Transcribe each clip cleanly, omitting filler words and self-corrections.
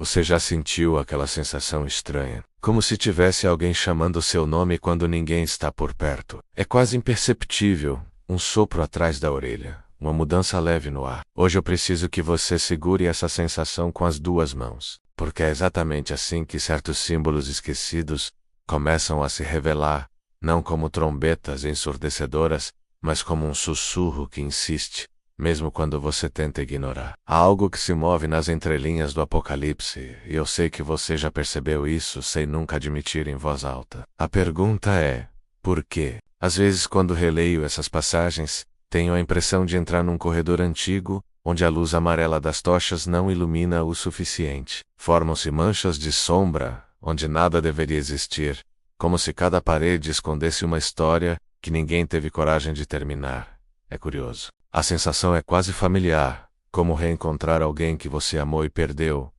Você já sentiu aquela sensação estranha? Como se tivesse alguém chamando seu nome quando ninguém está por perto. É quase imperceptível, um sopro atrás da orelha, uma mudança leve no ar. Hoje eu preciso que você segure essa sensação com as duas mãos, porque é exatamente assim que certos símbolos esquecidos começam a se revelar, não como trombetas ensurdecedoras, mas como um sussurro que insiste, mesmo quando você tenta ignorar. Há algo que se move nas entrelinhas do Apocalipse, e eu sei que você já percebeu isso sem nunca admitir em voz alta. A pergunta é, por quê? Às vezes, quando releio essas passagens, tenho a impressão de entrar num corredor antigo, onde a luz amarela das tochas não ilumina o suficiente. Formam-se manchas de sombra, onde nada deveria existir, como se cada parede escondesse uma história que ninguém teve coragem de terminar. É curioso. A sensação é quase familiar, como reencontrar alguém que você amou e perdeu,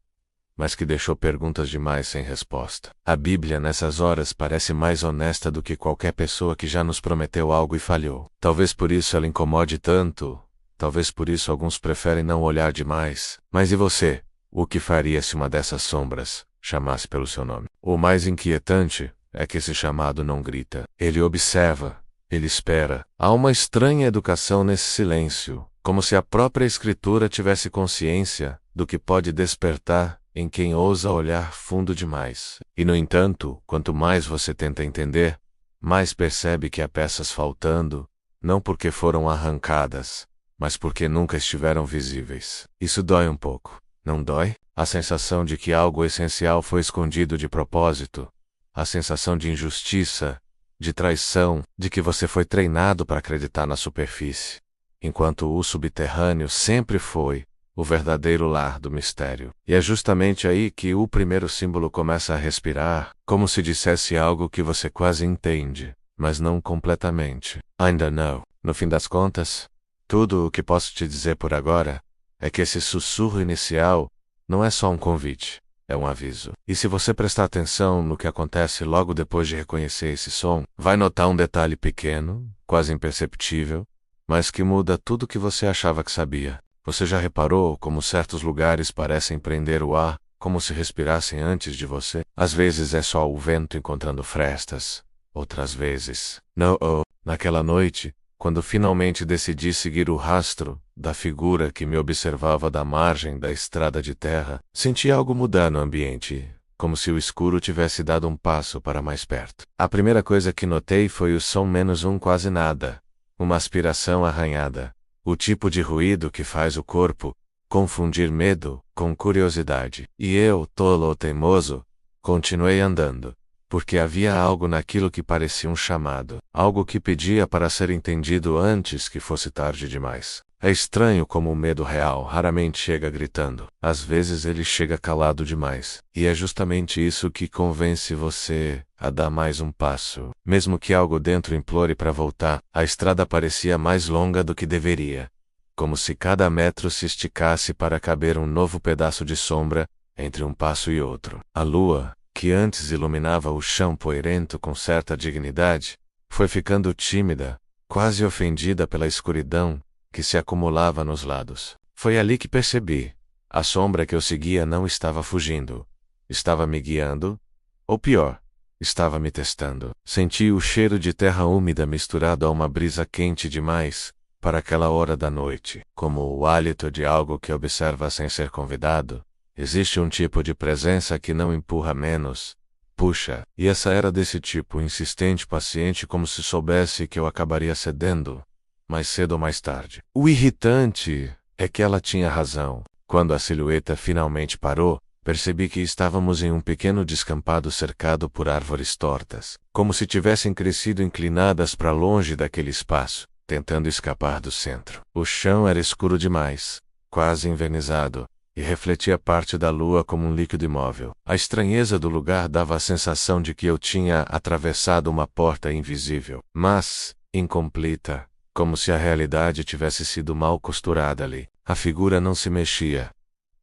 mas que deixou perguntas demais sem resposta. A Bíblia nessas horas parece mais honesta do que qualquer pessoa que já nos prometeu algo e falhou. Talvez por isso ela incomode tanto, talvez por isso alguns preferem não olhar demais. Mas e você? O que faria se uma dessas sombras chamasse pelo seu nome? O mais inquietante é que esse chamado não grita. Ele observa. Ele espera. Há uma estranha educação nesse silêncio, como se a própria Escritura tivesse consciência do que pode despertar em quem ousa olhar fundo demais. E, no entanto, quanto mais você tenta entender, mais percebe que há peças faltando, não porque foram arrancadas, mas porque nunca estiveram visíveis. Isso dói um pouco, não dói? A sensação de que algo essencial foi escondido de propósito, a sensação de injustiça, de traição, de que você foi treinado para acreditar na superfície, enquanto o subterrâneo sempre foi o verdadeiro lar do mistério. E é justamente aí que o primeiro símbolo começa a respirar, como se dissesse algo que você quase entende, mas não completamente. Ainda não. No fim das contas, tudo o que posso te dizer por agora é que esse sussurro inicial não é só um convite. É um aviso. E se você prestar atenção no que acontece logo depois de reconhecer esse som, vai notar um detalhe pequeno, quase imperceptível, mas que muda tudo o que você achava que sabia. Você já reparou como certos lugares parecem prender o ar, como se respirassem antes de você? Às vezes é só o vento encontrando frestas, outras vezes, não. Naquela noite, quando finalmente decidi seguir o rastro da figura que me observava da margem da estrada de terra, senti algo mudar no ambiente, como se o escuro tivesse dado um passo para mais perto. A primeira coisa que notei foi o som menos um quase nada, uma aspiração arranhada, o tipo de ruído que faz o corpo confundir medo com curiosidade. E eu, tolo ou teimoso, continuei andando. Porque havia algo naquilo que parecia um chamado, algo que pedia para ser entendido antes que fosse tarde demais. É estranho como o medo real raramente chega gritando. Às vezes ele chega calado demais. E é justamente isso que convence você a dar mais um passo. Mesmo que algo dentro implore para voltar, a estrada parecia mais longa do que deveria. Como se cada metro se esticasse para caber um novo pedaço de sombra entre um passo e outro. A lua, que antes iluminava o chão poeirento com certa dignidade, foi ficando tímida, quase ofendida pela escuridão que se acumulava nos lados. Foi ali que percebi. A sombra que eu seguia não estava fugindo. Estava me guiando, ou pior, estava me testando. Senti o cheiro de terra úmida misturado a uma brisa quente demais para aquela hora da noite, como o hálito de algo que observa sem ser convidado. Existe um tipo de presença que não empurra menos, puxa, e essa era desse tipo, insistente, paciente, como se soubesse que eu acabaria cedendo, mais cedo ou mais tarde. O irritante é que ela tinha razão. Quando a silhueta finalmente parou, percebi que estávamos em um pequeno descampado cercado por árvores tortas, como se tivessem crescido inclinadas para longe daquele espaço, tentando escapar do centro. O chão era escuro demais, quase envernizado, e refletia parte da lua como um líquido imóvel. A estranheza do lugar dava a sensação de que eu tinha atravessado uma porta invisível, mas incompleta, como se a realidade tivesse sido mal costurada ali. A figura não se mexia,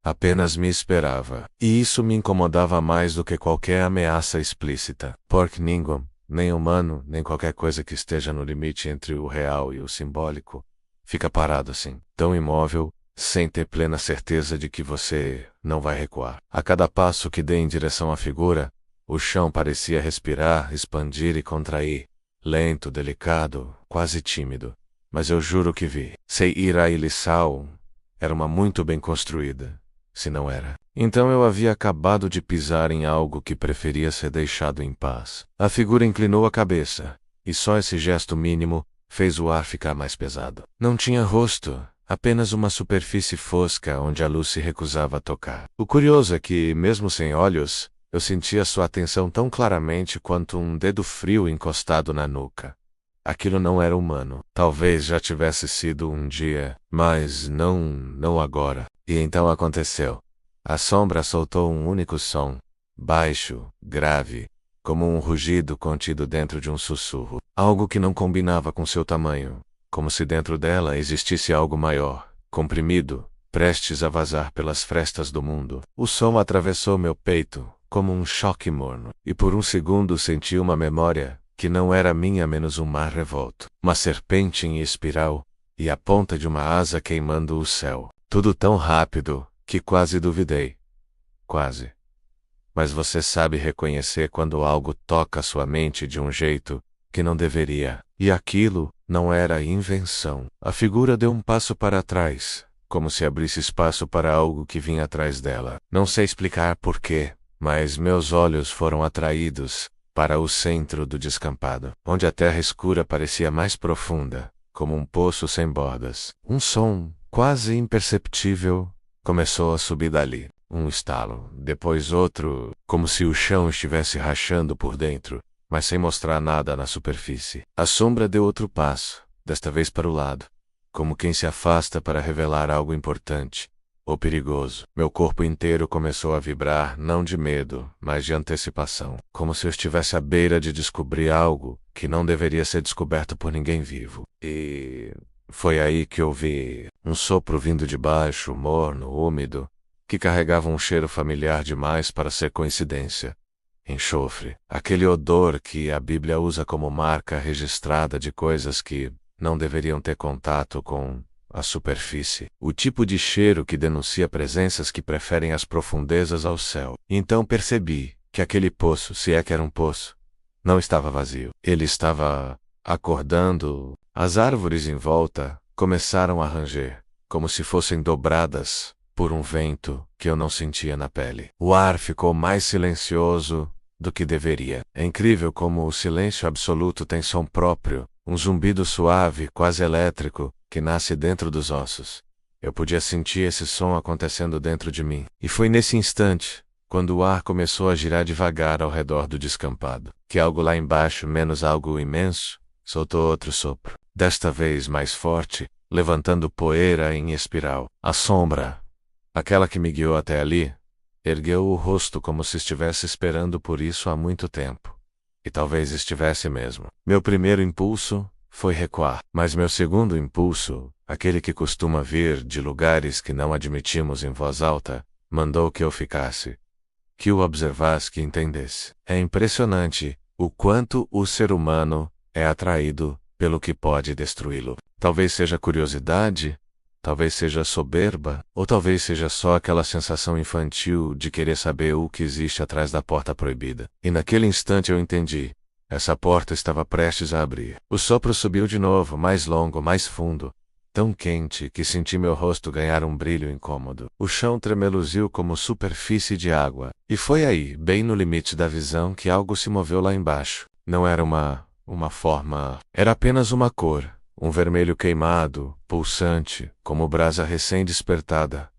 apenas me esperava, e isso me incomodava mais do que qualquer ameaça explícita. Pork ninguém, nem humano, nem qualquer coisa que esteja no limite entre o real e o simbólico, fica parado assim, tão imóvel, sem ter plena certeza de que você não vai recuar. A cada passo que dei em direção à figura, o chão parecia respirar, expandir e contrair. Lento, delicado, quase tímido. Mas eu juro que vi. Seira Ilissal era uma muito bem construída, se não era. Então eu havia acabado de pisar em algo que preferia ser deixado em paz. A figura inclinou a cabeça, e só esse gesto mínimo fez o ar ficar mais pesado. Não tinha rosto, apenas uma superfície fosca onde a luz se recusava a tocar. O curioso é que, mesmo sem olhos, eu sentia sua atenção tão claramente quanto um dedo frio encostado na nuca. Aquilo não era humano. Talvez já tivesse sido um dia, mas não agora. E então aconteceu. A sombra soltou um único som, baixo, grave, como um rugido contido dentro de um sussurro. Algo que não combinava com seu tamanho, como se dentro dela existisse algo maior, comprimido, prestes a vazar pelas frestas do mundo. O som atravessou meu peito, como um choque morno, e por um segundo senti uma memória que não era minha menos um mar revolto, uma serpente em espiral, e a ponta de uma asa queimando o céu. Tudo tão rápido, que quase duvidei. Quase. Mas você sabe reconhecer quando algo toca sua mente de um jeito que não deveria. E aquilo não era invenção. A figura deu um passo para trás, como se abrisse espaço para algo que vinha atrás dela. Não sei explicar porquê, mas meus olhos foram atraídos para o centro do descampado, onde a terra escura parecia mais profunda, como um poço sem bordas. Um som, quase imperceptível, começou a subir dali. Um estalo, depois outro, como se o chão estivesse rachando por dentro, mas sem mostrar nada na superfície. A sombra deu outro passo, desta vez para o lado, como quem se afasta para revelar algo importante ou perigoso. Meu corpo inteiro começou a vibrar, não de medo, mas de antecipação, como se eu estivesse à beira de descobrir algo que não deveria ser descoberto por ninguém vivo. E foi aí que ouvi um sopro vindo de baixo, morno, úmido, que carregava um cheiro familiar demais para ser coincidência. Enxofre, aquele odor que a Bíblia usa como marca registrada de coisas que não deveriam ter contato com a superfície. O tipo de cheiro que denuncia presenças que preferem as profundezas ao céu. Então percebi que aquele poço, se é que era um poço, não estava vazio. Ele estava acordando. As árvores em volta começaram a ranger, como se fossem dobradas por um vento que eu não sentia na pele. O ar ficou mais silencioso do que deveria. É incrível como o silêncio absoluto tem som próprio, um zumbido suave, quase elétrico, que nasce dentro dos ossos. Eu podia sentir esse som acontecendo dentro de mim. E foi nesse instante, quando o ar começou a girar devagar ao redor do descampado, que algo lá embaixo, menos algo imenso, soltou outro sopro. Desta vez mais forte, levantando poeira em espiral. A sombra, aquela que me guiou até ali, ergueu o rosto como se estivesse esperando por isso há muito tempo. E talvez estivesse mesmo. Meu primeiro impulso foi recuar, mas meu segundo impulso, aquele que costuma vir de lugares que não admitimos em voz alta, mandou que eu ficasse, que o observasse, que entendesse. É impressionante o quanto o ser humano é atraído pelo que pode destruí-lo. Talvez seja curiosidade, talvez seja soberba, ou talvez seja só aquela sensação infantil de querer saber o que existe atrás da porta proibida. E naquele instante eu entendi. Essa porta estava prestes a abrir. O sopro subiu de novo, mais longo, mais fundo, tão quente que senti meu rosto ganhar um brilho incômodo. O chão tremeluziu como superfície de água. E foi aí, bem no limite da visão, que algo se moveu lá embaixo. Não era uma forma... Era apenas uma cor. Um vermelho queimado, pulsante, como brasa recém-despertada.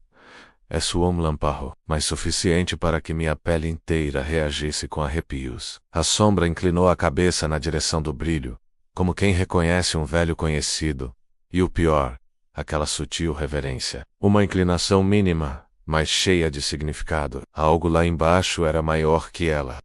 É suom lamparro, mas suficiente para que minha pele inteira reagisse com arrepios. A sombra inclinou a cabeça na direção do brilho, como quem reconhece um velho conhecido. E o pior, aquela sutil reverência. Uma inclinação mínima, mas cheia de significado. Algo lá embaixo era maior que ela.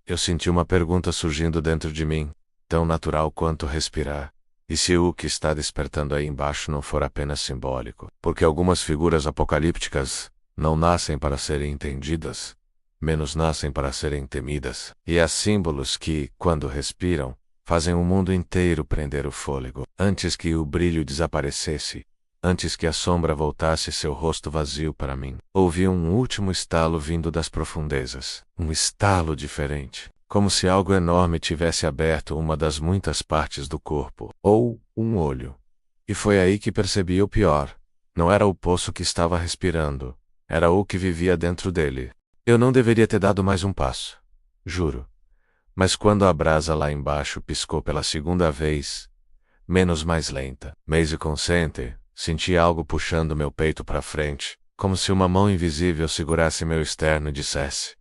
Eu senti uma pergunta surgindo dentro de mim, tão natural quanto respirar. E se o que está despertando aí embaixo não for apenas simbólico? Porque algumas figuras apocalípticas não nascem para serem entendidas, menos nascem para serem temidas. E há símbolos que, quando respiram, fazem o mundo inteiro prender o fôlego. Antes que o brilho desaparecesse, Antes que a sombra voltasse seu rosto vazio para mim, ouvi um último estalo vindo das profundezas. Um estalo diferente, como se algo enorme tivesse aberto uma das muitas partes do corpo, ou um olho. E foi aí que percebi o pior. Não era o poço que estava respirando, era o que vivia dentro dele. Eu não deveria ter dado mais um passo, juro. Mas quando a brasa lá embaixo piscou pela segunda vez, menos mais lenta, Maisie consente, senti algo puxando meu peito para frente, como se uma mão invisível segurasse meu externo e dissesse: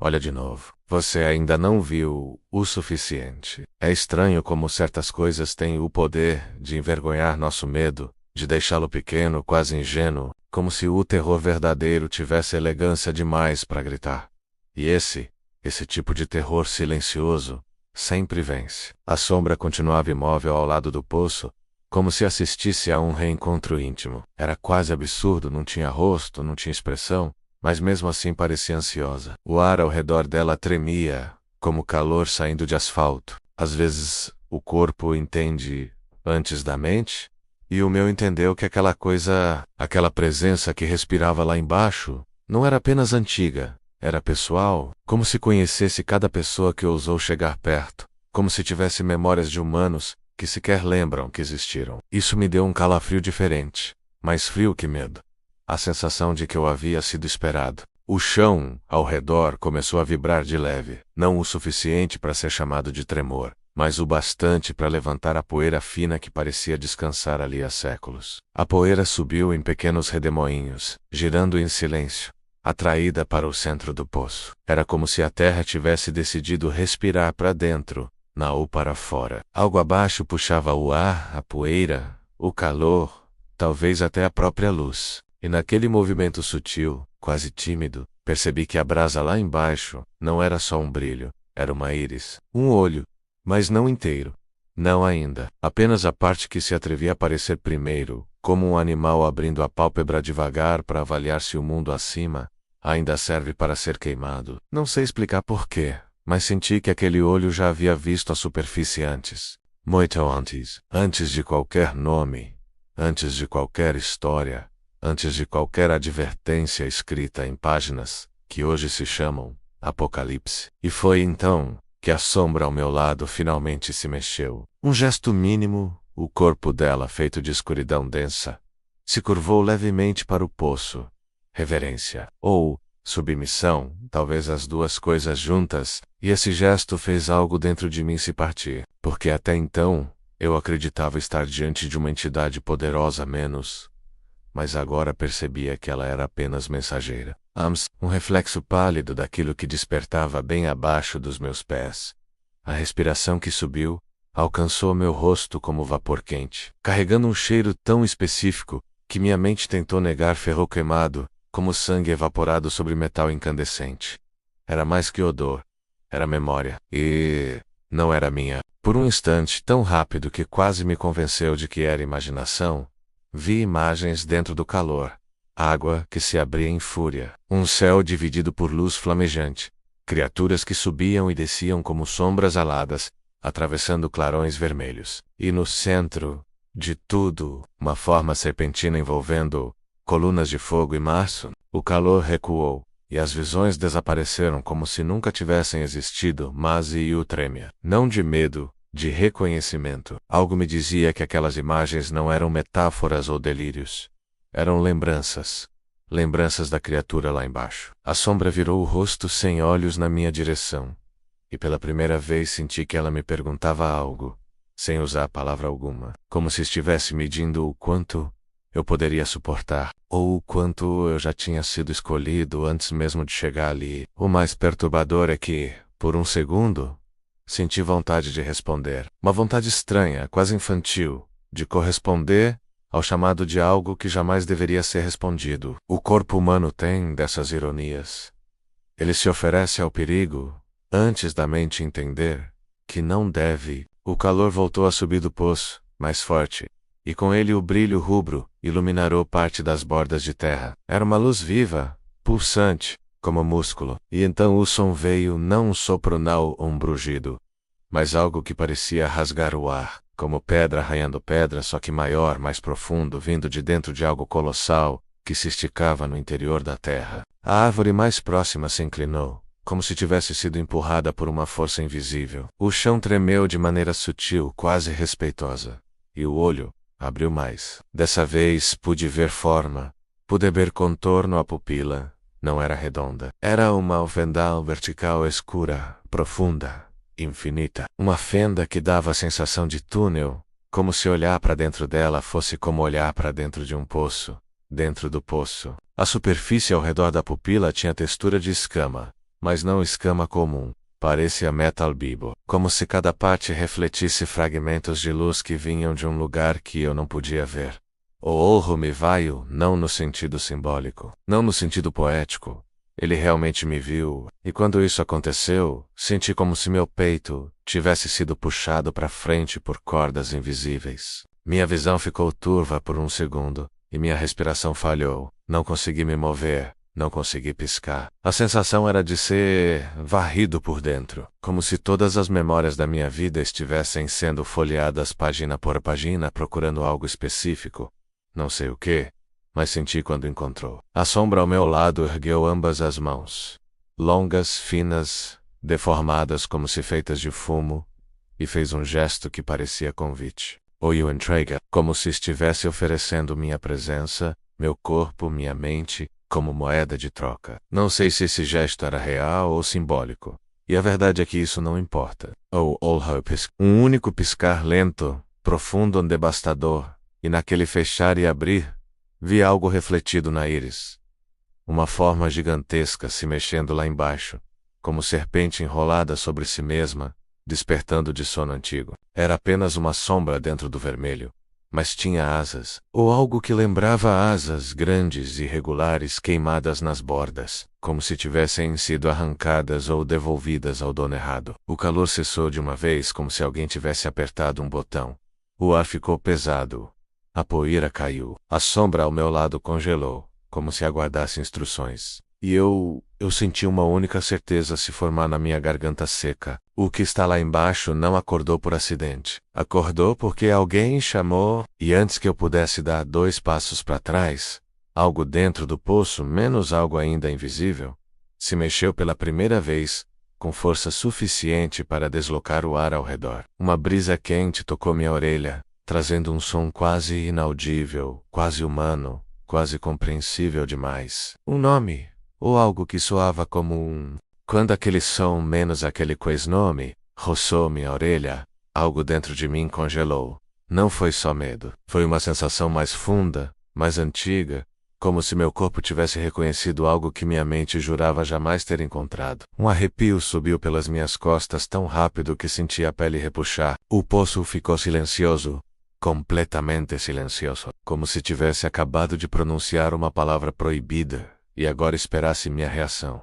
olha de novo. Você ainda não viu o suficiente. É estranho como certas coisas têm o poder de envergonhar nosso medo, de deixá-lo pequeno, quase ingênuo, como se o terror verdadeiro tivesse elegância demais para gritar. E esse tipo de terror silencioso, sempre vence. A sombra continuava imóvel ao lado do poço, como se assistisse a um reencontro íntimo. Era quase absurdo, não tinha rosto, não tinha expressão, mas mesmo assim parecia ansiosa. O ar ao redor dela tremia, como calor saindo de asfalto. Às vezes, o corpo entende antes da mente, e o meu entendeu que aquela presença que respirava lá embaixo, não era apenas antiga, era pessoal, como se conhecesse cada pessoa que ousou chegar perto, como se tivesse memórias de humanos que sequer lembram que existiram. Isso me deu um calafrio diferente, mais frio que medo. A sensação de que eu havia sido esperado. O chão, ao redor, começou a vibrar de leve, não o suficiente para ser chamado de tremor, mas o bastante para levantar a poeira fina que parecia descansar ali há séculos. A poeira subiu em pequenos redemoinhos, girando em silêncio, atraída para o centro do poço. Era como se a terra tivesse decidido respirar para dentro, não para fora. Algo abaixo puxava o ar, a poeira, o calor, talvez até a própria luz. E naquele movimento sutil, quase tímido, percebi que a brasa lá embaixo não era só um brilho, era uma íris, um olho, mas não inteiro. Não ainda, apenas a parte que se atrevia a aparecer primeiro, como um animal abrindo a pálpebra devagar para avaliar se o mundo acima ainda serve para ser queimado. Não sei explicar porquê, mas senti que aquele olho já havia visto a superfície antes. Muito antes. Antes de qualquer nome, antes de qualquer história, antes de qualquer advertência escrita em páginas, que hoje se chamam Apocalipse. E foi então que a sombra ao meu lado finalmente se mexeu. Um gesto mínimo, o corpo dela feito de escuridão densa, se curvou levemente para o poço. Reverência, ou submissão, talvez as duas coisas juntas, e esse gesto fez algo dentro de mim se partir, porque até então, eu acreditava estar diante de uma entidade poderosa mas agora percebia que ela era apenas mensageira. Um reflexo pálido daquilo que despertava bem abaixo dos meus pés. A respiração que subiu, alcançou meu rosto como vapor quente, carregando um cheiro tão específico, que minha mente tentou negar ferro queimado, como sangue evaporado sobre metal incandescente. Era mais que odor. Era memória. E não era minha. Por um instante tão rápido que quase me convenceu de que era imaginação, vi imagens dentro do calor. Água que se abria em fúria. Um céu dividido por luz flamejante. Criaturas que subiam e desciam como sombras aladas, atravessando clarões vermelhos. E no centro de tudo, uma forma serpentina envolvendo colunas de fogo e março. O calor recuou, e as visões desapareceram como se nunca tivessem existido. Mas e o tremia. Não de medo, de reconhecimento. Algo me dizia que aquelas imagens não eram metáforas ou delírios. Eram lembranças. Lembranças da criatura lá embaixo. A sombra virou o rosto sem olhos na minha direção. E pela primeira vez senti que ela me perguntava algo, sem usar palavra alguma. Como se estivesse medindo o quanto eu poderia suportar, ou o quanto eu já tinha sido escolhido antes mesmo de chegar ali. O mais perturbador é que, por um segundo, senti vontade de responder. Uma vontade estranha, quase infantil, de corresponder ao chamado de algo que jamais deveria ser respondido. O corpo humano tem dessas ironias. Ele se oferece ao perigo, antes da mente entender que não deve. O calor voltou a subir do poço, mais forte, e com ele o brilho rubro iluminou parte das bordas de terra. Era uma luz viva, pulsante, como músculo. E então o som veio, não um sopro não um brugido, mas algo que parecia rasgar o ar, como pedra arranhando pedra, só que maior, mais profundo, vindo de dentro de algo colossal, que se esticava no interior da terra. A árvore mais próxima se inclinou, como se tivesse sido empurrada por uma força invisível. O chão tremeu de maneira sutil, quase respeitosa. E o olho abriu mais. Dessa vez pude ver forma, pude ver contorno. A pupila não era redonda. Era uma fenda vertical escura, profunda, infinita. Uma fenda que dava a sensação de túnel, como se olhar para dentro dela fosse como olhar para dentro de um poço. Dentro do poço, a superfície ao redor da pupila tinha textura de escama, mas não escama comum. Parecia metal bibo, como se cada parte refletisse fragmentos de luz que vinham de um lugar que eu não podia ver. O olho me veio, não no sentido simbólico, não no sentido poético. Ele realmente me viu, e quando isso aconteceu, senti como se meu peito tivesse sido puxado para frente por cordas invisíveis. Minha visão ficou turva por um segundo, e minha respiração falhou. Não consegui me mover, não consegui piscar. A sensação era de ser varrido por dentro, como se todas as memórias da minha vida estivessem sendo folheadas página por página procurando algo específico. Não sei o que, mas senti quando encontrou. A sombra ao meu lado ergueu ambas as mãos, longas, finas, deformadas como se feitas de fumo, e fez um gesto que parecia convite. Ou entrega, como se estivesse oferecendo minha presença, meu corpo, minha mente, como moeda de troca. Não sei se esse gesto era real ou simbólico. E a verdade é que isso não importa. Um único piscar lento, profundo, devastador, e naquele fechar e abrir, vi algo refletido na íris. Uma forma gigantesca se mexendo lá embaixo, como serpente enrolada sobre si mesma, despertando de sono antigo. Era apenas uma sombra dentro do vermelho, mas tinha asas, ou algo que lembrava asas grandes e irregulares queimadas nas bordas, como se tivessem sido arrancadas ou devolvidas ao dono errado. O calor cessou de uma vez, como se alguém tivesse apertado um botão. O ar ficou pesado. A poeira caiu. A sombra ao meu lado congelou, como se aguardasse instruções. E eu senti uma única certeza se formar na minha garganta seca. O que está lá embaixo não acordou por acidente. Acordou porque alguém chamou, e antes que eu pudesse dar 2 passos para trás, algo dentro do poço, menos algo ainda invisível, se mexeu pela primeira vez, com força suficiente para deslocar o ar ao redor. Uma brisa quente tocou minha orelha, trazendo um som quase inaudível, quase humano, quase compreensível demais. Um nome, ou algo que soava como um... Quando aquele som menos aquele nome roçou minha orelha, algo dentro de mim congelou. Não foi só medo. Foi uma sensação mais funda, mais antiga, como se meu corpo tivesse reconhecido algo que minha mente jurava jamais ter encontrado. Um arrepio subiu pelas minhas costas tão rápido que senti a pele repuxar. O poço ficou silencioso. Completamente silencioso, como se tivesse acabado de pronunciar uma palavra proibida, e agora esperasse minha reação.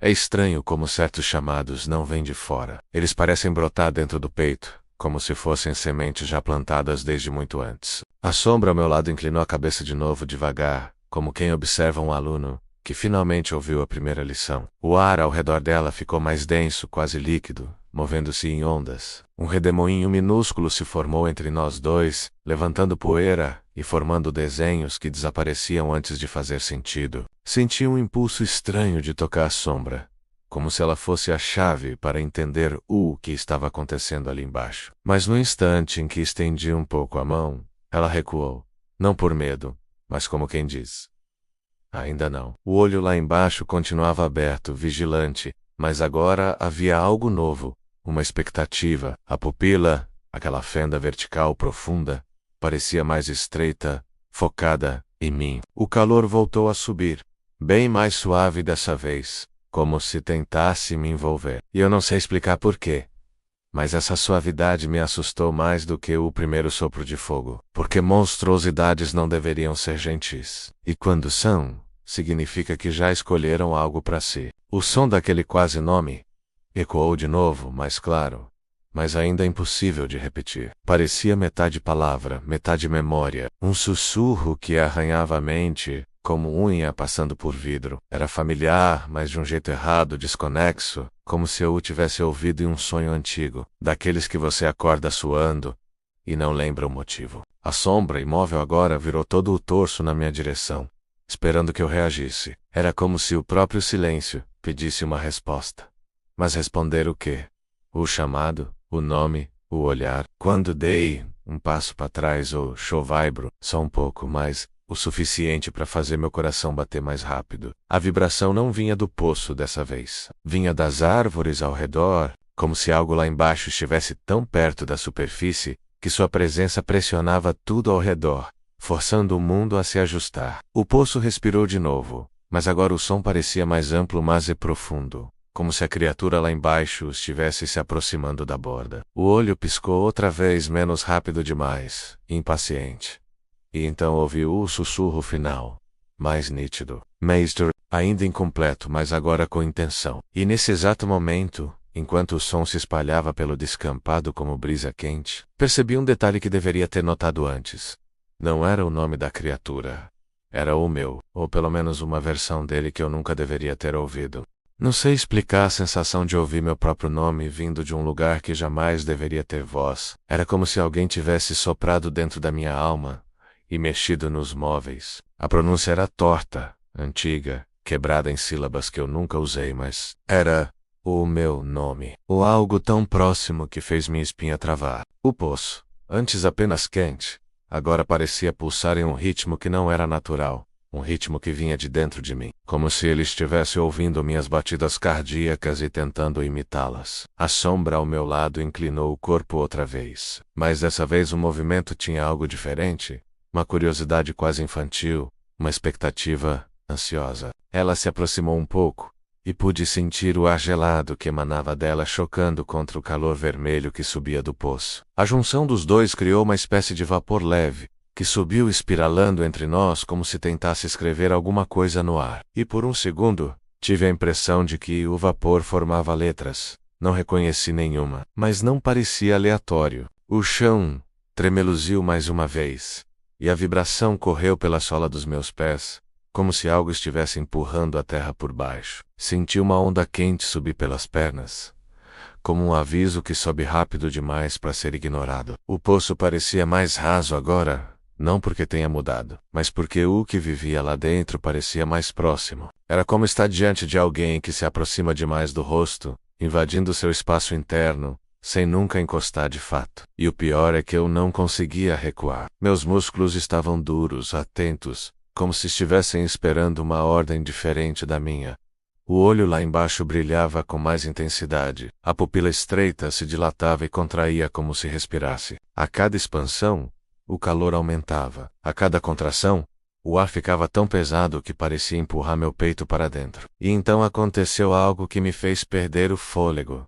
É estranho como certos chamados não vêm de fora. Eles parecem brotar dentro do peito, como se fossem sementes já plantadas desde muito antes. A sombra ao meu lado inclinou a cabeça de novo devagar, como quem observa um aluno que finalmente ouviu a primeira lição. O ar ao redor dela ficou mais denso, quase líquido, movendo-se em ondas. Um redemoinho minúsculo se formou entre nós dois, levantando poeira e formando desenhos que desapareciam antes de fazer sentido. Senti um impulso estranho de tocar a sombra, como se ela fosse a chave para entender o que estava acontecendo ali embaixo. Mas no instante em que estendi um pouco a mão, ela recuou, não por medo, mas como quem diz: ainda não. O olho lá embaixo continuava aberto, vigilante, mas agora havia algo novo, uma expectativa. A pupila, aquela fenda vertical profunda, parecia mais estreita, focada em mim. O calor voltou a subir, bem mais suave dessa vez, como se tentasse me envolver. E eu não sei explicar porquê, mas essa suavidade me assustou mais do que o primeiro sopro de fogo, porque monstruosidades não deveriam ser gentis. E quando são, significa que já escolheram algo para si. O som daquele quase nome ecoou de novo, mais claro, mas ainda impossível de repetir. Parecia metade palavra, metade memória, um sussurro que arranhava a mente, como unha passando por vidro. Era familiar, mas de um jeito errado, desconexo, como se eu o tivesse ouvido em um sonho antigo, daqueles que você acorda suando, e não lembra o motivo. A sombra imóvel agora virou todo o torso na minha direção, esperando que eu reagisse. Era como se o próprio silêncio pedisse uma resposta. Mas responder o quê? O chamado, o nome, o olhar. Quando dei um passo para trás, o chovaibro, só um pouco mais, o suficiente para fazer meu coração bater mais rápido. A vibração não vinha do poço dessa vez. Vinha das árvores ao redor, como se algo lá embaixo estivesse tão perto da superfície que sua presença pressionava tudo ao redor, forçando o mundo a se ajustar. O poço respirou de novo, mas agora o som parecia mais amplo, mais e profundo, como se a criatura lá embaixo estivesse se aproximando da borda. O olho piscou outra vez, menos rápido demais, impaciente. E então ouvi o sussurro final, mais nítido. Meister, ainda incompleto, mas agora com intenção. E nesse exato momento, enquanto o som se espalhava pelo descampado como brisa quente, percebi um detalhe que deveria ter notado antes. Não era o nome da criatura. Era o meu, ou pelo menos uma versão dele que eu nunca deveria ter ouvido. Não sei explicar a sensação de ouvir meu próprio nome vindo de um lugar que jamais deveria ter voz. Era como se alguém tivesse soprado dentro da minha alma e mexido nos móveis. A pronúncia era torta, antiga, quebrada em sílabas que eu nunca usei, mas era o meu nome. Ou algo tão próximo que fez minha espinha travar. O poço, antes apenas quente, agora parecia pulsar em um ritmo que não era natural. Um ritmo que vinha de dentro de mim, como se ele estivesse ouvindo minhas batidas cardíacas e tentando imitá-las. A sombra ao meu lado inclinou o corpo outra vez, mas dessa vez o movimento tinha algo diferente, uma curiosidade quase infantil, uma expectativa ansiosa. Ela se aproximou um pouco, e pude sentir o ar gelado que emanava dela chocando contra o calor vermelho que subia do poço. A junção dos dois criou uma espécie de vapor leve, que subiu espiralando entre nós como se tentasse escrever alguma coisa no ar. E por um segundo, tive a impressão de que o vapor formava letras. Não reconheci nenhuma, mas não parecia aleatório. O chão tremeluziu mais uma vez, e a vibração correu pela sola dos meus pés, como se algo estivesse empurrando a terra por baixo. Senti uma onda quente subir pelas pernas, como um aviso que sobe rápido demais para ser ignorado. O poço parecia mais raso agora, não porque tenha mudado, mas porque o que vivia lá dentro parecia mais próximo. Era como estar diante de alguém que se aproxima demais do rosto, invadindo seu espaço interno, sem nunca encostar de fato. E o pior é que eu não conseguia recuar. Meus músculos estavam duros, atentos, como se estivessem esperando uma ordem diferente da minha. O olho lá embaixo brilhava com mais intensidade. A pupila estreita se dilatava e contraía como se respirasse. A cada expansão, o calor aumentava. A cada contração, o ar ficava tão pesado que parecia empurrar meu peito para dentro. E então aconteceu algo que me fez perder o fôlego.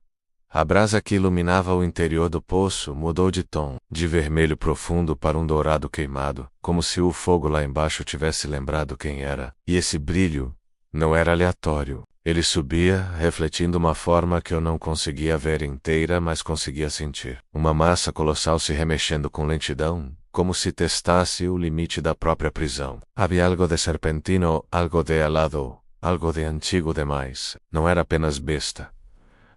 A brasa que iluminava o interior do poço mudou de tom, de vermelho profundo para um dourado queimado, como se o fogo lá embaixo tivesse lembrado quem era. E esse brilho não era aleatório. Ele subia, refletindo uma forma que eu não conseguia ver inteira, mas conseguia sentir. Uma massa colossal se remexendo com lentidão, como se testasse o limite da própria prisão. Havia algo de serpentino, algo de alado, algo de antigo demais. Não era apenas besta.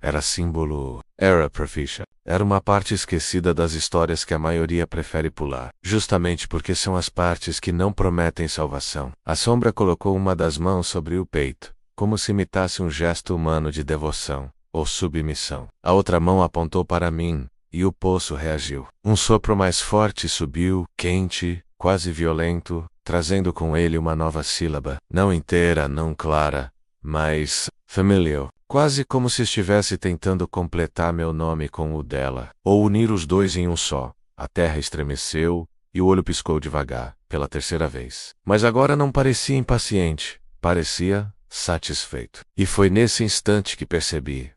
Era símbolo. Era profecia. Era uma parte esquecida das histórias que a maioria prefere pular, justamente porque são as partes que não prometem salvação. A sombra colocou uma das mãos sobre o peito, como se imitasse um gesto humano de devoção ou submissão. A outra mão apontou para mim, e o poço reagiu. Um sopro mais forte subiu, quente, quase violento, trazendo com ele uma nova sílaba, não inteira, não clara, mas familiar. Quase como se estivesse tentando completar meu nome com o dela, ou unir os dois em um só. A terra estremeceu, e o olho piscou devagar, pela terceira vez. Mas agora não parecia impaciente, parecia satisfeito. E foi nesse instante que percebi.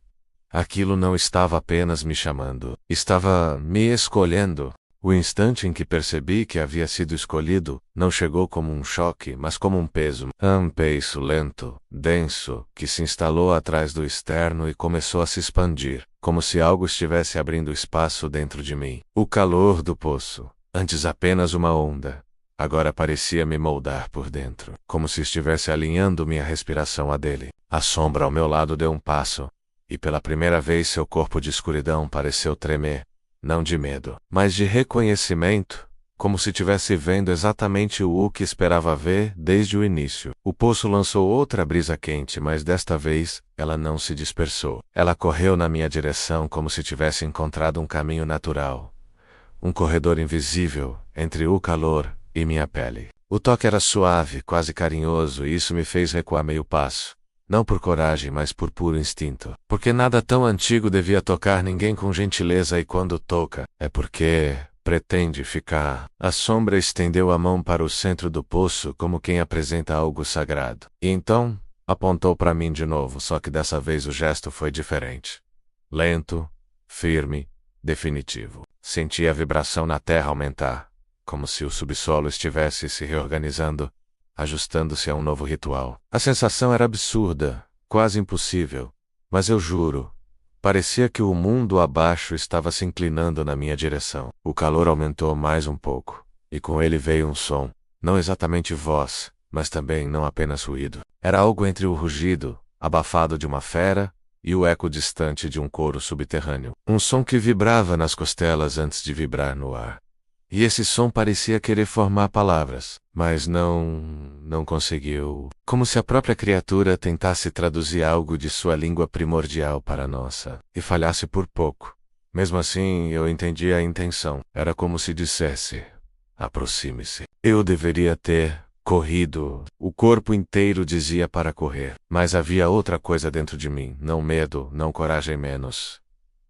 Aquilo não estava apenas me chamando, estava me escolhendo. O instante em que percebi que havia sido escolhido, não chegou como um choque, mas como um peso. Um peso lento, denso, que se instalou atrás do externo e começou a se expandir, como se algo estivesse abrindo espaço dentro de mim. O calor do poço, antes apenas uma onda, agora parecia me moldar por dentro, como se estivesse alinhando minha respiração à dele. A sombra ao meu lado deu um passo, e pela primeira vez seu corpo de escuridão pareceu tremer, não de medo, mas de reconhecimento, como se tivesse vendo exatamente o que esperava ver desde o início. O poço lançou outra brisa quente, mas desta vez ela não se dispersou. Ela correu na minha direção como se tivesse encontrado um caminho natural. Um corredor invisível entre o calor e minha pele. O toque era suave, quase carinhoso, e isso me fez recuar meio passo. Não por coragem, mas por puro instinto. Porque nada tão antigo devia tocar ninguém com gentileza, e quando toca, é porque pretende ficar. A sombra estendeu a mão para o centro do poço como quem apresenta algo sagrado. E então, apontou para mim de novo, só que dessa vez o gesto foi diferente. Lento, firme, definitivo. Senti a vibração na terra aumentar, como se o subsolo estivesse se reorganizando, ajustando-se a um novo ritual. A sensação era absurda, quase impossível, mas eu juro, parecia que o mundo abaixo estava se inclinando na minha direção. O calor aumentou mais um pouco, e com ele veio um som, não exatamente voz, mas também não apenas ruído. Era algo entre o rugido, abafado de uma fera, e o eco distante de um coro subterrâneo. Um som que vibrava nas costelas antes de vibrar no ar. E esse som parecia querer formar palavras, mas não conseguiu. Como se a própria criatura tentasse traduzir algo de sua língua primordial para a nossa, e falhasse por pouco. Mesmo assim, eu entendi a intenção. Era como se dissesse: aproxime-se. Eu deveria ter corrido. O corpo inteiro dizia para correr. Mas havia outra coisa dentro de mim. Não medo, não coragem menos.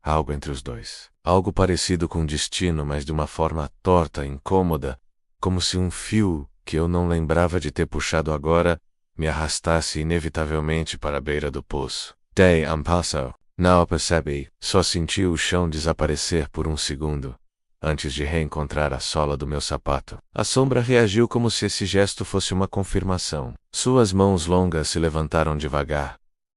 Algo entre os dois. Algo parecido com destino, mas de uma forma torta, incômoda, como se um fio, que eu não lembrava de ter puxado agora, me arrastasse inevitavelmente para a beira do poço. Dei um passo. Não percebi. Só senti o chão desaparecer por um segundo, antes de reencontrar a sola do meu sapato. A sombra reagiu como se esse gesto fosse uma confirmação. Suas mãos longas se levantaram devagar,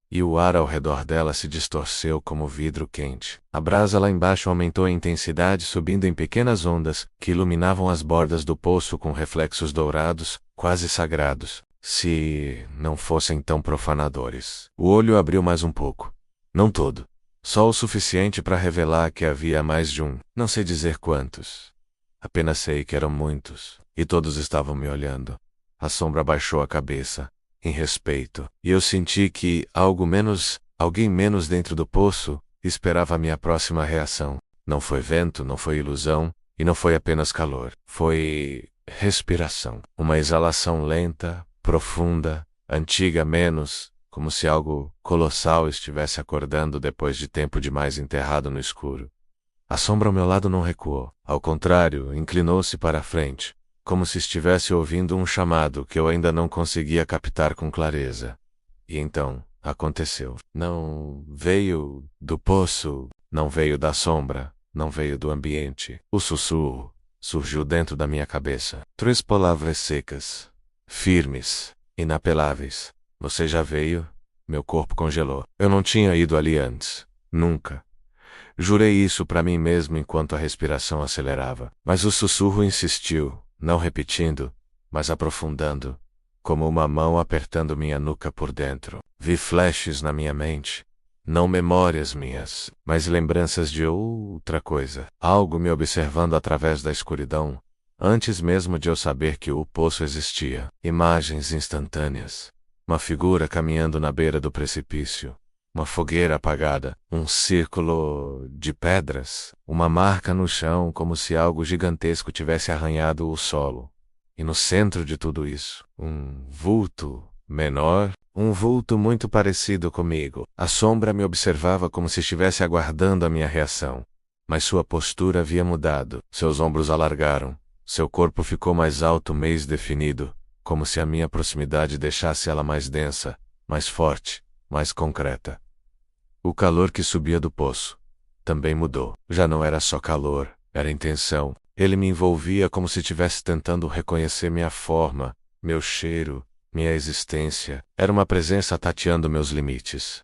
e o ar ao redor dela se distorceu como vidro quente. A brasa lá embaixo aumentou em intensidade, subindo em pequenas ondas, que iluminavam as bordas do poço com reflexos dourados, quase sagrados, se não fossem tão profanadores. O olho abriu mais um pouco. Não todo. Só o suficiente para revelar que havia mais de um. Não sei dizer quantos. Apenas sei que eram muitos. E todos estavam me olhando. A sombra baixou a cabeça, em respeito. E eu senti que alguém menos dentro do poço, esperava a minha próxima reação. Não foi vento, não foi ilusão, e não foi apenas calor. Foi respiração. Uma exalação lenta, profunda, antiga menos, como se algo colossal estivesse acordando depois de tempo demais enterrado no escuro. A sombra ao meu lado não recuou. Ao contrário, inclinou-se para a frente, como se estivesse ouvindo um chamado que eu ainda não conseguia captar com clareza. E então, aconteceu. Não veio do poço, não veio da sombra, não veio do ambiente. O sussurro surgiu dentro da minha cabeça. 3 palavras secas, firmes, inapeláveis. Você já veio? Meu corpo congelou. Eu não tinha ido ali antes. Nunca. Jurei isso para mim mesmo enquanto a respiração acelerava. Mas o sussurro insistiu, não repetindo, mas aprofundando, como uma mão apertando minha nuca por dentro. Vi flashes na minha mente. Não memórias minhas, mas lembranças de outra coisa. Algo me observando através da escuridão, antes mesmo de eu saber que o poço existia. Imagens instantâneas. Uma figura caminhando na beira do precipício. Uma fogueira apagada. Um círculo de pedras. Uma marca no chão, como se algo gigantesco tivesse arranhado o solo. E no centro de tudo isso, um vulto menor. Um vulto muito parecido comigo. A sombra me observava como se estivesse aguardando a minha reação. Mas sua postura havia mudado. Seus ombros alargaram. Seu corpo ficou mais alto, mais definido, como se a minha proximidade deixasse ela mais densa, mais forte, mais concreta. O calor que subia do poço também mudou. Já não era só calor, era intenção. Ele me envolvia como se estivesse tentando reconhecer minha forma, meu cheiro, minha existência. Era uma presença tateando meus limites.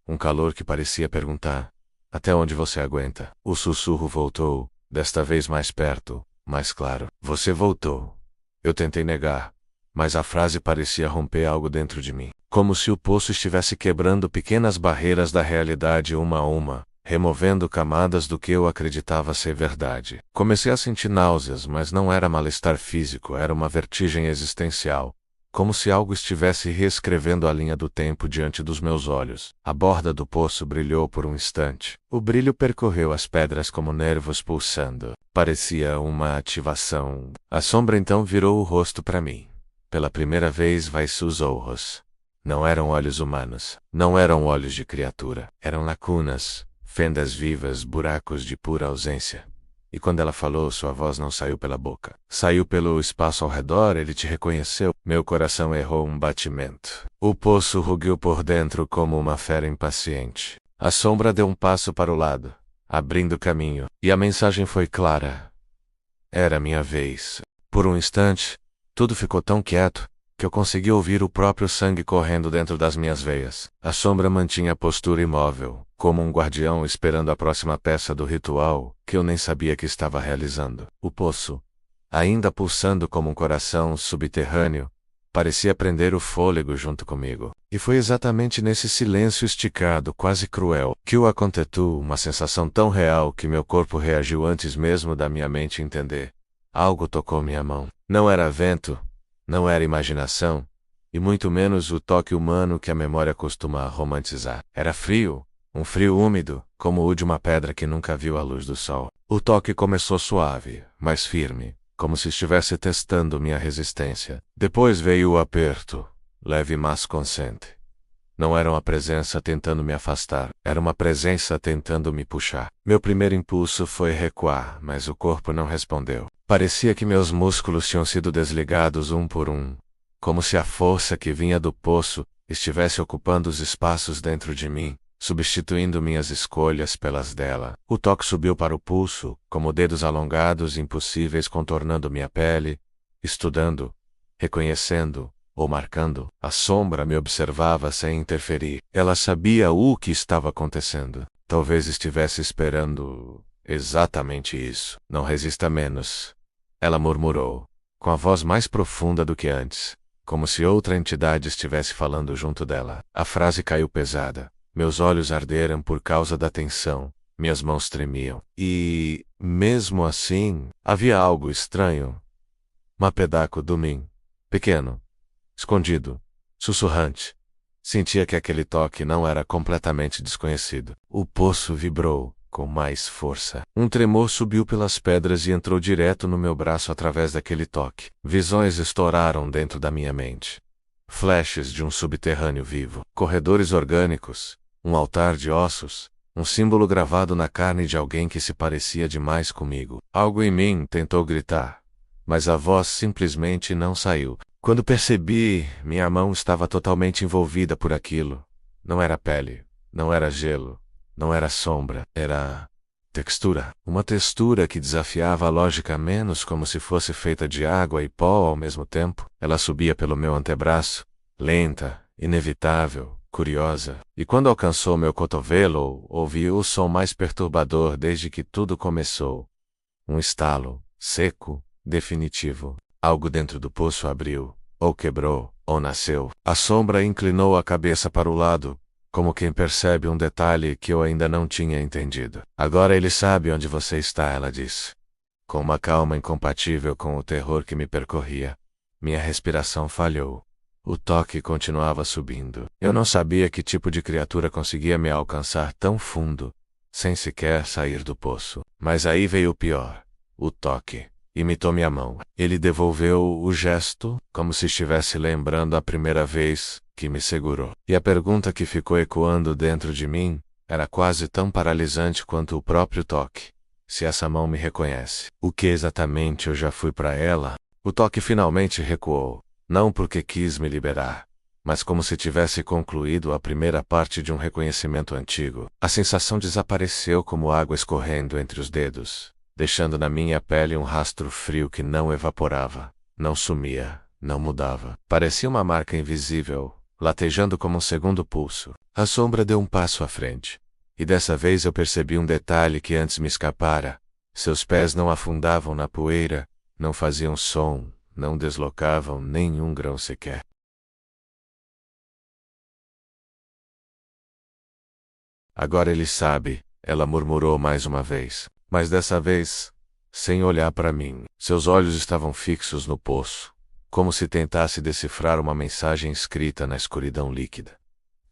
Um calor que parecia perguntar: até onde você aguenta? O sussurro voltou, desta vez mais perto, mais claro. Você voltou. Eu tentei negar, mas a frase parecia romper algo dentro de mim. Como se o poço estivesse quebrando pequenas barreiras da realidade uma a uma, removendo camadas do que eu acreditava ser verdade. Comecei a sentir náuseas, mas não era mal-estar físico, era uma vertigem existencial, como se algo estivesse reescrevendo a linha do tempo diante dos meus olhos. A borda do poço brilhou por um instante. O brilho percorreu as pedras como nervos pulsando. Parecia uma ativação. A sombra então virou o rosto para mim. Pela primeira vez, vai seus olhos. Não eram olhos humanos. Não eram olhos de criatura. Eram lacunas, fendas vivas, buracos de pura ausência. E quando ela falou, sua voz não saiu pela boca. Saiu pelo espaço ao redor, ele te reconheceu. Meu coração errou um batimento. O poço rugiu por dentro como uma fera impaciente. A sombra deu um passo para o lado, abrindo caminho, e a mensagem foi clara. Era minha vez. Por um instante, tudo ficou tão quieto, que eu consegui ouvir o próprio sangue correndo dentro das minhas veias. A sombra mantinha a postura imóvel, como um guardião esperando a próxima peça do ritual, que eu nem sabia que estava realizando. O poço, ainda pulsando como um coração subterrâneo, parecia prender o fôlego junto comigo. E foi exatamente nesse silêncio esticado, quase cruel, que o aconteceu, uma sensação tão real que meu corpo reagiu antes mesmo da minha mente entender. Algo tocou minha mão. Não era vento, não era imaginação, e muito menos o toque humano que a memória costuma romantizar. Era frio, um frio úmido, como o de uma pedra que nunca viu a luz do sol. O toque começou suave, mas firme, como se estivesse testando minha resistência. Depois veio o aperto, leve mas consciente. Não era uma presença tentando me afastar, era uma presença tentando me puxar. Meu primeiro impulso foi recuar, mas o corpo não respondeu. Parecia que meus músculos tinham sido desligados um por um, como se a força que vinha do poço estivesse ocupando os espaços dentro de mim, substituindo minhas escolhas pelas dela. O toque subiu para o pulso, como dedos alongados e impossíveis contornando minha pele, estudando, reconhecendo, ou marcando. A sombra me observava sem interferir. Ela sabia o que estava acontecendo. Talvez estivesse esperando exatamente isso. Não resista menos. Ela murmurou, com a voz mais profunda do que antes, como se outra entidade estivesse falando junto dela. A frase caiu pesada. Meus olhos arderam por causa da tensão. Minhas mãos tremiam. E, mesmo assim, havia algo estranho. Um pedaço de mim, pequeno, escondido, sussurrante. Sentia que aquele toque não era completamente desconhecido. O poço vibrou, com mais força. Um tremor subiu pelas pedras e entrou direto no meu braço através daquele toque. Visões estouraram dentro da minha mente. Flashes de um subterrâneo vivo. Corredores orgânicos. Um altar de ossos. Um símbolo gravado na carne de alguém que se parecia demais comigo. Algo em mim tentou gritar, mas a voz simplesmente não saiu. Quando percebi, minha mão estava totalmente envolvida por aquilo. Não era pele, não era gelo, não era sombra, era textura. Uma textura que desafiava a lógica menos, como se fosse feita de água e pó ao mesmo tempo. Ela subia pelo meu antebraço, lenta, inevitável, curiosa. E quando alcançou meu cotovelo, ouvi o som mais perturbador desde que tudo começou. Um estalo, seco, definitivo. Algo dentro do poço abriu, ou quebrou, ou nasceu. A sombra inclinou a cabeça para o lado, como quem percebe um detalhe que eu ainda não tinha entendido. Agora ele sabe onde você está, ela disse, com uma calma incompatível com o terror que me percorria. Minha respiração falhou. O toque continuava subindo. Eu não sabia que tipo de criatura conseguia me alcançar tão fundo, sem sequer sair do poço. Mas aí veio o pior. O toque. Imitou minha mão. Ele devolveu o gesto, como se estivesse lembrando a primeira vez que me segurou. E a pergunta que ficou ecoando dentro de mim era quase tão paralisante quanto o próprio toque. Se essa mão me reconhece, o que exatamente eu já fui para ela? O toque finalmente recuou, não porque quis me liberar, mas como se tivesse concluído a primeira parte de um reconhecimento antigo. A sensação desapareceu como água escorrendo entre os dedos, deixando na minha pele um rastro frio que não evaporava, não sumia, não mudava. Parecia uma marca invisível, latejando como um segundo pulso. A sombra deu um passo à frente, e dessa vez eu percebi um detalhe que antes me escapara. Seus pés não afundavam na poeira, não faziam som, não deslocavam nenhum grão sequer. Agora ele sabe, Ela murmurou mais uma vez, mas dessa vez, sem olhar para mim. Seus olhos estavam fixos no poço, como se tentasse decifrar uma mensagem escrita na escuridão líquida.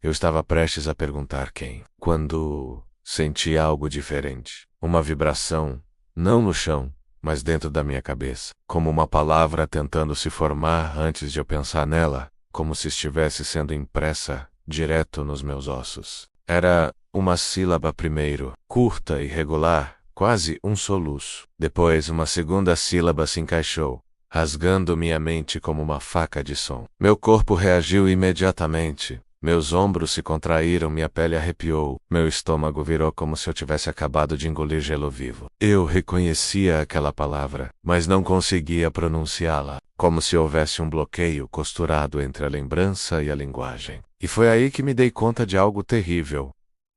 Eu estava prestes a perguntar quem, quando senti algo diferente. Uma vibração, não no chão, mas dentro da minha cabeça, como uma palavra tentando se formar antes de eu pensar nela, como se estivesse sendo impressa direto nos meus ossos. Era uma sílaba primeiro, curta e regular, quase um soluço. Depois, uma segunda sílaba se encaixou, rasgando minha mente como uma faca de som. Meu corpo reagiu imediatamente. Meus ombros se contraíram, minha pele arrepiou, meu estômago virou como se eu tivesse acabado de engolir gelo vivo. Eu reconhecia aquela palavra, mas não conseguia pronunciá-la, como se houvesse um bloqueio costurado entre a lembrança e a linguagem. E foi aí que me dei conta de algo terrível.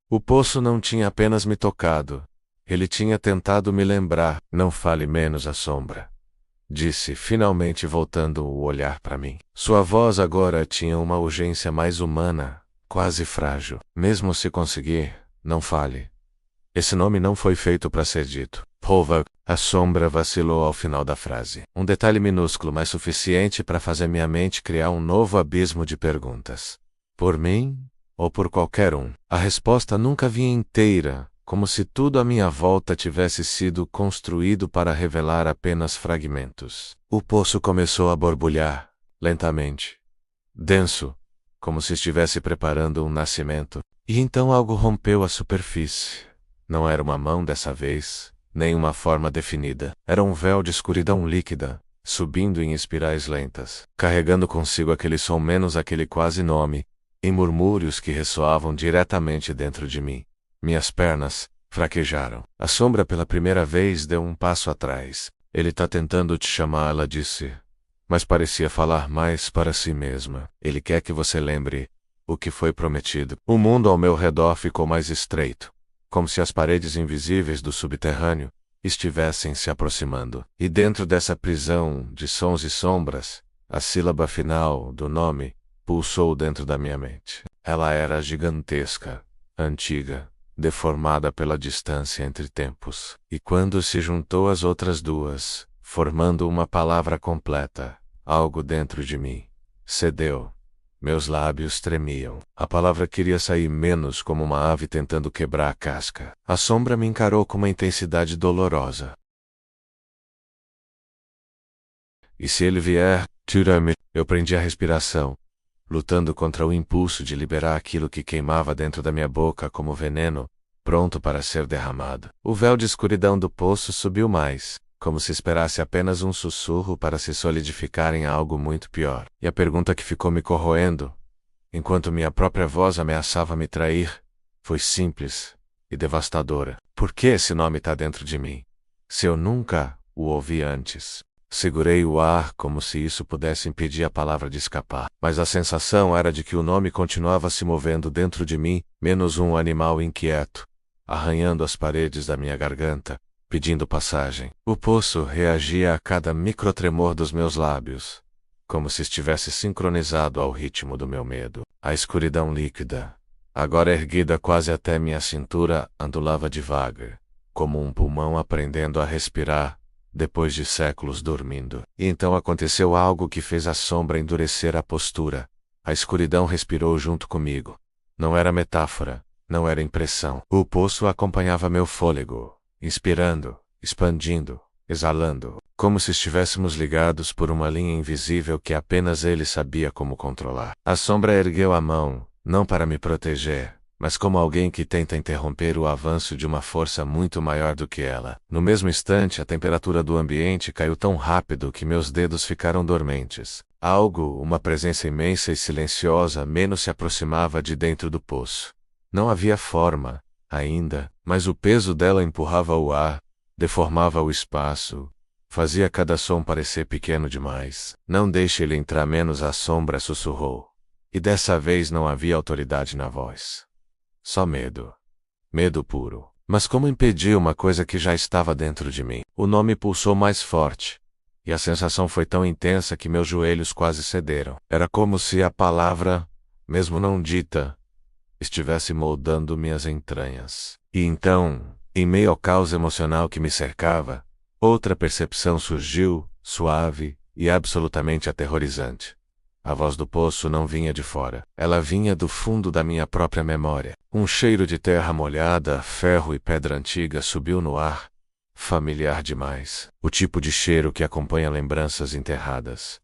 O poço não tinha apenas me tocado, ele tinha tentado me lembrar. Não fale menos, a sombra, disse, finalmente voltando o olhar para mim. Sua voz agora tinha uma urgência mais humana, quase frágil. Mesmo se conseguir, não fale. Esse nome não foi feito para ser dito. Pova, a sombra vacilou ao final da frase. Um detalhe minúsculo, mas suficiente para fazer minha mente criar um novo abismo de perguntas. Por mim, ou por qualquer um? A resposta nunca vinha inteira, como se tudo à minha volta tivesse sido construído para revelar apenas fragmentos. O poço começou a borbulhar, lentamente. Denso, como se estivesse preparando um nascimento. E então algo rompeu a superfície. Não era uma mão dessa vez, nem uma forma definida. Era um véu de escuridão líquida, subindo em espirais lentas, carregando consigo aquele som menos aquele quase nome, em murmúrios que ressoavam diretamente dentro de mim. Minhas pernas fraquejaram. A sombra pela primeira vez deu um passo atrás. Ele tá tentando te chamar, ela disse. Mas parecia falar mais para si mesma. Ele quer que você lembre o que foi prometido. O mundo ao meu redor ficou mais estreito, como se as paredes invisíveis do subterrâneo estivessem se aproximando. E dentro dessa prisão de sons e sombras, a sílaba final do nome pulsou dentro da minha mente. Ela era gigantesca, antiga, deformada pela distância entre tempos. E quando se juntou às outras duas, formando uma palavra completa, algo dentro de mim cedeu. Meus lábios tremiam. A palavra queria sair menos como uma ave tentando quebrar a casca. A sombra me encarou com uma intensidade dolorosa. E se ele vier, tira-me. Eu prendi a respiração, lutando contra o impulso de liberar aquilo que queimava dentro da minha boca como veneno, pronto para ser derramado. O véu de escuridão do poço subiu mais, como se esperasse apenas um sussurro para se solidificar em algo muito pior. E a pergunta que ficou me corroendo, enquanto minha própria voz ameaçava me trair, foi simples e devastadora. Por que esse nome está dentro de mim, se eu nunca o ouvi antes? Segurei o ar como se isso pudesse impedir a palavra de escapar. Mas a sensação era de que o nome continuava se movendo dentro de mim, menos um animal inquieto, arranhando as paredes da minha garganta, pedindo passagem. O poço reagia a cada microtremor dos meus lábios, como se estivesse sincronizado ao ritmo do meu medo. A escuridão líquida, agora erguida quase até minha cintura, ondulava devagar, como um pulmão aprendendo a respirar, depois de séculos dormindo. E então aconteceu algo que fez a sombra endurecer a postura. A escuridão respirou junto comigo. Não era metáfora, não era impressão. O poço acompanhava meu fôlego, inspirando, expandindo, exalando, como se estivéssemos ligados por uma linha invisível que apenas ele sabia como controlar. A sombra ergueu a mão, não para me proteger, mas como alguém que tenta interromper o avanço de uma força muito maior do que ela. No mesmo instante, a temperatura do ambiente caiu tão rápido que meus dedos ficaram dormentes. Algo, uma presença imensa e silenciosa, menos se aproximava de dentro do poço. Não havia forma, ainda, mas o peso dela empurrava o ar, deformava o espaço, fazia cada som parecer pequeno demais. Não deixe ele entrar menos, a sombra sussurrou. E dessa vez não havia autoridade na voz. Só medo. Medo puro. Mas como impedir uma coisa que já estava dentro de mim? O nome pulsou mais forte, e a sensação foi tão intensa que meus joelhos quase cederam. Era como se a palavra, mesmo não dita, estivesse moldando minhas entranhas. E então, em meio ao caos emocional que me cercava, outra percepção surgiu, suave e absolutamente aterrorizante. A voz do poço não vinha de fora. Ela vinha do fundo da minha própria memória. Um cheiro de terra molhada, ferro e pedra antiga subiu no ar. Familiar demais. O tipo de cheiro que acompanha lembranças enterradas.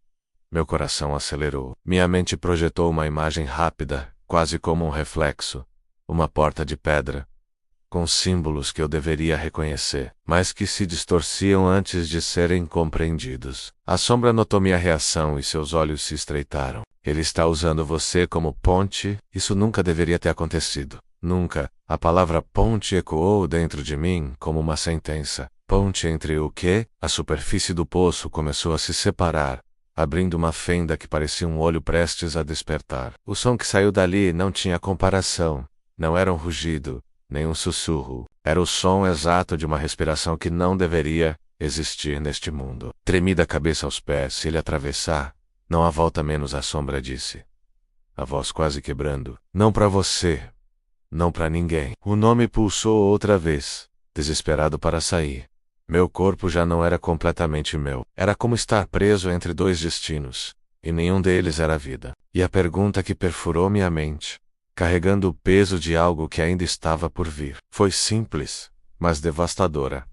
Meu coração acelerou. Minha mente projetou uma imagem rápida, quase como um reflexo. Uma porta de pedra, com símbolos que eu deveria reconhecer, mas que se distorciam antes de serem compreendidos. A sombra notou minha reação e seus olhos se estreitaram. Ele está usando você como ponte? Isso nunca deveria ter acontecido. Nunca. A palavra ponte ecoou dentro de mim como uma sentença. Ponte entre o quê? A superfície do poço começou a se separar, abrindo uma fenda que parecia um olho prestes a despertar. O som que saiu dali não tinha comparação. Não era um rugido, nem um sussurro. Era o som exato de uma respiração que não deveria existir neste mundo. Tremi da cabeça aos pés. Se ele atravessar, não há volta menos, a sombra disse. A voz quase quebrando. Não para você. Não para ninguém. O nome pulsou outra vez, desesperado para sair. Meu corpo já não era completamente meu. Era como estar preso entre dois destinos, e nenhum deles era vida. E a pergunta que perfurou minha mente, carregando o peso de algo que ainda estava por vir, foi simples, mas devastadora.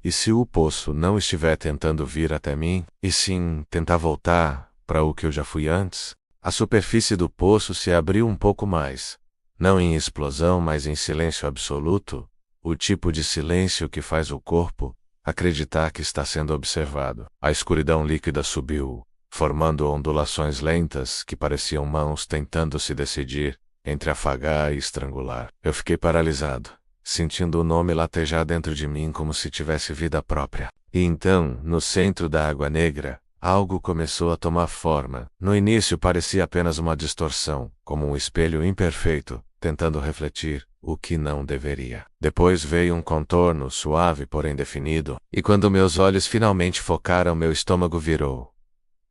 E se o poço não estiver tentando vir até mim, e sim tentar voltar para o que eu já fui antes? A superfície do poço se abriu um pouco mais. Não em explosão, mas em silêncio absoluto. O tipo de silêncio que faz o corpo acreditar que está sendo observado. A escuridão líquida subiu, formando ondulações lentas que pareciam mãos tentando se decidir entre afagar e estrangular. Eu fiquei paralisado, sentindo o nome latejar dentro de mim como se tivesse vida própria. E então, no centro da água negra, algo começou a tomar forma. No início parecia apenas uma distorção, como um espelho imperfeito, tentando refletir o que não deveria. Depois veio um contorno suave, porém definido, e quando meus olhos finalmente focaram, meu estômago virou.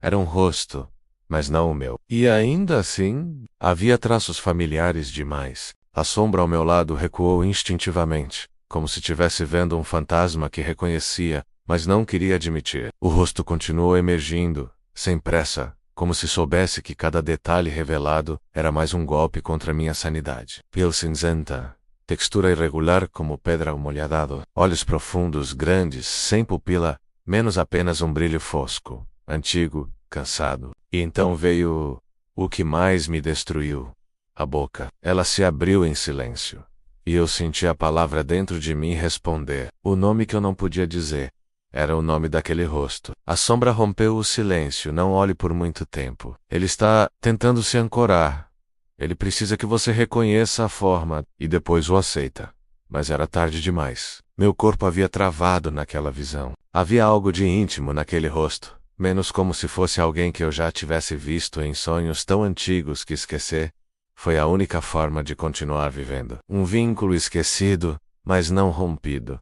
Era um rosto, mas não o meu. E ainda assim, havia traços familiares demais. A sombra ao meu lado recuou instintivamente, como se estivesse vendo um fantasma que reconhecia, mas não queria admitir. O rosto continuou emergindo, sem pressa, como se soubesse que cada detalhe revelado era mais um golpe contra minha sanidade. Pele cinzenta, textura irregular como pedra molhada, olhos profundos, grandes, sem pupila, menos apenas um brilho fosco, antigo, cansado. E então veio o que mais me destruiu. A boca. Ela se abriu em silêncio. E eu senti a palavra dentro de mim responder. O nome que eu não podia dizer. Era o nome daquele rosto. A sombra rompeu o silêncio. Não olhe por muito tempo. Ele está tentando se ancorar. Ele precisa que você reconheça a forma e depois o aceita. Mas era tarde demais. Meu corpo havia travado naquela visão. Havia algo de íntimo naquele rosto. Menos como se fosse alguém que eu já tivesse visto em sonhos tão antigos que esquecer foi a única forma de continuar vivendo. Um vínculo esquecido, mas não rompido.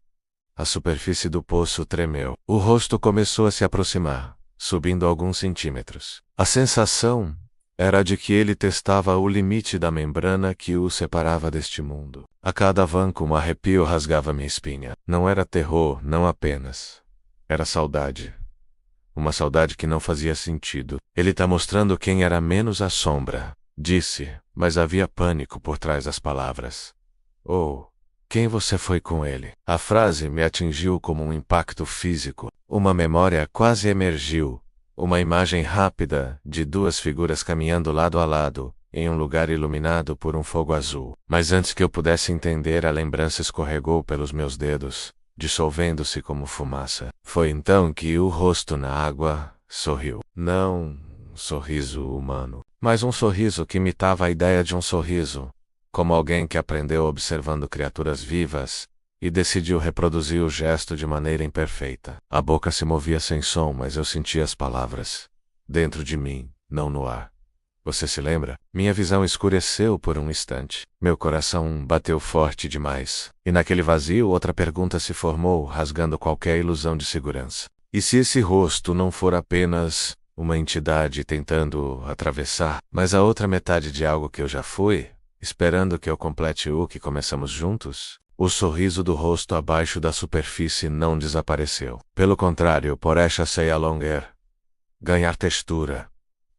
A superfície do poço tremeu. O rosto começou a se aproximar, subindo alguns centímetros. A sensação era de que ele testava o limite da membrana que o separava deste mundo. A cada vanco um arrepio rasgava minha espinha. Não era terror, não apenas. Era saudade. Uma saudade que não fazia sentido. Ele está mostrando quem era menos a sombra, disse, mas havia pânico por trás das palavras. Oh, quem você foi com ele? A frase me atingiu como um impacto físico. Uma memória quase emergiu. Uma imagem rápida de duas figuras caminhando lado a lado, em um lugar iluminado por um fogo azul. Mas antes que eu pudesse entender, a lembrança escorregou pelos meus dedos, dissolvendo-se como fumaça. Foi então que o rosto na água sorriu. Não um sorriso humano, mas um sorriso que imitava a ideia de um sorriso, como alguém que aprendeu observando criaturas vivas e decidiu reproduzir o gesto de maneira imperfeita. A boca se movia sem som, mas eu sentia as palavras dentro de mim, não no ar. Você se lembra? Minha visão escureceu por um instante. Meu coração bateu forte demais. E naquele vazio outra pergunta se formou, rasgando qualquer ilusão de segurança. E se esse rosto não for apenas uma entidade tentando atravessar, mas a outra metade de algo que eu já fui, esperando que eu complete o que começamos juntos? O sorriso do rosto abaixo da superfície não desapareceu. Pelo contrário, parece alongar, ganhar textura,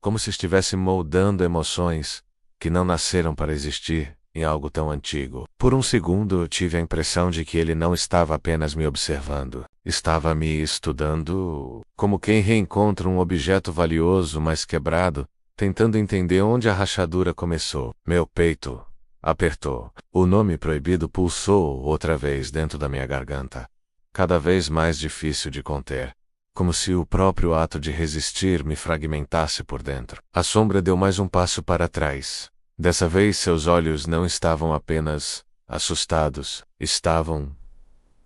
como se estivesse moldando emoções que não nasceram para existir em algo tão antigo. Por um segundo eu tive a impressão de que ele não estava apenas me observando, estava me estudando, como quem reencontra um objeto valioso mas quebrado, tentando entender onde a rachadura começou. Meu peito apertou. O nome proibido pulsou outra vez dentro da minha garganta, cada vez mais difícil de conter, como se o próprio ato de resistir me fragmentasse por dentro. A sombra deu mais um passo para trás. Dessa vez seus olhos não estavam apenas assustados, estavam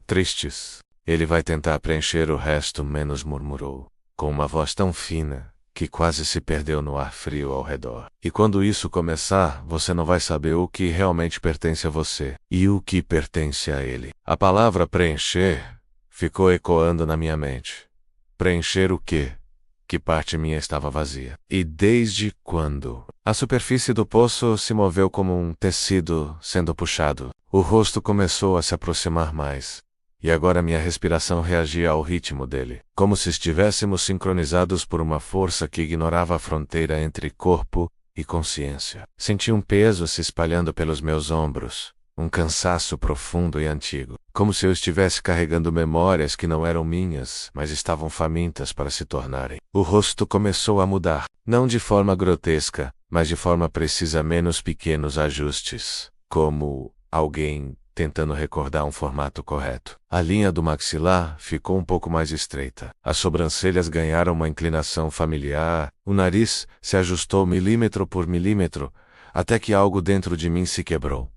tristes. Ele vai tentar preencher o resto, menos murmurou, com uma voz tão fina que quase se perdeu no ar frio ao redor. E quando isso começar, você não vai saber o que realmente pertence a você e o que pertence a ele. A palavra preencher ficou ecoando na minha mente. Preencher o quê? Que parte minha estava vazia? E desde quando? A superfície do poço se moveu como um tecido sendo puxado. O rosto começou a se aproximar mais. E agora minha respiração reagia ao ritmo dele, como se estivéssemos sincronizados por uma força que ignorava a fronteira entre corpo e consciência. Senti um peso se espalhando pelos meus ombros, um cansaço profundo e antigo, como se eu estivesse carregando memórias que não eram minhas, mas estavam famintas para se tornarem. O rosto começou a mudar, não de forma grotesca, mas de forma precisa, menos pequenos ajustes, como alguém tentando recordar um formato correto. A linha do maxilar ficou um pouco mais estreita. As sobrancelhas ganharam uma inclinação familiar. O nariz se ajustou milímetro por milímetro, até que algo dentro de mim se quebrou.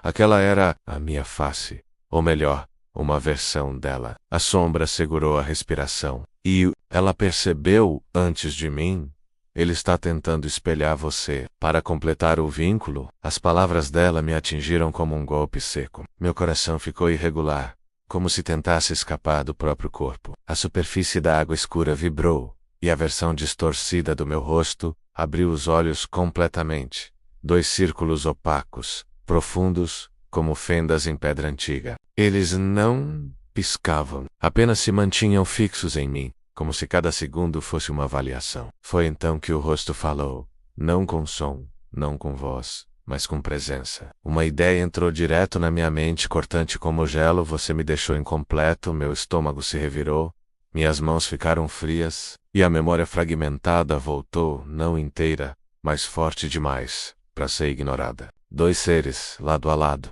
Aquela era a minha face, ou melhor, uma versão dela. A sombra segurou a respiração. E ela percebeu antes de mim. Ele está tentando espelhar você. Para completar o vínculo, as palavras dela me atingiram como um golpe seco. Meu coração ficou irregular, como se tentasse escapar do próprio corpo. A superfície da água escura vibrou, e a versão distorcida do meu rosto abriu os olhos completamente. 2 círculos opacos, profundos, como fendas em pedra antiga. Eles não piscavam, apenas se mantinham fixos em mim, como se cada segundo fosse uma avaliação. Foi então que o rosto falou, não com som, não com voz, mas com presença. Uma ideia entrou direto na minha mente, cortante como gelo. Você me deixou incompleto, meu estômago se revirou, minhas mãos ficaram frias, e a memória fragmentada voltou, não inteira, mas forte demais para ser ignorada. 2 seres, lado a lado.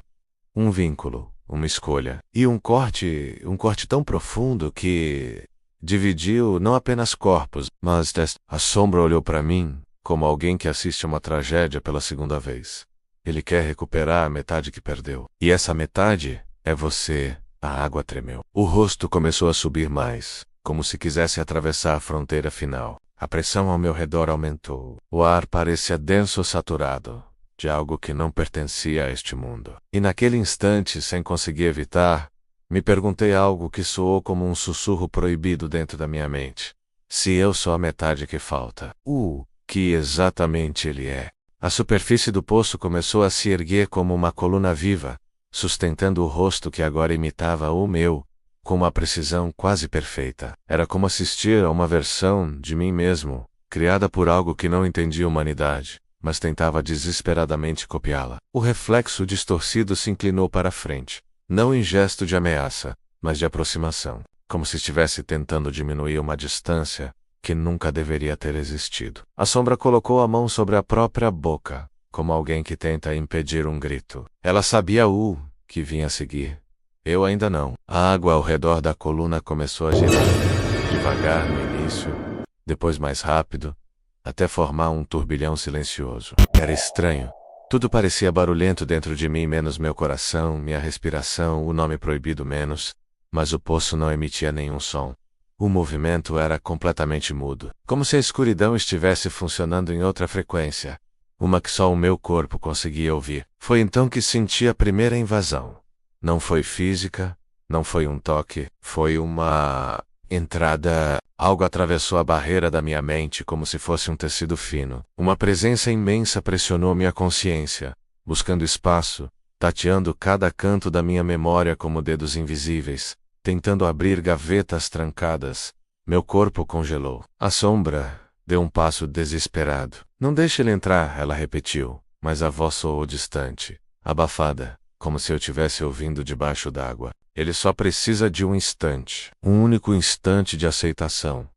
Um vínculo, uma escolha, e um corte tão profundo que dividiu não apenas corpos, mas a sombra olhou para mim como alguém que assiste a uma tragédia pela segunda vez. Ele quer recuperar a metade que perdeu. E essa metade é você. A água tremeu. O rosto começou a subir mais, como se quisesse atravessar a fronteira final. A pressão ao meu redor aumentou. O ar parecia denso, saturado de algo que não pertencia a este mundo. E naquele instante, sem conseguir evitar, me perguntei algo que soou como um sussurro proibido dentro da minha mente. Se eu sou a metade que falta, o que exatamente ele é? A superfície do poço começou a se erguer como uma coluna viva, sustentando o rosto que agora imitava o meu, com uma precisão quase perfeita. Era como assistir a uma versão de mim mesmo, criada por algo que não entendia a humanidade, mas tentava desesperadamente copiá-la. O reflexo distorcido se inclinou para a frente. Não em gesto de ameaça, mas de aproximação, como se estivesse tentando diminuir uma distância que nunca deveria ter existido. A sombra colocou a mão sobre a própria boca, como alguém que tenta impedir um grito. Ela sabia o que vinha a seguir. Eu ainda não. A água ao redor da coluna começou a girar, devagar no início, depois mais rápido, até formar um turbilhão silencioso. Era estranho. Tudo parecia barulhento dentro de mim, menos meu coração, minha respiração, o nome proibido menos, mas o poço não emitia nenhum som. O movimento era completamente mudo, como se a escuridão estivesse funcionando em outra frequência, uma que só o meu corpo conseguia ouvir. Foi então que senti a primeira invasão. Não foi física, não foi um toque, foi uma entrada. Algo atravessou a barreira da minha mente como se fosse um tecido fino. Uma presença imensa pressionou minha consciência, buscando espaço, tateando cada canto da minha memória como dedos invisíveis, tentando abrir gavetas trancadas. Meu corpo congelou. A sombra deu um passo desesperado. Não deixe ele entrar, ela repetiu, mas a voz soou distante, abafada, como se eu tivesse ouvindo debaixo d'água. Ele só precisa de um instante, um único instante de aceitação.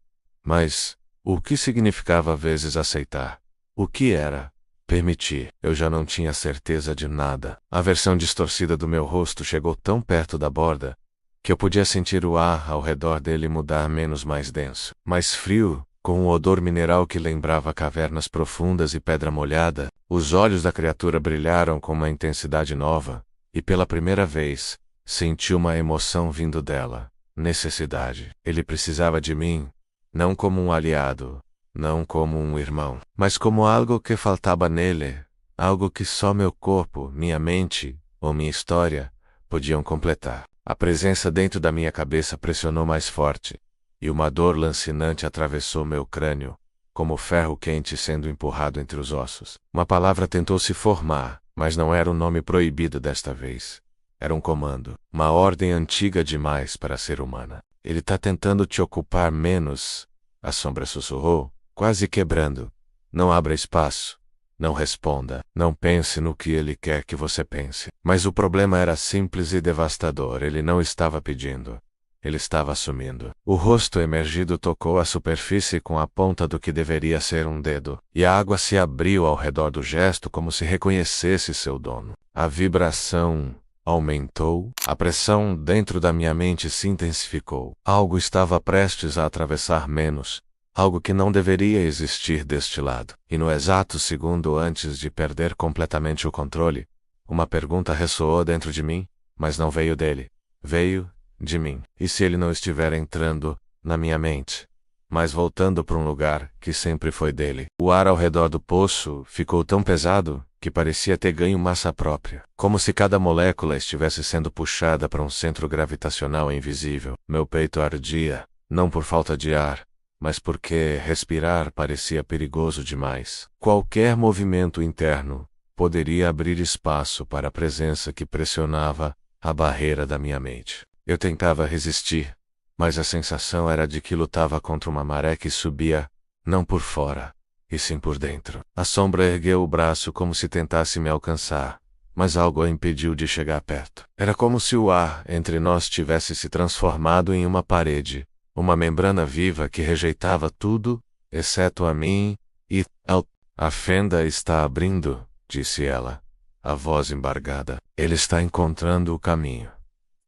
Mas o que significava às vezes aceitar? O que era permitir? Eu já não tinha certeza de nada. A versão distorcida do meu rosto chegou tão perto da borda que eu podia sentir o ar ao redor dele mudar menos mais denso, mais frio, com um odor mineral que lembrava cavernas profundas e pedra molhada. Os olhos da criatura brilharam com uma intensidade nova, e pela primeira vez, senti uma emoção vindo dela. Necessidade. Ele precisava de mim, não como um aliado, não como um irmão, mas como algo que faltava nele, algo que só meu corpo, minha mente, ou minha história, podiam completar. A presença dentro da minha cabeça pressionou mais forte, e uma dor lancinante atravessou meu crânio, como ferro quente sendo empurrado entre os ossos. Uma palavra tentou se formar, mas não era um nome proibido desta vez. Era um comando, uma ordem antiga demais para ser humana. Ele tá tentando te ocupar menos, a sombra sussurrou, quase quebrando. Não abra espaço. Não responda. Não pense no que ele quer que você pense. Mas o problema era simples e devastador. Ele não estava pedindo. Ele estava assumindo. O rosto emergido tocou a superfície com a ponta do que deveria ser um dedo, e a água se abriu ao redor do gesto como se reconhecesse seu dono. A vibração aumentou, a pressão dentro da minha mente se intensificou. Algo estava prestes a atravessar menos, algo que não deveria existir deste lado. E no exato segundo antes de perder completamente o controle, uma pergunta ressoou dentro de mim, mas não veio dele. Veio de mim. E se ele não estiver entrando na minha mente, mas voltando para um lugar que sempre foi dele? O ar ao redor do poço ficou tão pesado que parecia ter ganho massa própria, como se cada molécula estivesse sendo puxada para um centro gravitacional invisível. Meu peito ardia, não por falta de ar, mas porque respirar parecia perigoso demais. Qualquer movimento interno poderia abrir espaço para a presença que pressionava a barreira da minha mente. Eu tentava resistir, mas a sensação era de que lutava contra uma maré que subia, não por fora, e sim por dentro. A sombra ergueu o braço como se tentasse me alcançar, mas algo a impediu de chegar perto. Era como se o ar entre nós tivesse se transformado em uma parede, uma membrana viva que rejeitava tudo, exceto a mim, e a fenda está abrindo, disse ela, a voz embargada. Ele está encontrando o caminho.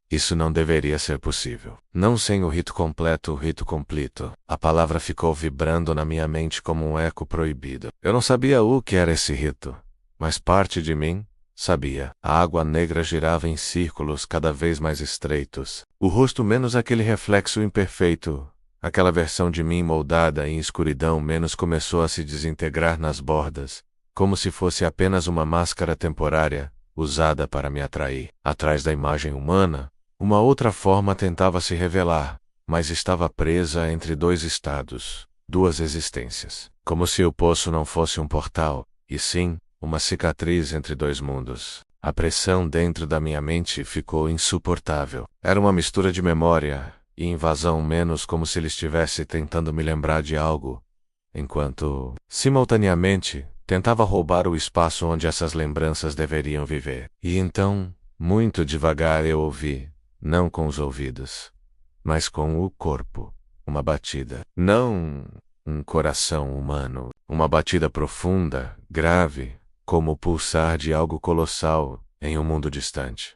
Isso não deveria ser possível. Não sem o rito completo, o rito completo. A palavra ficou vibrando na minha mente como um eco proibido. Eu não sabia o que era esse rito, mas parte de mim sabia. A água negra girava em círculos cada vez mais estreitos. O rosto menos aquele reflexo imperfeito, aquela versão de mim moldada em escuridão menos começou a se desintegrar nas bordas, como se fosse apenas uma máscara temporária, usada para me atrair. Atrás da imagem humana, uma outra forma tentava se revelar, mas estava presa entre dois estados, duas existências. Como se o poço não fosse um portal, e sim, uma cicatriz entre dois mundos. A pressão dentro da minha mente ficou insuportável. Era uma mistura de memória e invasão menos como se ele estivesse tentando me lembrar de algo, enquanto, simultaneamente, tentava roubar o espaço onde essas lembranças deveriam viver. E então, muito devagar eu ouvi, não com os ouvidos, mas com o corpo, uma batida. Não um coração humano, uma batida profunda, grave, como o pulsar de algo colossal em um mundo distante.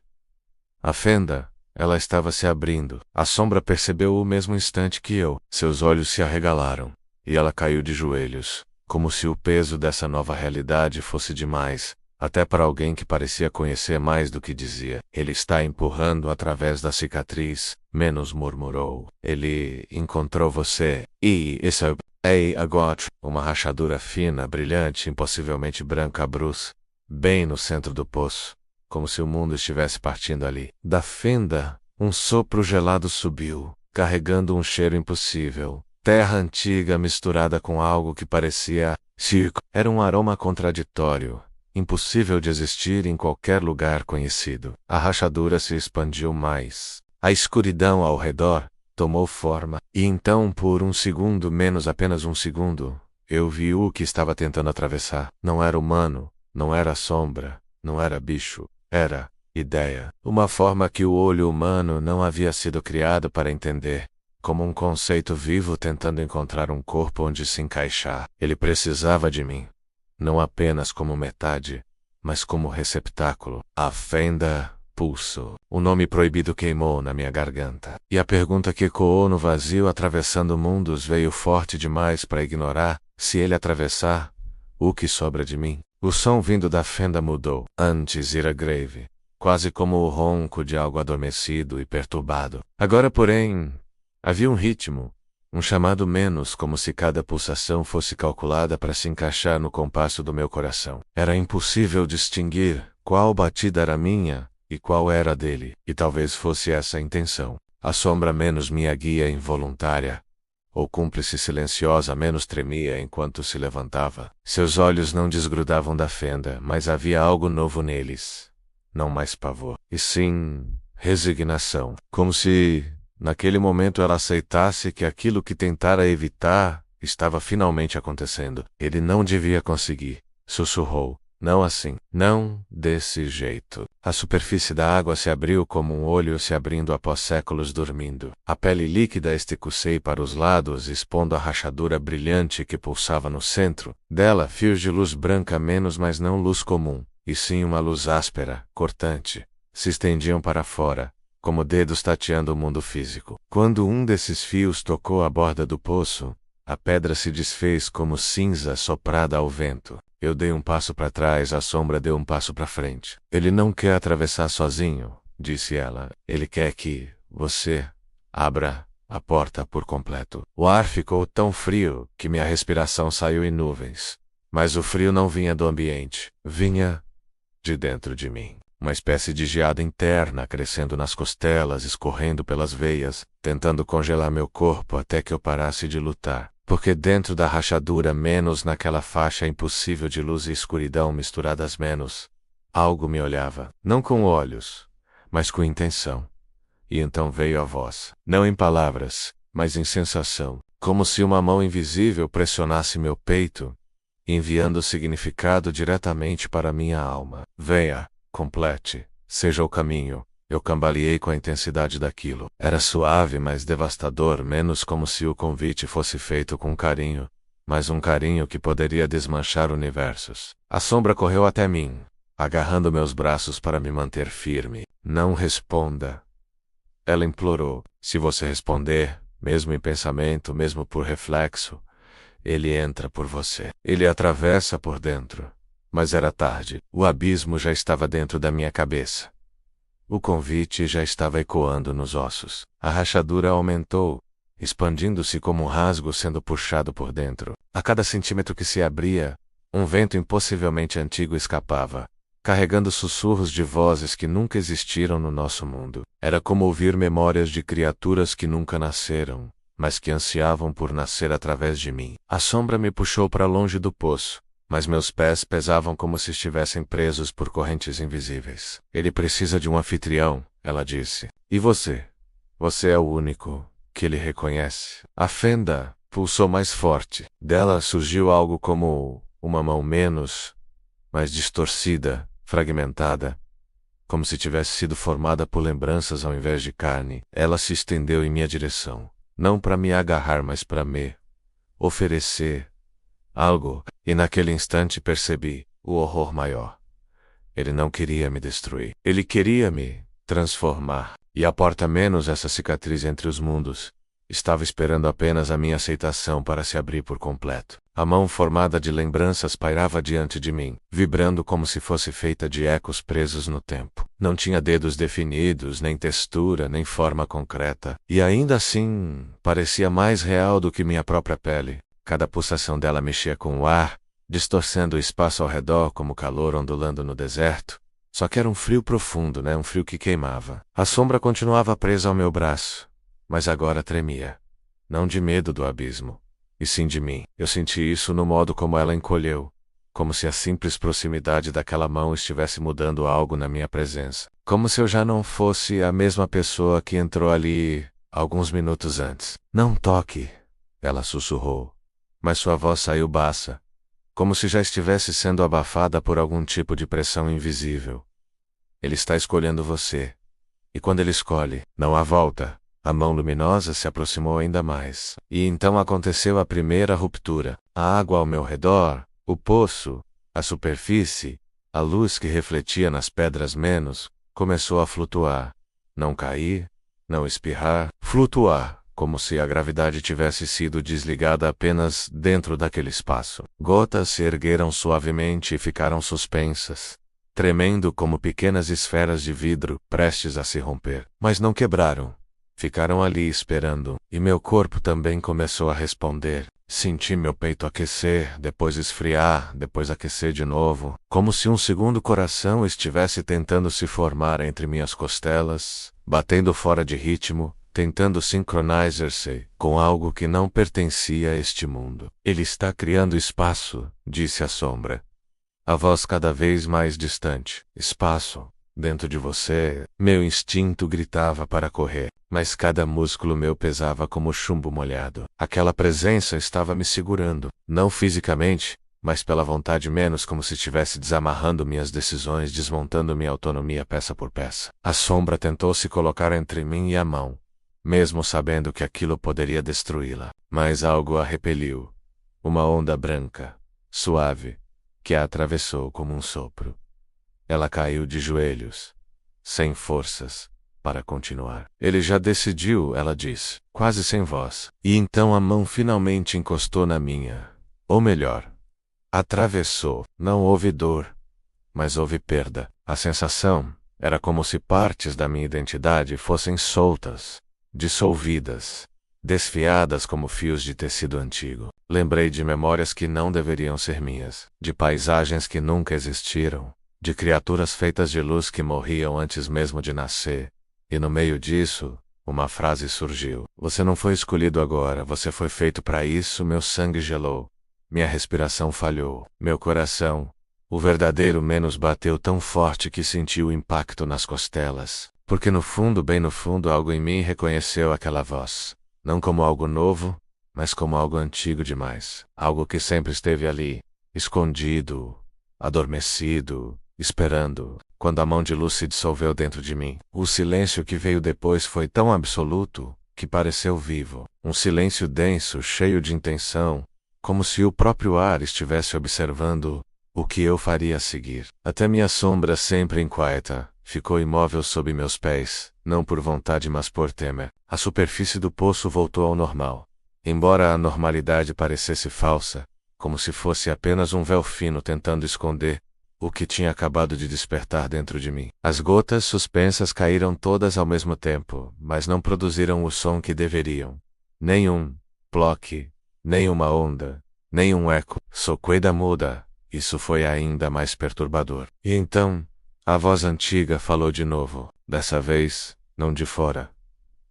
A fenda, ela estava se abrindo. A sombra percebeu o mesmo instante que eu. Seus olhos se arregalaram, e ela caiu de joelhos, como se o peso dessa nova realidade fosse demais, até para alguém que parecia conhecer mais do que dizia. Ele está empurrando através da cicatriz, menos murmurou. Ele encontrou você. E isso é agora uma rachadura fina, brilhante, impossivelmente branca abruz, bem no centro do poço, como se o mundo estivesse partindo ali. Da fenda, um sopro gelado subiu, carregando um cheiro impossível. Terra antiga misturada com algo que parecia circo. Era um aroma contraditório, impossível de existir em qualquer lugar conhecido. A rachadura se expandiu mais. A escuridão ao redor tomou forma, e então por um segundo, menos apenas um segundo, eu vi o que estava tentando atravessar. Não era humano, não era sombra, não era bicho, era ideia. Uma forma que o olho humano não havia sido criado para entender, como um conceito vivo tentando encontrar um corpo onde se encaixar. Ele precisava de mim, não apenas como metade, mas como receptáculo. A fenda, pulso. O nome proibido queimou na minha garganta. E a pergunta que ecoou no vazio atravessando mundos veio forte demais para ignorar. Se ele atravessar, o que sobra de mim? O som vindo da fenda mudou. Antes era grave, quase como o ronco de algo adormecido e perturbado. Agora, porém, havia um ritmo, um chamado menos, como se cada pulsação fosse calculada para se encaixar no compasso do meu coração. Era impossível distinguir qual batida era minha e qual era a dele, e talvez fosse essa a intenção. A sombra menos minha guia involuntária, ou cúmplice silenciosa menos tremia enquanto se levantava. Seus olhos não desgrudavam da fenda, mas havia algo novo neles. Não mais pavor, e sim resignação. Como se, naquele momento, ela aceitasse que aquilo que tentara evitar estava finalmente acontecendo. Ele não devia conseguir, sussurrou. Não assim, não desse jeito. A superfície da água se abriu como um olho se abrindo após séculos dormindo. A pele líquida esticou-se para os lados, expondo a rachadura brilhante que pulsava no centro. Dela, fios de luz branca menos, mas não luz comum, e sim uma luz áspera, cortante, se estendiam para fora, como dedos tateando o mundo físico. Quando um desses fios tocou a borda do poço, a pedra se desfez como cinza soprada ao vento. Eu dei um passo para trás, a sombra deu um passo para frente. Ele não quer atravessar sozinho, disse ela. Ele quer que você abra a porta por completo. O ar ficou tão frio que minha respiração saiu em nuvens. Mas o frio não vinha do ambiente, vinha de dentro de mim. Uma espécie de geada interna crescendo nas costelas, escorrendo pelas veias, tentando congelar meu corpo até que eu parasse de lutar. Porque dentro da rachadura, menos naquela faixa impossível de luz e escuridão misturadas menos, algo me olhava, não com olhos, mas com intenção. E então veio a voz, não em palavras, mas em sensação, como se uma mão invisível pressionasse meu peito, enviando o significado diretamente para minha alma. Venha, complete, seja o caminho. Eu cambaleei com a intensidade daquilo. Era suave, mas devastador, menos como se o convite fosse feito com carinho, mas um carinho que poderia desmanchar universos. A sombra correu até mim, agarrando meus braços para me manter firme. Não responda. Ela implorou. Se você responder, mesmo em pensamento, mesmo por reflexo, ele entra por você. Ele atravessa por dentro. Mas era tarde. O abismo já estava dentro da minha cabeça. O convite já estava ecoando nos ossos. A rachadura aumentou, expandindo-se como um rasgo sendo puxado por dentro. A cada centímetro que se abria, um vento impossivelmente antigo escapava, carregando sussurros de vozes que nunca existiram no nosso mundo. Era como ouvir memórias de criaturas que nunca nasceram, mas que ansiavam por nascer através de mim. A sombra me puxou para longe do poço, mas meus pés pesavam como se estivessem presos por correntes invisíveis. Ele precisa de um anfitrião, ela disse. E você? Você é o único que ele reconhece. A fenda pulsou mais forte. Dela surgiu algo como uma mão menos, mais distorcida, fragmentada, como se tivesse sido formada por lembranças ao invés de carne. Ela se estendeu em minha direção, não para me agarrar, mas para me oferecer algo, e naquele instante percebi o horror maior. Ele não queria me destruir. Ele queria me transformar. E a porta menos essa cicatriz entre os mundos estava esperando apenas a minha aceitação para se abrir por completo. A mão formada de lembranças pairava diante de mim, vibrando como se fosse feita de ecos presos no tempo. Não tinha dedos definidos, nem textura, nem forma concreta. E ainda assim, parecia mais real do que minha própria pele. Cada pulsação dela mexia com o ar, distorcendo o espaço ao redor como calor ondulando no deserto. Só que era um frio profundo, um frio que queimava. A sombra continuava presa ao meu braço, mas agora tremia. Não de medo do abismo, e sim de mim. Eu senti isso no modo como ela encolheu, como se a simples proximidade daquela mão estivesse mudando algo na minha presença. Como se eu já não fosse a mesma pessoa que entrou ali alguns minutos antes. Não toque, ela sussurrou. Mas sua voz saiu baixa, como se já estivesse sendo abafada por algum tipo de pressão invisível. Ele está escolhendo você. E quando ele escolhe, não há volta. A mão luminosa se aproximou ainda mais. E então aconteceu a primeira ruptura. A água ao meu redor, o poço, a superfície, a luz que refletia nas pedras menos, começou a flutuar. Não cair, não espirrar, flutuar, como se a gravidade tivesse sido desligada apenas dentro daquele espaço. Gotas se ergueram suavemente e ficaram suspensas, tremendo como pequenas esferas de vidro prestes a se romper. Mas não quebraram. Ficaram ali esperando, e meu corpo também começou a responder. Senti meu peito aquecer, depois esfriar, depois aquecer de novo, como se um segundo coração estivesse tentando se formar entre minhas costelas, batendo fora de ritmo, tentando sincronizar-se com algo que não pertencia a este mundo. Ele está criando espaço, disse a sombra. A voz cada vez mais distante. Espaço. Dentro de você, meu instinto gritava para correr, mas cada músculo meu pesava como chumbo molhado. Aquela presença estava me segurando, não fisicamente, mas pela vontade menos como se estivesse desamarrando minhas decisões, desmontando minha autonomia peça por peça. A sombra tentou se colocar entre mim e a mão, mesmo sabendo que aquilo poderia destruí-la. Mas algo a repeliu. Uma onda branca, suave, que a atravessou como um sopro. Ela caiu de joelhos, sem forças, para continuar. Ele já decidiu, ela disse, quase sem voz. E então a mão finalmente encostou na minha. Ou melhor, atravessou. Não houve dor, mas houve perda. A sensação era como se partes da minha identidade fossem soltas, dissolvidas, desfiadas como fios de tecido antigo. Lembrei de memórias que não deveriam ser minhas, de paisagens que nunca existiram, de criaturas feitas de luz que morriam antes mesmo de nascer. E no meio disso, uma frase surgiu. Você não foi escolhido agora, você foi feito para isso. Meu sangue gelou. Minha respiração falhou. Meu coração, o verdadeiro menos, bateu tão forte que senti o impacto nas costelas. Porque no fundo, bem no fundo, algo em mim reconheceu aquela voz. Não como algo novo, mas como algo antigo demais. Algo que sempre esteve ali, escondido, adormecido, esperando. Quando a mão de luz se dissolveu dentro de mim, o silêncio que veio depois foi tão absoluto que pareceu vivo. Um silêncio denso, cheio de intenção, como se o próprio ar estivesse observando o que eu faria a seguir. Até minha sombra, sempre inquieta, ficou imóvel sob meus pés, não por vontade mas por temer. A superfície do poço voltou ao normal. Embora a normalidade parecesse falsa, como se fosse apenas um véu fino tentando esconder o que tinha acabado de despertar dentro de mim. As gotas suspensas caíram todas ao mesmo tempo, mas não produziram o som que deveriam. Nenhum ploque, nenhuma onda, nenhum eco. Soqueda muda. Isso foi ainda mais perturbador. E então, a voz antiga falou de novo. Dessa vez, não de fora,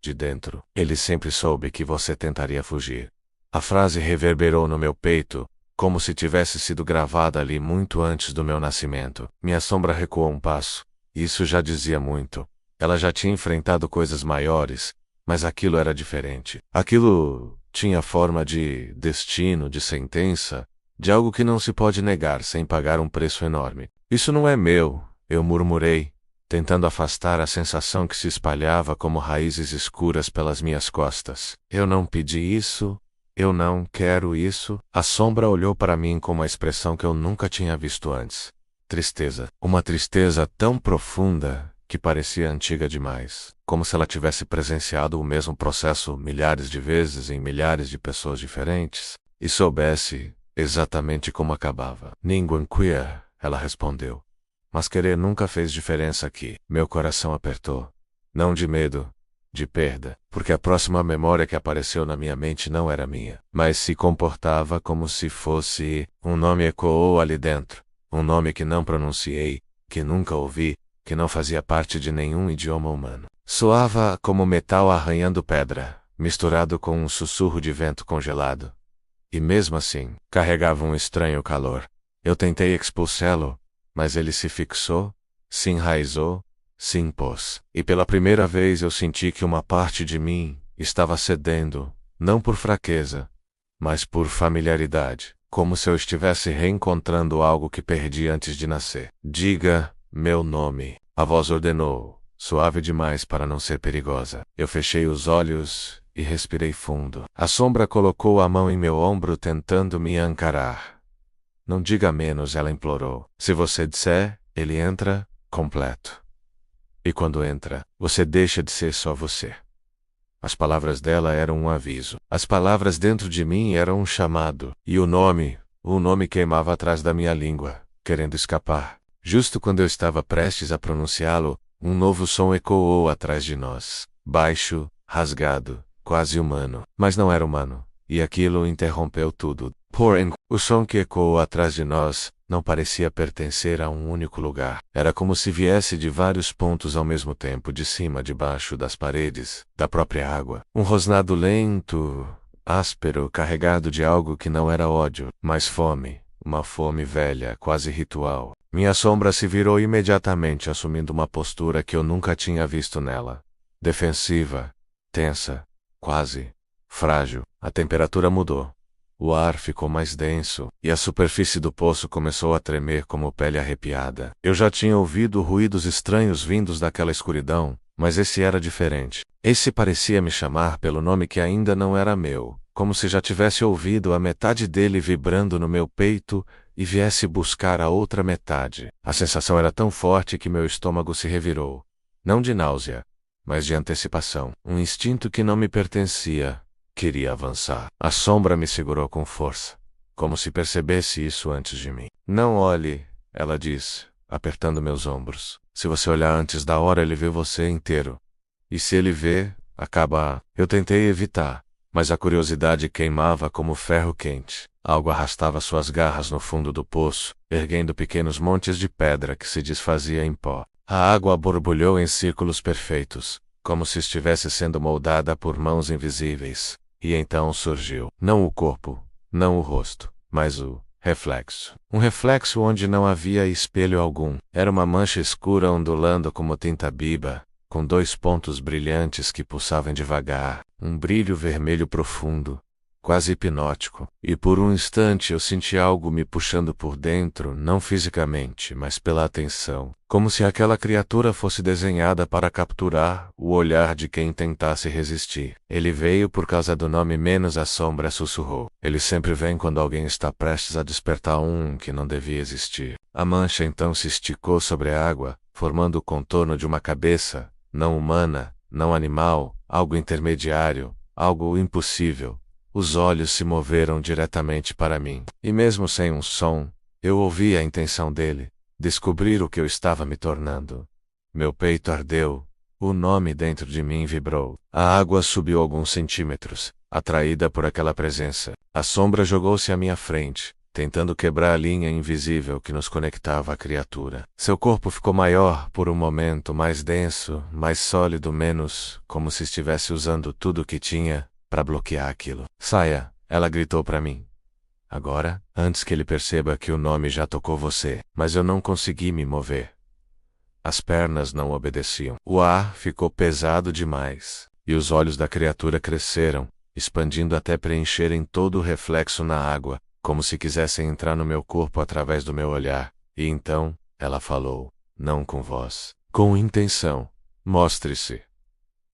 de dentro. Ele sempre soube que você tentaria fugir. A frase reverberou no meu peito, como se tivesse sido gravada ali muito antes do meu nascimento. Minha sombra recuou um passo. Isso já dizia muito. Ela já tinha enfrentado coisas maiores, mas aquilo era diferente. Aquilo tinha forma de destino, de sentença, de algo que não se pode negar sem pagar um preço enorme. Isso não é meu, eu murmurei, tentando afastar a sensação que se espalhava como raízes escuras pelas minhas costas. Eu não pedi isso. Eu não quero isso. A sombra olhou para mim com uma expressão que eu nunca tinha visto antes. Tristeza. Uma tristeza tão profunda que parecia antiga demais. Como se ela tivesse presenciado o mesmo processo milhares de vezes em milhares de pessoas diferentes. E soubesse exatamente como acabava. Ninguém queer, ela respondeu. Mas querer nunca fez diferença aqui. Meu coração apertou. Não de medo, de perda, porque a próxima memória que apareceu na minha mente não era minha, mas se comportava como se fosse. Um nome ecoou ali dentro, um nome que não pronunciei, que nunca ouvi, que não fazia parte de nenhum idioma humano. Soava como metal arranhando pedra, misturado com um sussurro de vento congelado. E mesmo assim, carregava um estranho calor. Eu tentei expulsá-lo, mas ele se fixou, se enraizou, se impôs. E pela primeira vez eu senti que uma parte de mim estava cedendo, não por fraqueza, mas por familiaridade, como se eu estivesse reencontrando algo que perdi antes de nascer. Diga meu nome, a voz ordenou, suave demais para não ser perigosa. Eu fechei os olhos e respirei fundo. A sombra colocou a mão em meu ombro tentando me encarar. Não diga menos, ela implorou. Se você disser, ele entra, completo. E quando entra, você deixa de ser só você. As palavras dela eram um aviso. As palavras dentro de mim eram um chamado. E o nome queimava atrás da minha língua, querendo escapar. Justo quando eu estava prestes a pronunciá-lo, um novo som ecoou atrás de nós. Baixo, rasgado, quase humano. Mas não era humano. E aquilo interrompeu tudo. Porém, o som que ecoou atrás de nós não parecia pertencer a um único lugar. Era como se viesse de vários pontos ao mesmo tempo, de cima, de baixo, das paredes, da própria água. Um rosnado lento, áspero, carregado de algo que não era ódio, mas fome. Uma fome velha, quase ritual. Minha sombra se virou imediatamente, assumindo uma postura que eu nunca tinha visto nela. Defensiva, tensa, quase frágil. A temperatura mudou. O ar ficou mais denso, e a superfície do poço começou a tremer como pele arrepiada. Eu já tinha ouvido ruídos estranhos vindos daquela escuridão, mas esse era diferente. Esse parecia me chamar pelo nome que ainda não era meu, como se já tivesse ouvido a metade dele vibrando no meu peito e viesse buscar a outra metade. A sensação era tão forte que meu estômago se revirou. Não de náusea, mas de antecipação. Um instinto que não me pertencia. Queria avançar. A sombra me segurou com força, como se percebesse isso antes de mim. Não olhe, ela disse, apertando meus ombros. Se você olhar antes da hora, ele vê você inteiro. E se ele vê, acaba. Eu tentei evitar, mas a curiosidade queimava como ferro quente. Algo arrastava suas garras no fundo do poço, erguendo pequenos montes de pedra que se desfazia em pó. A água borbulhou em círculos perfeitos, como se estivesse sendo moldada por mãos invisíveis. E então surgiu, não o corpo, não o rosto, mas o reflexo. Um reflexo onde não havia espelho algum. Era uma mancha escura ondulando como tinta biba, com 2 pontos brilhantes que pulsavam devagar, um brilho vermelho profundo, quase hipnótico. E por um instante eu senti algo me puxando por dentro, não fisicamente, mas pela atenção, como se aquela criatura fosse desenhada para capturar o olhar de quem tentasse resistir. Ele veio por causa do nome, menos a sombra sussurrou. Ele sempre vem quando alguém está prestes a despertar que não devia existir. A mancha então se esticou sobre a água, formando o contorno de uma cabeça, não humana, não animal, algo intermediário, algo impossível. Os olhos se moveram diretamente para mim. E mesmo sem um som, eu ouvi a intenção dele. Descobrir o que eu estava me tornando. Meu peito ardeu. O nome dentro de mim vibrou. A água subiu alguns centímetros, atraída por aquela presença. A sombra jogou-se à minha frente, tentando quebrar a linha invisível que nos conectava à criatura. Seu corpo ficou maior por um momento, mais denso, mais sólido, menos, como se estivesse usando tudo o que tinha para bloquear aquilo. Saia, ela gritou para mim. Agora, antes que ele perceba que o nome já tocou você. Mas eu não consegui me mover. As pernas não obedeciam. O ar ficou pesado demais, e os olhos da criatura cresceram, expandindo até preencherem todo o reflexo na água, como se quisessem entrar no meu corpo através do meu olhar. E então, ela falou, não com voz, com intenção. Mostre-se.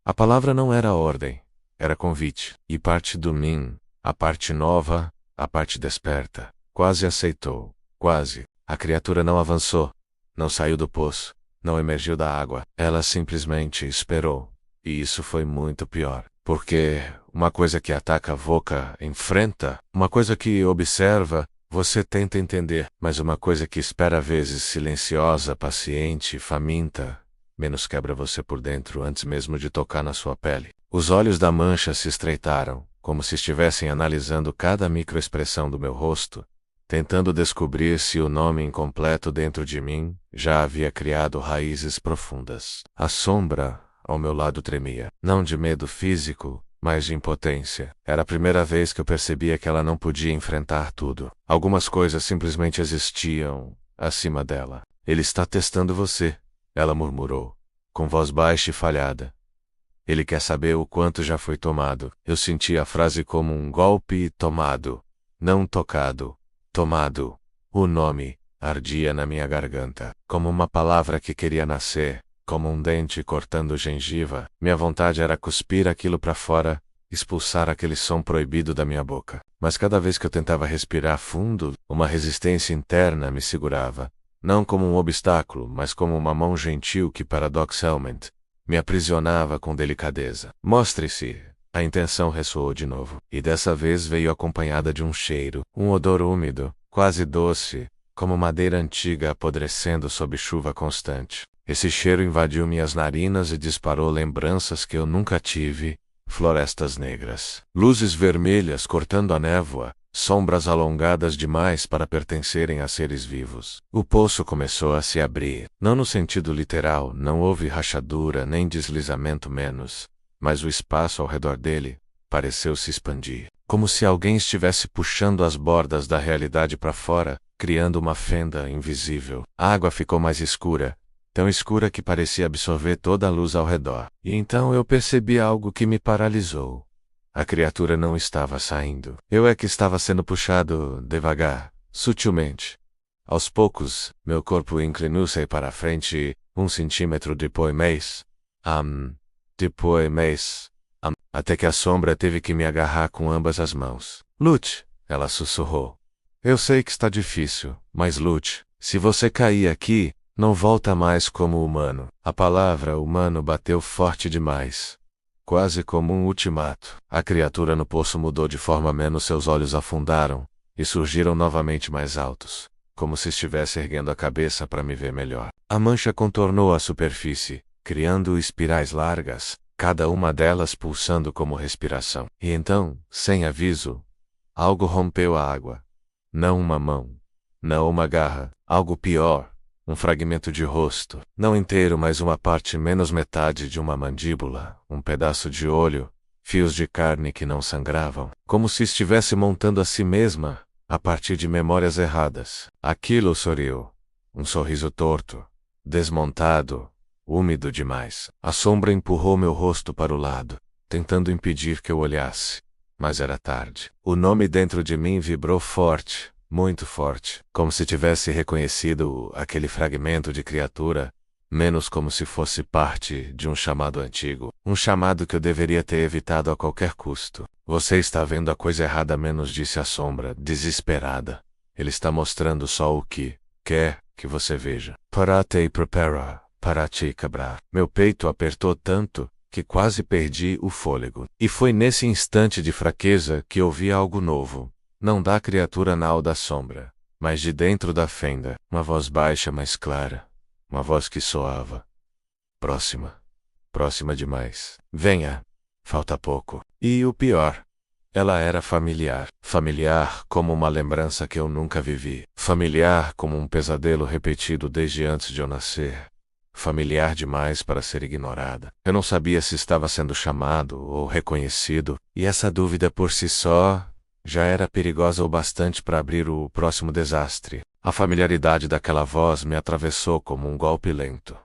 A palavra não era ordem. Era convite, e parte do mim, a parte nova, a parte desperta, quase aceitou, quase. A criatura não avançou, não saiu do poço, não emergiu da água. Ela simplesmente esperou. E isso foi muito pior, porque uma coisa que ataca voca, enfrenta, uma coisa que observa, você tenta entender, mas uma coisa que espera às vezes silenciosa, paciente, faminta, menos quebra você por dentro antes mesmo de tocar na sua pele. Os olhos da mancha se estreitaram, como se estivessem analisando cada microexpressão do meu rosto, tentando descobrir se o nome incompleto dentro de mim já havia criado raízes profundas. A sombra ao meu lado tremia, não de medo físico, mas de impotência. Era a primeira vez que eu percebia que ela não podia enfrentar tudo. Algumas coisas simplesmente existiam acima dela. Ele está testando você, ela murmurou, com voz baixa e falhada. Ele quer saber o quanto já foi tomado. Eu senti a frase como um golpe tomado, não tocado, tomado. O nome ardia na minha garganta, como uma palavra que queria nascer, como um dente cortando gengiva. Minha vontade era cuspir aquilo para fora, expulsar aquele som proibido da minha boca. Mas cada vez que eu tentava respirar fundo, uma resistência interna me segurava. Não como um obstáculo, mas como uma mão gentil que, paradoxalmente, me aprisionava com delicadeza. Mostre-se! A intenção ressoou de novo, e dessa vez veio acompanhada de um cheiro, um odor úmido, quase doce, como madeira antiga apodrecendo sob chuva constante. Esse cheiro invadiu minhas narinas e disparou lembranças que eu nunca tive, florestas negras, luzes vermelhas cortando a névoa, sombras alongadas demais para pertencerem a seres vivos. O poço começou a se abrir. Não no sentido literal, não houve rachadura nem deslizamento menos, mas o espaço ao redor dele pareceu se expandir, como se alguém estivesse puxando as bordas da realidade para fora, criando uma fenda invisível. A água ficou mais escura, tão escura que parecia absorver toda a luz ao redor. E então eu percebi algo que me paralisou. A criatura não estava saindo. Eu é que estava sendo puxado devagar, sutilmente. Aos poucos, meu corpo inclinou-se para a frente, 1 centímetro depois, até que a sombra teve que me agarrar com ambas as mãos. Lute, ela sussurrou. Eu sei que está difícil, mas lute. Se você cair aqui, não volta mais como humano. A palavra humano bateu forte demais. Quase como um ultimato. A criatura no poço mudou de forma menos seus olhos afundaram, e surgiram novamente mais altos, como se estivesse erguendo a cabeça para me ver melhor. A mancha contornou a superfície, criando espirais largas, cada uma delas pulsando como respiração. E então, sem aviso, algo rompeu a água. Não uma mão, não uma garra, algo pior. Um fragmento de rosto, não inteiro, mas uma parte menos metade de uma mandíbula, um pedaço de olho, fios de carne que não sangravam, como se estivesse montando a si mesma, a partir de memórias erradas. Aquilo sorriu. Um sorriso torto, desmontado, úmido demais. A sombra empurrou meu rosto para o lado, tentando impedir que eu olhasse. Mas era tarde. O nome dentro de mim vibrou forte. Muito forte, como se tivesse reconhecido aquele fragmento de criatura, menos como se fosse parte de um chamado antigo, um chamado que eu deveria ter evitado a qualquer custo. Você está vendo a coisa errada menos, disse a sombra, desesperada. Ele está mostrando só o que quer que você veja. Parate e prepara, parate e cabra. Meu peito apertou tanto que quase perdi o fôlego. E foi nesse instante de fraqueza que ouvi algo novo. Não da criatura nau da sombra, mas de dentro da fenda, uma voz baixa, mas clara, uma voz que soava. Próxima. Próxima demais. Venha. Falta pouco. E o pior, ela era familiar. Familiar como uma lembrança que eu nunca vivi. Familiar como um pesadelo repetido desde antes de eu nascer. Familiar demais para ser ignorada. Eu não sabia se estava sendo chamado ou reconhecido, e essa dúvida por si só já era perigosa o bastante para abrir o próximo desastre. A familiaridade daquela voz me atravessou como um golpe lento.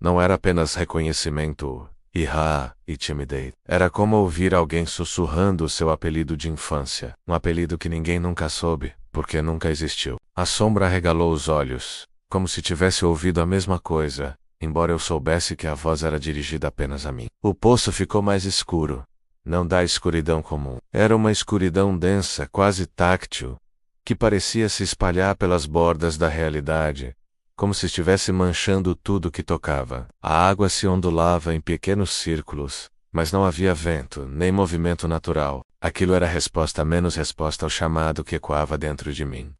Não era apenas reconhecimento, e timidez. Era como ouvir alguém sussurrando o seu apelido de infância. Um apelido que ninguém nunca soube, porque nunca existiu. A sombra arregalou os olhos, como se tivesse ouvido a mesma coisa, embora eu soubesse que a voz era dirigida apenas a mim. O poço ficou mais escuro. Não da escuridão comum. Era uma escuridão densa, quase táctil, que parecia se espalhar pelas bordas da realidade, como se estivesse manchando tudo que tocava. A água se ondulava em pequenos círculos, mas não havia vento, nem movimento natural. Aquilo era resposta menos resposta ao chamado que ecoava dentro de mim.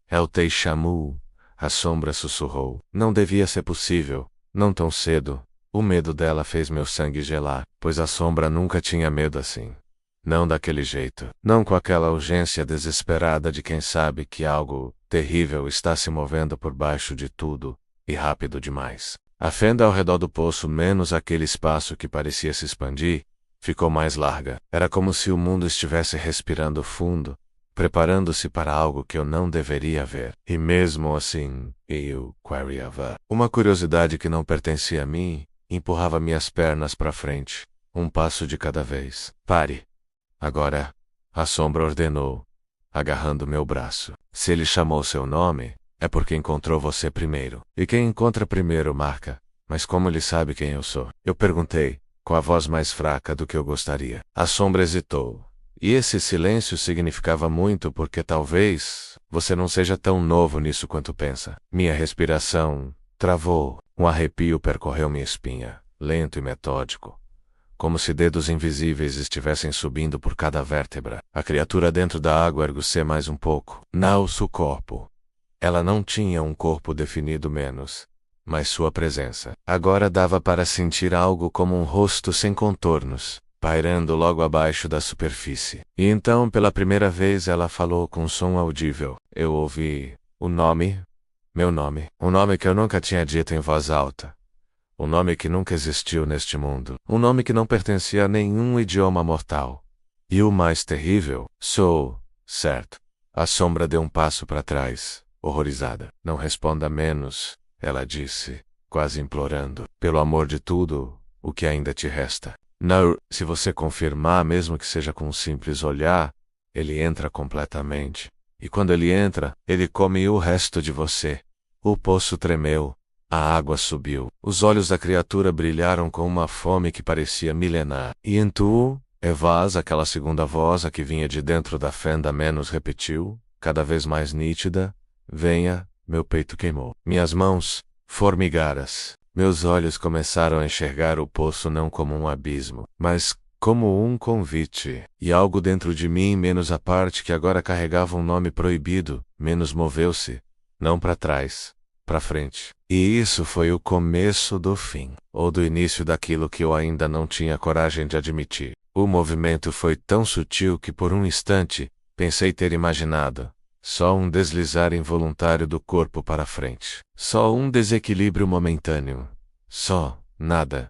El Teixamu, a sombra sussurrou. Não devia ser possível, não tão cedo. O medo dela fez meu sangue gelar, pois a sombra nunca tinha medo assim. Não daquele jeito. Não com aquela urgência desesperada de quem sabe que algo terrível está se movendo por baixo de tudo, e rápido demais. A fenda ao redor do poço menos aquele espaço que parecia se expandir, ficou mais larga. Era como se o mundo estivesse respirando fundo, preparando-se para algo que eu não deveria ver. E mesmo assim, eu queriava. Uma curiosidade que não pertencia a mim empurrava minhas pernas para frente, um passo de cada vez. Pare. Agora, a sombra ordenou, agarrando meu braço. Se ele chamou seu nome, é porque encontrou você primeiro. E quem encontra primeiro marca. Mas como ele sabe quem eu sou? Eu perguntei, com a voz mais fraca do que eu gostaria. A sombra hesitou. E esse silêncio significava muito porque talvez você não seja tão novo nisso quanto pensa. Minha respiração travou. Um arrepio percorreu minha espinha, lento e metódico, como se dedos invisíveis estivessem subindo por cada vértebra. A criatura dentro da água ergueu-se mais um pouco. Nosso corpo. Ela não tinha um corpo definido menos, mas sua presença. Agora dava para sentir algo como um rosto sem contornos, pairando logo abaixo da superfície. E então, pela primeira vez, ela falou com som audível. Eu ouvi o nome, meu nome, um nome que eu nunca tinha dito em voz alta. Um nome que nunca existiu neste mundo. Um nome que não pertencia a nenhum idioma mortal. E o mais terrível, sou, certo. A sombra deu um passo para trás, horrorizada. Não responda menos, ela disse, quase implorando. Pelo amor de tudo, o que ainda te resta. Não, se você confirmar, mesmo que seja com um simples olhar, ele entra completamente. E quando ele entra, ele come o resto de você. O poço tremeu. A água subiu. Os olhos da criatura brilharam com uma fome que parecia milenar. E em tu, Evaz, aquela segunda voz, a que vinha de dentro da fenda menos repetiu, cada vez mais nítida, venha, meu peito queimou. Minhas mãos, formigaras. Meus olhos começaram a enxergar o poço não como um abismo, mas como um convite. E algo dentro de mim, menos a parte que agora carregava um nome proibido, menos moveu-se, não para trás, para frente. E isso foi o começo do fim, ou do início daquilo que eu ainda não tinha coragem de admitir. O movimento foi tão sutil que por um instante, pensei ter imaginado. Só um deslizar involuntário do corpo para frente. Só um desequilíbrio momentâneo. Só, nada.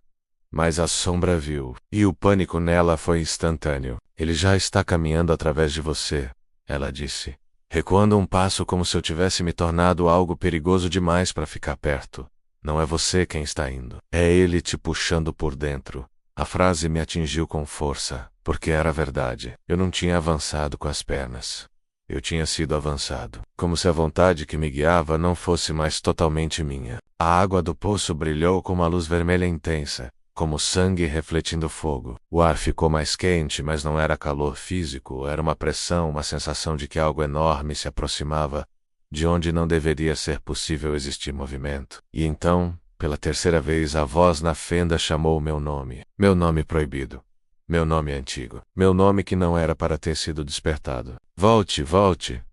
Mas a sombra viu, e o pânico nela foi instantâneo. Ele já está caminhando através de você, ela disse, recuando um passo como se eu tivesse me tornado algo perigoso demais para ficar perto. Não é você quem está indo. É ele te puxando por dentro. A frase me atingiu com força, porque era verdade. Eu não tinha avançado com as pernas. Eu tinha sido avançado, como se a vontade que me guiava não fosse mais totalmente minha. A água do poço brilhou com uma luz vermelha intensa, como sangue refletindo fogo. O ar ficou mais quente, mas não era calor físico, era uma pressão, uma sensação de que algo enorme se aproximava, de onde não deveria ser possível existir movimento. E então, pela terceira vez, a voz na fenda chamou meu nome proibido. Meu nome antigo. Meu nome que não era para ter sido despertado. Volte, volte.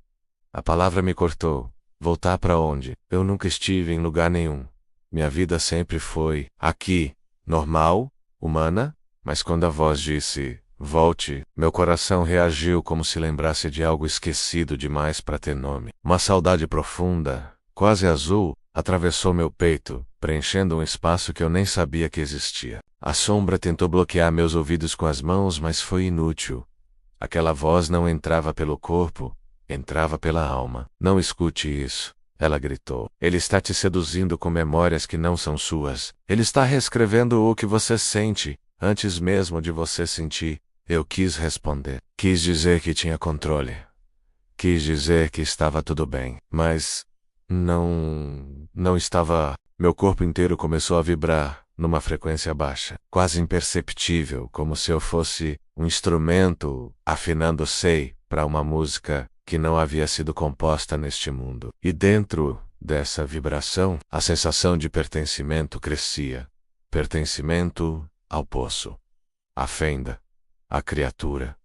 A palavra me cortou. Voltar para onde? Eu nunca estive em lugar nenhum. Minha vida sempre foi aqui, normal, humana, mas quando a voz disse, volte, meu coração reagiu como se lembrasse de algo esquecido demais para ter nome. Uma saudade profunda, quase azul, atravessou meu peito, preenchendo um espaço que eu nem sabia que existia. A sombra tentou bloquear meus ouvidos com as mãos, mas foi inútil. Aquela voz não entrava pelo corpo, entrava pela alma. Não escute isso, ela gritou. Ele está te seduzindo com memórias que não são suas. Ele está reescrevendo o que você sente, antes mesmo de você sentir. Eu quis responder. Quis dizer que tinha controle. Quis dizer que estava tudo bem, mas não estava. Meu corpo inteiro começou a vibrar numa frequência baixa, quase imperceptível, como se eu fosse um instrumento afinando sei para uma música que não havia sido composta neste mundo. E dentro dessa vibração, a sensação de pertencimento crescia. Pertencimento ao poço, à fenda, à criatura,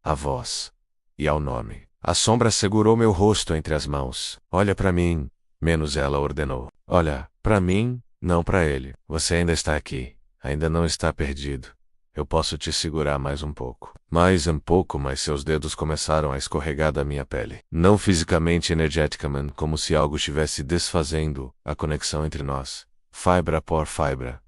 à voz e ao nome. A sombra segurou meu rosto entre as mãos. Olha para mim, menos ela ordenou. Olha, para mim, não para ele. Você ainda está aqui. Ainda não está perdido. Eu posso te segurar mais um pouco. Mais um pouco, mas seus dedos começaram a escorregar da minha pele. Não fisicamente e energeticamente, como se algo estivesse desfazendo a conexão entre nós. Fibra por fibra.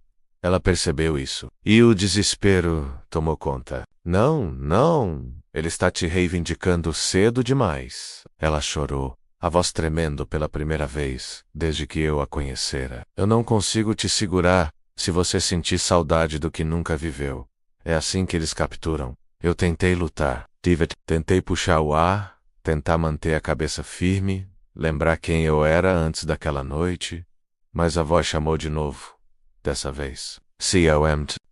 Ela percebeu isso. E o desespero tomou conta. Não, não. Ele está te reivindicando cedo demais. Ela chorou, a voz tremendo pela primeira vez, desde que eu a conhecera. Eu não consigo te segurar, se você sentir saudade do que nunca viveu. É assim que eles capturam. Eu tentei lutar. Tentei puxar o ar, tentar manter a cabeça firme, lembrar quem eu era antes daquela noite. Mas a voz chamou de novo. Dessa vez.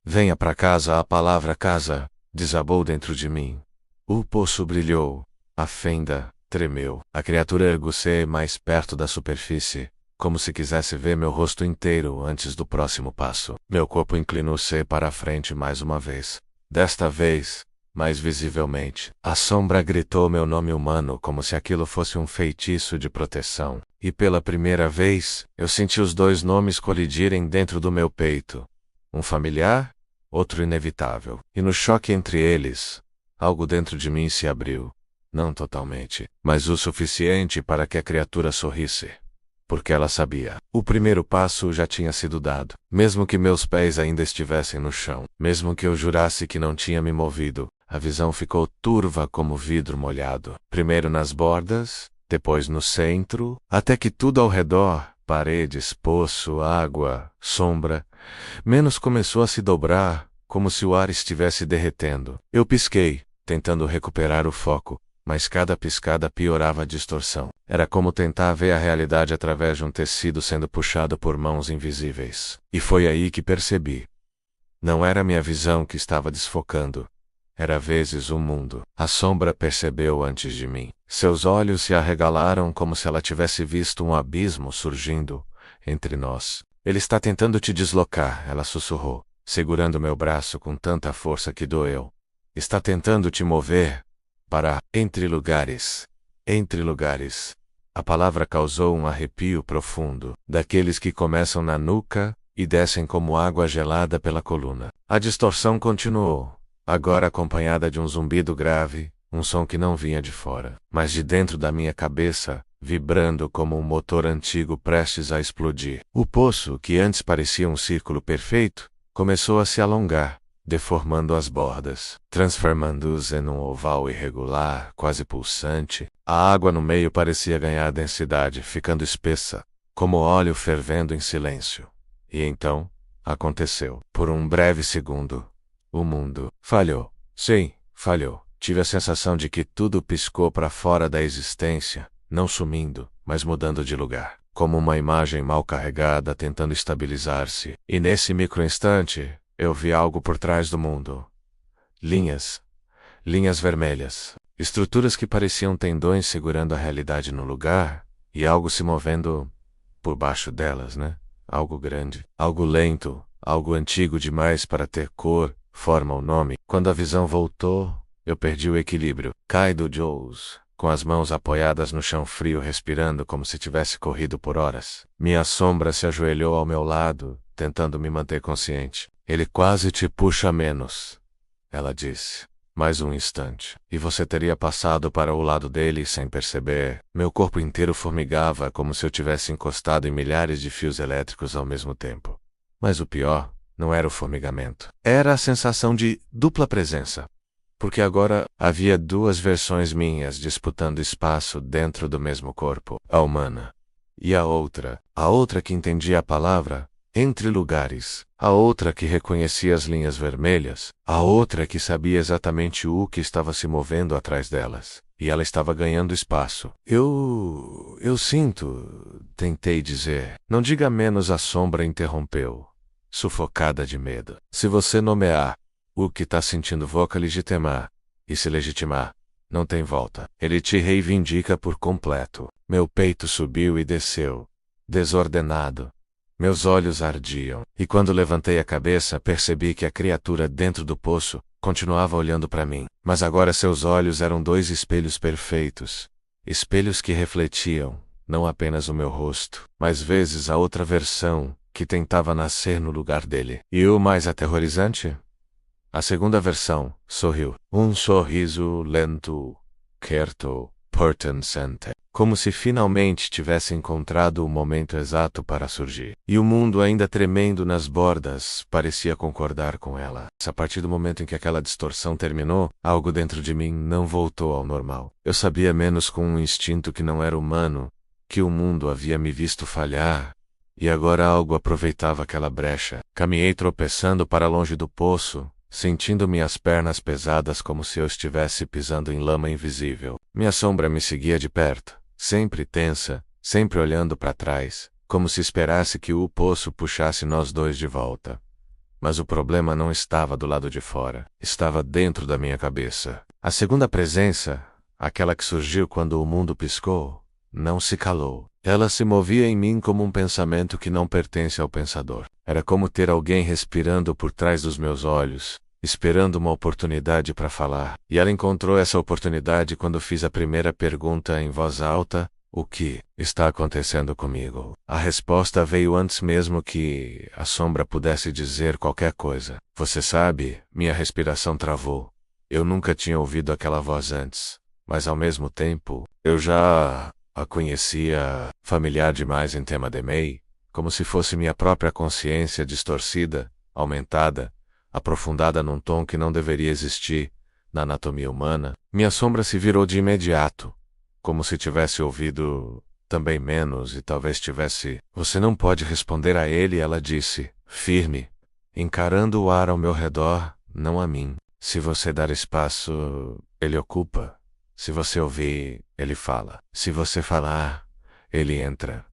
Venha pra casa, a palavra casa desabou dentro de mim. O poço brilhou. A fenda tremeu. A criatura ergueu-se mais perto da superfície, como se quisesse ver meu rosto inteiro antes do próximo passo. Meu corpo inclinou-se para a frente mais uma vez. Desta vez, mais visivelmente, a sombra gritou meu nome humano como se aquilo fosse um feitiço de proteção. E pela primeira vez, eu senti os dois nomes colidirem dentro do meu peito. Um familiar, outro inevitável. E no choque entre eles, algo dentro de mim se abriu. Não totalmente, mas o suficiente para que a criatura sorrisse. Porque ela sabia. O primeiro passo já tinha sido dado. Mesmo que meus pés ainda estivessem no chão. Mesmo que eu jurasse que não tinha me movido, a visão ficou turva como vidro molhado. Primeiro nas bordas, depois no centro, até que tudo ao redor, paredes, poço, água, sombra, menos começou a se dobrar, como se o ar estivesse derretendo. Eu pisquei, tentando recuperar o foco, mas cada piscada piorava a distorção. Era como tentar ver a realidade através de um tecido sendo puxado por mãos invisíveis. E foi aí que percebi. Não era minha visão que estava desfocando. Era vezes o mundo. A sombra percebeu antes de mim. Seus olhos se arregalaram como se ela tivesse visto um abismo surgindo entre nós. Ele está tentando te deslocar, ela sussurrou, segurando meu braço com tanta força que doeu. Está tentando te mover para entre lugares. Entre lugares. A palavra causou um arrepio profundo, daqueles que começam na nuca e descem como água gelada pela coluna. A distorção continuou, agora acompanhada de um zumbido grave, um som que não vinha de fora, mas de dentro da minha cabeça, vibrando como um motor antigo prestes a explodir. O poço, que antes parecia um círculo perfeito, começou a se alongar, deformando as bordas, transformando-os em um oval irregular, quase pulsante. A água no meio parecia ganhar densidade, ficando espessa, como óleo fervendo em silêncio. E então, aconteceu. Por um breve segundo, o mundo falhou. Sim, falhou. Tive a sensação de que tudo piscou para fora da existência, não sumindo, mas mudando de lugar, como uma imagem mal carregada tentando estabilizar-se. E nesse microinstante, eu vi algo por trás do mundo. Linhas. Linhas vermelhas. Estruturas que pareciam tendões segurando a realidade no lugar, e algo se movendo por baixo delas, né? Algo grande. Algo lento. Algo antigo demais para ter cor, forma ou nome. Quando a visão voltou, eu perdi o equilíbrio. Kaido Joes, com as mãos apoiadas no chão frio, respirando como se tivesse corrido por horas. Minha sombra se ajoelhou ao meu lado, tentando me manter consciente. Ele quase te puxa menos, ela disse. Mais um instante, e você teria passado para o lado dele sem perceber. Meu corpo inteiro formigava como se eu tivesse encostado em milhares de fios elétricos ao mesmo tempo. Mas o pior não era o formigamento. Era a sensação de dupla presença. Porque agora havia duas versões minhas disputando espaço dentro do mesmo corpo. A humana. E a outra que entendia a palavra entre lugares, a outra que reconhecia as linhas vermelhas, a outra que sabia exatamente o que estava se movendo atrás delas, e ela estava ganhando espaço. Eu sinto, tentei dizer. Não diga menos, a sombra interrompeu, sufocada de medo. Se você nomear o que está sentindo, voca legitimar, e se legitimar, não tem volta. Ele te reivindica por completo. Meu peito subiu e desceu, desordenado. Meus olhos ardiam, e quando levantei a cabeça percebi que a criatura dentro do poço continuava olhando para mim. Mas agora seus olhos eram dois espelhos perfeitos. Espelhos que refletiam, não apenas o meu rosto, mas vezes a outra versão que tentava nascer no lugar dele. E o mais aterrorizante? A segunda versão sorriu. Um sorriso lento, quieto, importance and como se finalmente tivesse encontrado o momento exato para surgir. E o mundo, ainda tremendo nas bordas, parecia concordar com ela. A partir do momento em que aquela distorção terminou, algo dentro de mim não voltou ao normal. Eu sabia menos com um instinto que não era humano, que o mundo havia me visto falhar, e agora algo aproveitava aquela brecha. Caminhei tropeçando para longe do poço, sentindo minhas pernas pesadas como se eu estivesse pisando em lama invisível. Minha sombra me seguia de perto, sempre tensa, sempre olhando para trás, como se esperasse que o poço puxasse nós dois de volta. Mas o problema não estava do lado de fora, estava dentro da minha cabeça. A segunda presença, aquela que surgiu quando o mundo piscou, não se calou. Ela se movia em mim como um pensamento que não pertence ao pensador. Era como ter alguém respirando por trás dos meus olhos, esperando uma oportunidade para falar. E ela encontrou essa oportunidade quando fiz a primeira pergunta em voz alta: o que está acontecendo comigo? A resposta veio antes mesmo que a sombra pudesse dizer qualquer coisa. Você sabe, minha respiração travou. Eu nunca tinha ouvido aquela voz antes, mas ao mesmo tempo, eu já a conhecia, familiar demais em tema de May, como se fosse minha própria consciência distorcida, aumentada, aprofundada num tom que não deveria existir na anatomia humana. Minha sombra se virou de imediato, como se tivesse ouvido também menos e talvez tivesse. Você não pode responder a ele, ela disse, firme, encarando o ar ao meu redor, não a mim. Se você dar espaço, ele ocupa. Se você ouvir, ele fala. Se você falar, ele entra.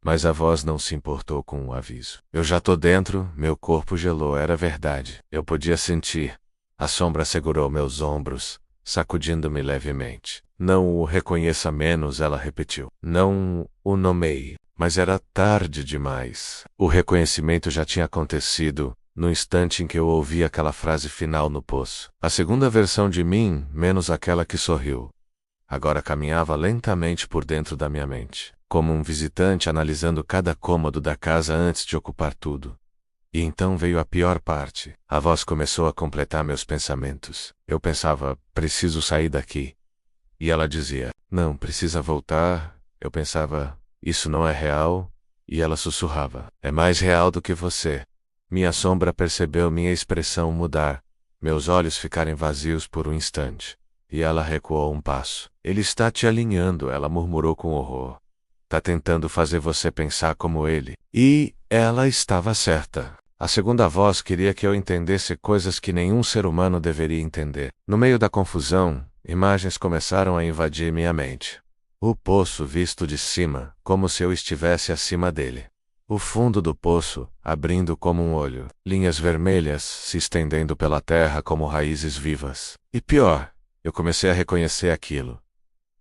Mas a voz não se importou com o aviso. Eu já tô dentro, meu corpo gelou, era verdade. Eu podia sentir. A sombra segurou meus ombros, sacudindo-me levemente. Não o reconheça menos, ela repetiu. Não o nomeie. Mas era tarde demais. O reconhecimento já tinha acontecido no instante em que eu ouvi aquela frase final no poço. A segunda versão de mim, menos aquela que sorriu, agora caminhava lentamente por dentro da minha mente, como um visitante analisando cada cômodo da casa antes de ocupar tudo. E então veio a pior parte. A voz começou a completar meus pensamentos. Eu pensava, preciso sair daqui. E ela dizia, não, precisa voltar. Eu pensava, isso não é real. E ela sussurrava, é mais real do que você. Minha sombra percebeu minha expressão mudar, meus olhos ficarem vazios por um instante. E ela recuou um passo. Ele está te alinhando, ela murmurou com horror. Tá tentando fazer você pensar como ele. E ela estava certa. A segunda voz queria que eu entendesse coisas que nenhum ser humano deveria entender. No meio da confusão, imagens começaram a invadir minha mente. O poço visto de cima, como se eu estivesse acima dele. O fundo do poço, abrindo como um olho, linhas vermelhas se estendendo pela terra como raízes vivas. E pior, eu comecei a reconhecer aquilo.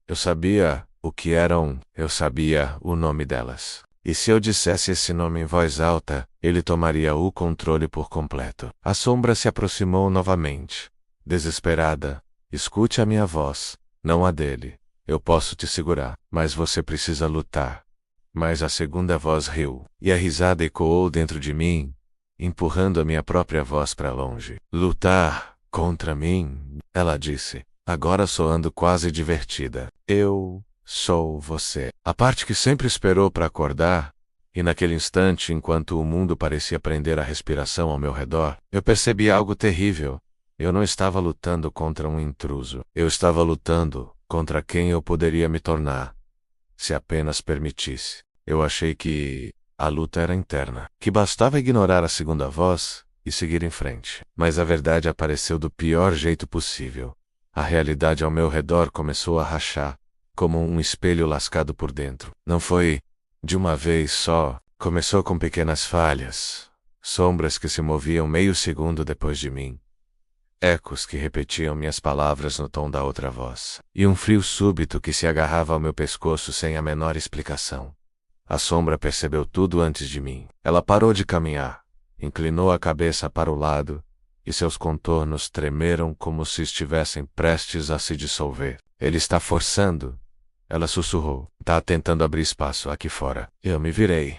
Eu sabia o que eram, eu sabia o nome delas. E se eu dissesse esse nome em voz alta, ele tomaria o controle por completo. A sombra se aproximou novamente. Desesperada, escute a minha voz, não a dele. Eu posso te segurar, mas você precisa lutar. Mas a segunda voz riu, e a risada ecoou dentro de mim, empurrando a minha própria voz para longe. Lutar contra mim, ela disse, agora soando quase divertida. Eu sou você. A parte que sempre esperou para acordar, e naquele instante, enquanto o mundo parecia prender a respiração ao meu redor, eu percebi algo terrível. Eu não estava lutando contra um intruso. Eu estava lutando contra quem eu poderia me tornar, se apenas permitisse. Eu achei que a luta era interna, que bastava ignorar a segunda voz e seguir em frente. Mas a verdade apareceu do pior jeito possível. A realidade ao meu redor começou a rachar, como um espelho lascado por dentro. Não foi de uma vez só, começou com pequenas falhas, sombras que se moviam meio segundo depois de mim. Ecos que repetiam minhas palavras no tom da outra voz. E um frio súbito que se agarrava ao meu pescoço sem a menor explicação. A sombra percebeu tudo antes de mim. Ela parou de caminhar, inclinou a cabeça para o lado, e seus contornos tremeram como se estivessem prestes a se dissolver. Ele está forçando, ela sussurrou. Tá tentando abrir espaço aqui fora. Eu me virei,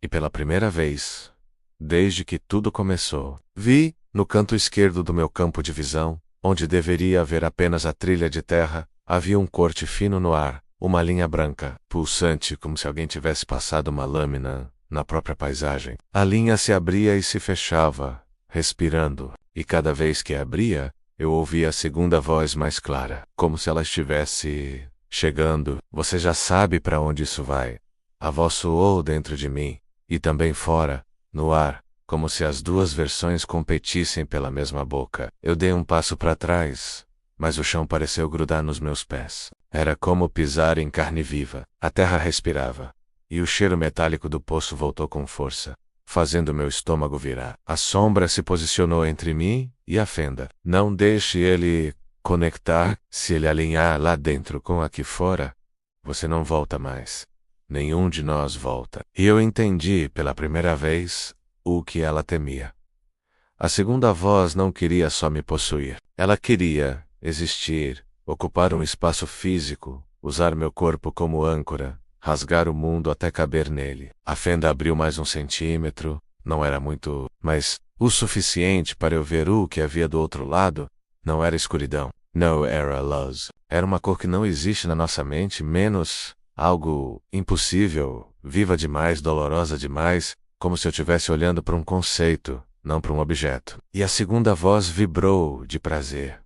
e pela primeira vez, desde que tudo começou, vi, no canto esquerdo do meu campo de visão, onde deveria haver apenas a trilha de terra, Havia um corte fino no ar, uma linha branca, pulsante como se alguém tivesse passado uma lâmina na própria paisagem. A linha se abria e se fechava, respirando, e cada vez que abria, eu ouvia a segunda voz mais clara, como se ela estivesse chegando. Você já sabe para onde isso vai. A voz soou dentro de mim, e também fora, no ar, como se as duas versões competissem pela mesma boca. Eu dei um passo para trás, mas o chão pareceu grudar nos meus pés. Era como pisar em carne viva. A terra respirava, e o cheiro metálico do poço voltou com força, fazendo meu estômago virar. A sombra se posicionou entre mim e a fenda. Não deixe ele conectar. Se ele alinhar lá dentro com aqui fora, você não volta mais. Nenhum de nós volta. E eu entendi pela primeira vez o que ela temia. A segunda voz não queria só me possuir. Ela queria existir, ocupar um espaço físico, usar meu corpo como âncora, rasgar o mundo até caber nele. A fenda abriu mais 1 centímetro, não era muito, mas o suficiente para eu ver o que havia do outro lado. Não era escuridão, não era luz. Era uma cor que não existe na nossa mente, menos algo impossível, viva demais, dolorosa demais, como se eu estivesse olhando para um conceito, não para um objeto. E a segunda voz vibrou de prazer.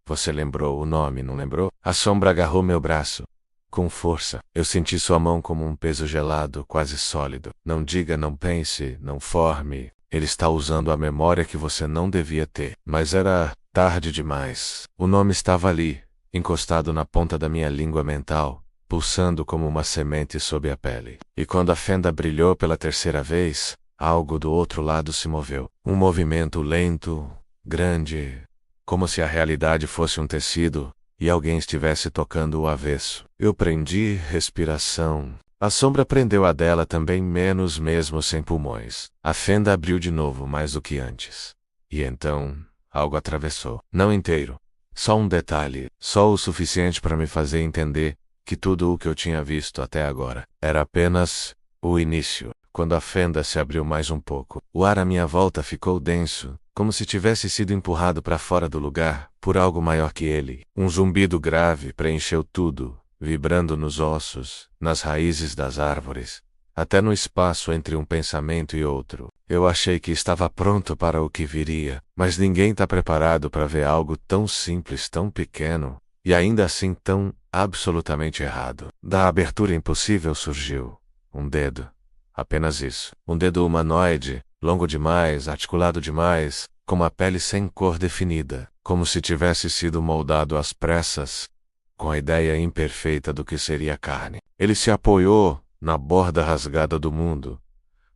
Você lembrou o nome, não lembrou? A sombra agarrou meu braço. Com força, eu senti sua mão como um peso gelado, quase sólido. Não diga, não pense, não forme. Ele está usando a memória que você não devia ter. Mas era tarde demais. O nome estava ali, encostado na ponta da minha língua mental, pulsando como uma semente sob a pele. E quando a fenda brilhou pela terceira vez, algo do outro lado se moveu. Um movimento lento, grande, como se a realidade fosse um tecido e alguém estivesse tocando o avesso. Eu prendi respiração. A sombra prendeu a dela também, menos mesmo sem pulmões. A fenda abriu de novo mais do que antes. E então, algo atravessou. Não inteiro. Só um detalhe, só o suficiente para me fazer entender que tudo o que eu tinha visto até agora era apenas o início. Quando a fenda se abriu mais um pouco, o ar à minha volta ficou denso, como se tivesse sido empurrado para fora do lugar por algo maior que ele. Um zumbido grave preencheu tudo, vibrando nos ossos, nas raízes das árvores, até no espaço entre um pensamento e outro. Eu achei que estava pronto para o que viria, mas ninguém está preparado para ver algo tão simples, tão pequeno, e ainda assim tão absolutamente errado. Da abertura impossível surgiu um dedo. Apenas isso. Um dedo humanoide, longo demais, articulado demais, com uma pele sem cor definida, como se tivesse sido moldado às pressas, com a ideia imperfeita do que seria carne. Ele se apoiou na borda rasgada do mundo,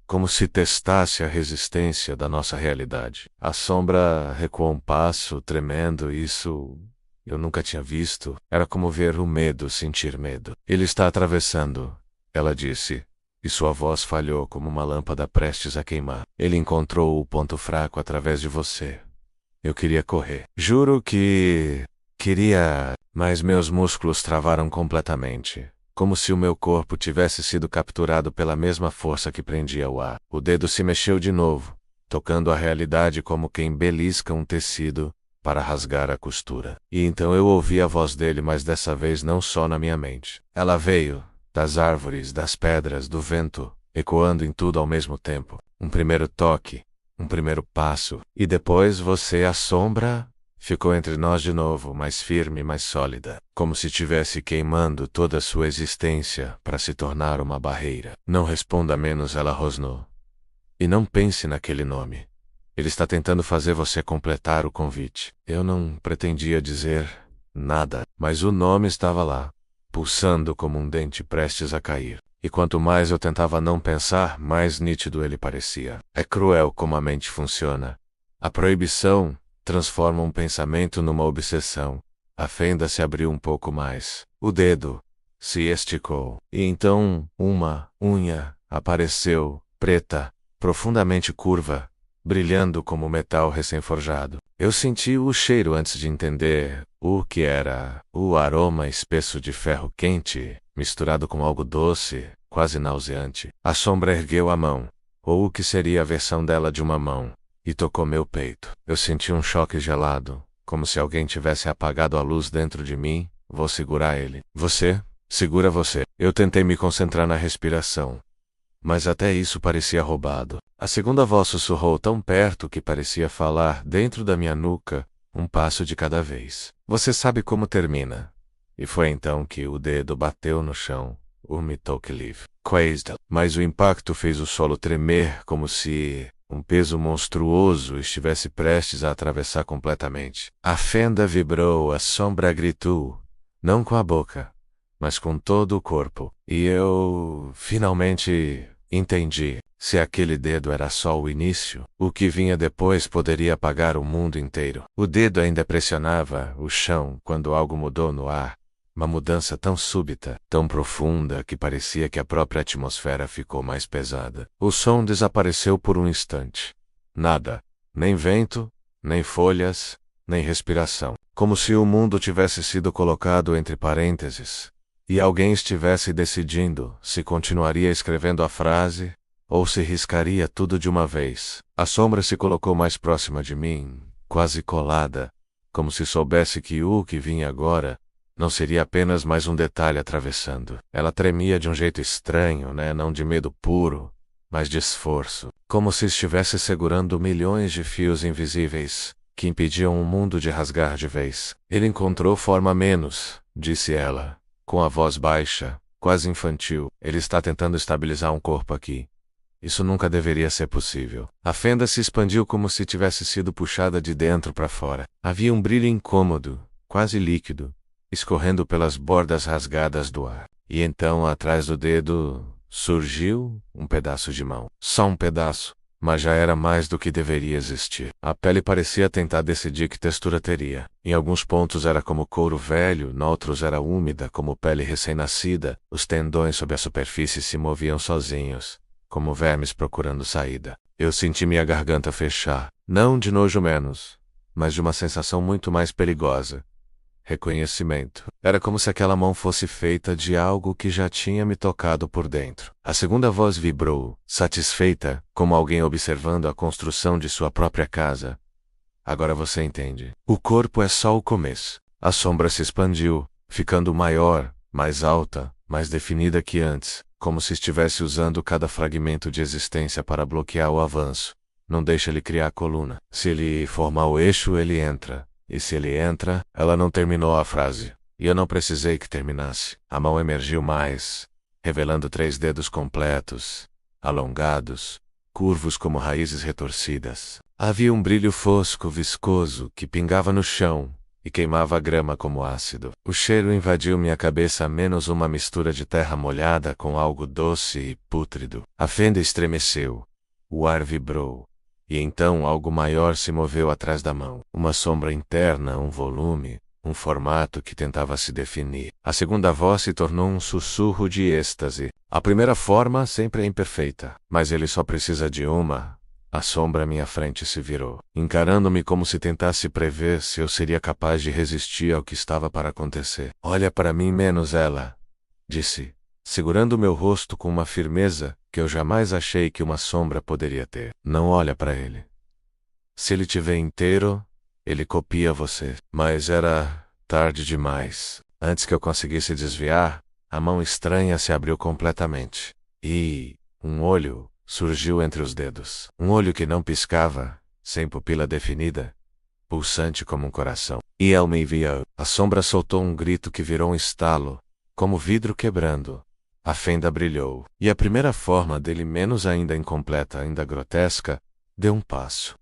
como se testasse a resistência da nossa realidade. A sombra recuou um passo, tremendo. Isso eu nunca tinha visto. Era como ver o medo, sentir medo. Ele está atravessando, ela disse, e sua voz falhou como uma lâmpada prestes a queimar. Ele encontrou o ponto fraco através de você. Eu queria correr. Juro que queria, mas meus músculos travaram completamente, como se o meu corpo tivesse sido capturado pela mesma força que prendia o ar. O dedo se mexeu de novo, tocando a realidade como quem belisca um tecido para rasgar a costura. E então eu ouvi a voz dele, mas dessa vez não só na minha mente. Ela veio das árvores, das pedras, do vento, ecoando em tudo ao mesmo tempo. Um primeiro toque, um primeiro passo, e depois você, a sombra, ficou entre nós de novo, mais firme, mais sólida, como se estivesse queimando toda a sua existência para se tornar uma barreira. Não responda menos, ela rosnou. E não pense naquele nome. Ele está tentando fazer você completar o convite. Eu não pretendia dizer nada, mas o nome estava lá, pulsando como um dente prestes a cair. E quanto mais eu tentava não pensar, mais nítido ele parecia. É cruel como a mente funciona. A proibição transforma um pensamento numa obsessão. A fenda se abriu um pouco mais. O dedo se esticou. E então uma unha apareceu, preta, profundamente curva, brilhando como metal recém-forjado. Eu senti o cheiro antes de entender o que era. O aroma espesso de ferro quente, misturado com algo doce, quase nauseante. A sombra ergueu a mão, ou o que seria a versão dela de uma mão, e tocou meu peito. Eu senti um choque gelado, como se alguém tivesse apagado a luz dentro de mim, Vou segurar ele. Você? Segura você. Eu tentei me concentrar na respiração. Mas até isso parecia roubado. A segunda voz sussurrou tão perto que parecia falar dentro da minha nuca, um passo de cada vez. Você sabe como termina. E foi então que o dedo bateu no chão. Urmitokliv. Quaisdal. Mas o impacto fez o solo tremer como se um peso monstruoso estivesse prestes a atravessar completamente. A fenda vibrou, a sombra gritou. Não com a boca, mas com todo o corpo. E eu, finalmente, entendi. Se aquele dedo era só o início, o que vinha depois poderia apagar o mundo inteiro. O dedo ainda pressionava o chão quando algo mudou no ar. Uma mudança tão súbita, tão profunda, que parecia que a própria atmosfera ficou mais pesada. O som desapareceu por um instante. Nada. Nem vento, nem folhas, nem respiração. Como se o mundo tivesse sido colocado entre parênteses. E alguém estivesse decidindo se continuaria escrevendo a frase ou se riscaria tudo de uma vez. A sombra se colocou mais próxima de mim, quase colada, como se soubesse que o que vinha agora não seria apenas mais um detalhe atravessando. Ela tremia de um jeito estranho, não de medo puro, mas de esforço. Como se estivesse segurando milhões de fios invisíveis, que impediam o mundo de rasgar de vez. Ele encontrou forma menos, disse ela, com a voz baixa, quase infantil. Ele está tentando estabilizar um corpo aqui. Isso nunca deveria ser possível. A fenda se expandiu como se tivesse sido puxada de dentro para fora. Havia um brilho incômodo, quase líquido, escorrendo pelas bordas rasgadas do ar. E então, atrás do dedo, surgiu um pedaço de mão. Só um pedaço, mas já era mais do que deveria existir. A pele parecia tentar decidir que textura teria. Em alguns pontos era como couro velho, noutros era úmida como pele recém-nascida. Os tendões sob a superfície se moviam sozinhos, como vermes procurando saída. Eu senti minha garganta fechar, não de nojo menos, mas de uma sensação muito mais perigosa. Reconhecimento. Era como se aquela mão fosse feita de algo que já tinha me tocado por dentro. A segunda voz vibrou, satisfeita, como alguém observando a construção de sua própria casa. Agora você entende. O corpo é só o começo. A sombra se expandiu, ficando maior, mais alta, mais definida que antes, como se estivesse usando cada fragmento de existência para bloquear o avanço. Não deixa ele criar a coluna. Se ele formar o eixo, ele entra. E se ele entra, ela não terminou a frase. E eu não precisei que terminasse. A mão emergiu mais, revelando 3 dedos completos, alongados, curvos como raízes retorcidas. Havia um brilho fosco, viscoso, que pingava no chão e queimava a grama como ácido. O cheiro invadiu minha cabeça, menos uma mistura de terra molhada com algo doce e pútrido. A fenda estremeceu. O ar vibrou. E então algo maior se moveu atrás da mão. Uma sombra interna, um volume, um formato que tentava se definir. A segunda voz se tornou um sussurro de êxtase. A primeira forma sempre é imperfeita, mas ele só precisa de uma. A sombra à minha frente se virou, encarando-me como se tentasse prever se eu seria capaz de resistir ao que estava para acontecer. Olha para mim menos ela, disse, segurando meu rosto com uma firmeza que eu jamais achei que uma sombra poderia ter. Não olha para ele. Se ele te vê inteiro, ele copia você. Mas era tarde demais. Antes que eu conseguisse desviar, a mão estranha se abriu completamente. E um olho surgiu entre os dedos. Um olho que não piscava, sem pupila definida, pulsante como um coração. E ele me enviou. A sombra soltou um grito que virou um estalo, como vidro quebrando. A fenda brilhou, e a primeira forma dele, menos ainda incompleta, ainda grotesca, deu um passo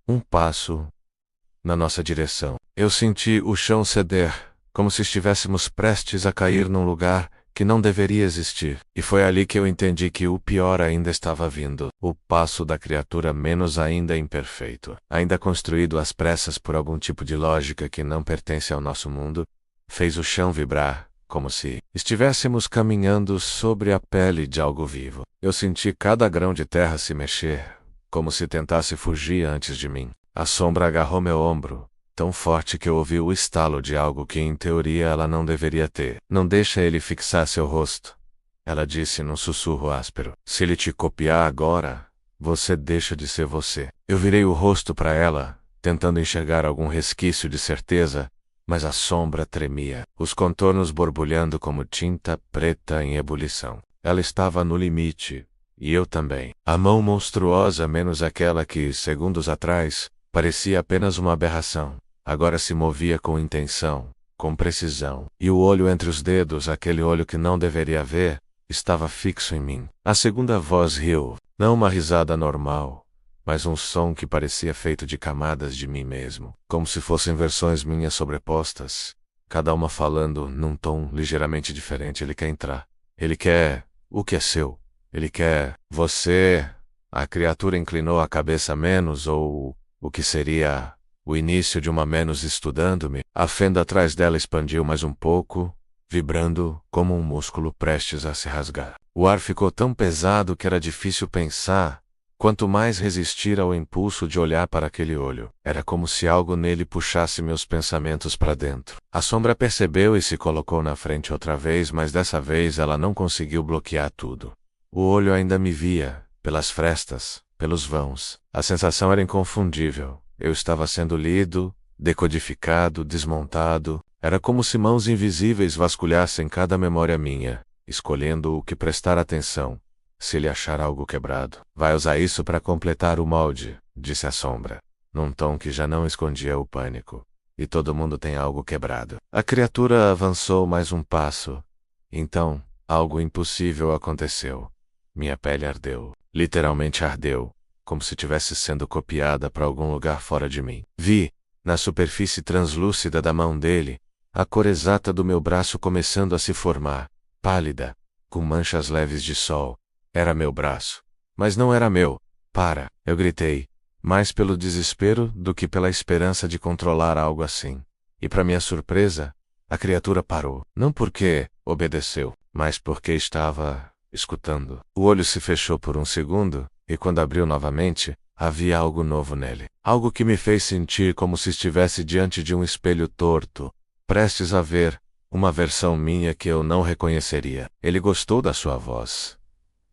na nossa direção. Eu senti o chão ceder, como se estivéssemos prestes a cair num lugar que não deveria existir. E foi ali que eu entendi que o pior ainda estava vindo. O passo da criatura menos ainda imperfeito, ainda construído às pressas por algum tipo de lógica que não pertence ao nosso mundo, fez o chão vibrar, como se estivéssemos caminhando sobre a pele de algo vivo. Eu senti cada grão de terra se mexer, como se tentasse fugir antes de mim. A sombra agarrou meu ombro, tão forte que eu ouvi o estalo de algo que em teoria ela não deveria ter. Não deixa ele fixar seu rosto, ela disse num sussurro áspero. Se ele te copiar agora, você deixa de ser você. Eu virei o rosto para ela, tentando enxergar algum resquício de certeza, mas a sombra tremia, os contornos borbulhando como tinta preta em ebulição. Ela estava no limite, e eu também. A mão monstruosa, menos aquela que, segundos atrás, parecia apenas uma aberração, agora se movia com intenção, com precisão. E o olho entre os dedos, aquele olho que não deveria ver, estava fixo em mim. A segunda voz riu, não uma risada normal, mas um som que parecia feito de camadas de mim mesmo, como se fossem versões minhas sobrepostas, cada uma falando num tom ligeiramente diferente. Ele quer entrar. Ele quer o que é seu. Ele quer você. A criatura inclinou a cabeça menos, ou o que seria o início de uma menos estudando-me. A fenda atrás dela expandiu mais um pouco, vibrando como um músculo prestes a se rasgar. O ar ficou tão pesado que era difícil pensar, quanto mais resistir ao impulso de olhar para aquele olho. Era como se algo nele puxasse meus pensamentos para dentro. A sombra percebeu e se colocou na frente outra vez, mas dessa vez ela não conseguiu bloquear tudo. O olho ainda me via, pelas frestas, pelos vãos. A sensação era inconfundível. Eu estava sendo lido, decodificado, desmontado. Era como se mãos invisíveis vasculhassem cada memória minha, escolhendo o que prestar atenção. Se ele achar algo quebrado, vai usar isso para completar o molde, disse a sombra, num tom que já não escondia o pânico. E todo mundo tem algo quebrado. A criatura avançou mais um passo. Então, algo impossível aconteceu. Minha pele ardeu, literalmente ardeu, como se tivesse sendo copiada para algum lugar fora de mim. Vi, na superfície translúcida da mão dele, a cor exata do meu braço começando a se formar, pálida, com manchas leves de sol. Era meu braço. Mas não era meu. Para! Eu gritei, mais pelo desespero do que pela esperança de controlar algo assim. E para minha surpresa, a criatura parou. Não porque obedeceu, mas porque estava escutando. O olho se fechou por um segundo, e quando abriu novamente, havia algo novo nele. Algo que me fez sentir como se estivesse diante de um espelho torto, prestes a ver uma versão minha que eu não reconheceria. Ele gostou da sua voz.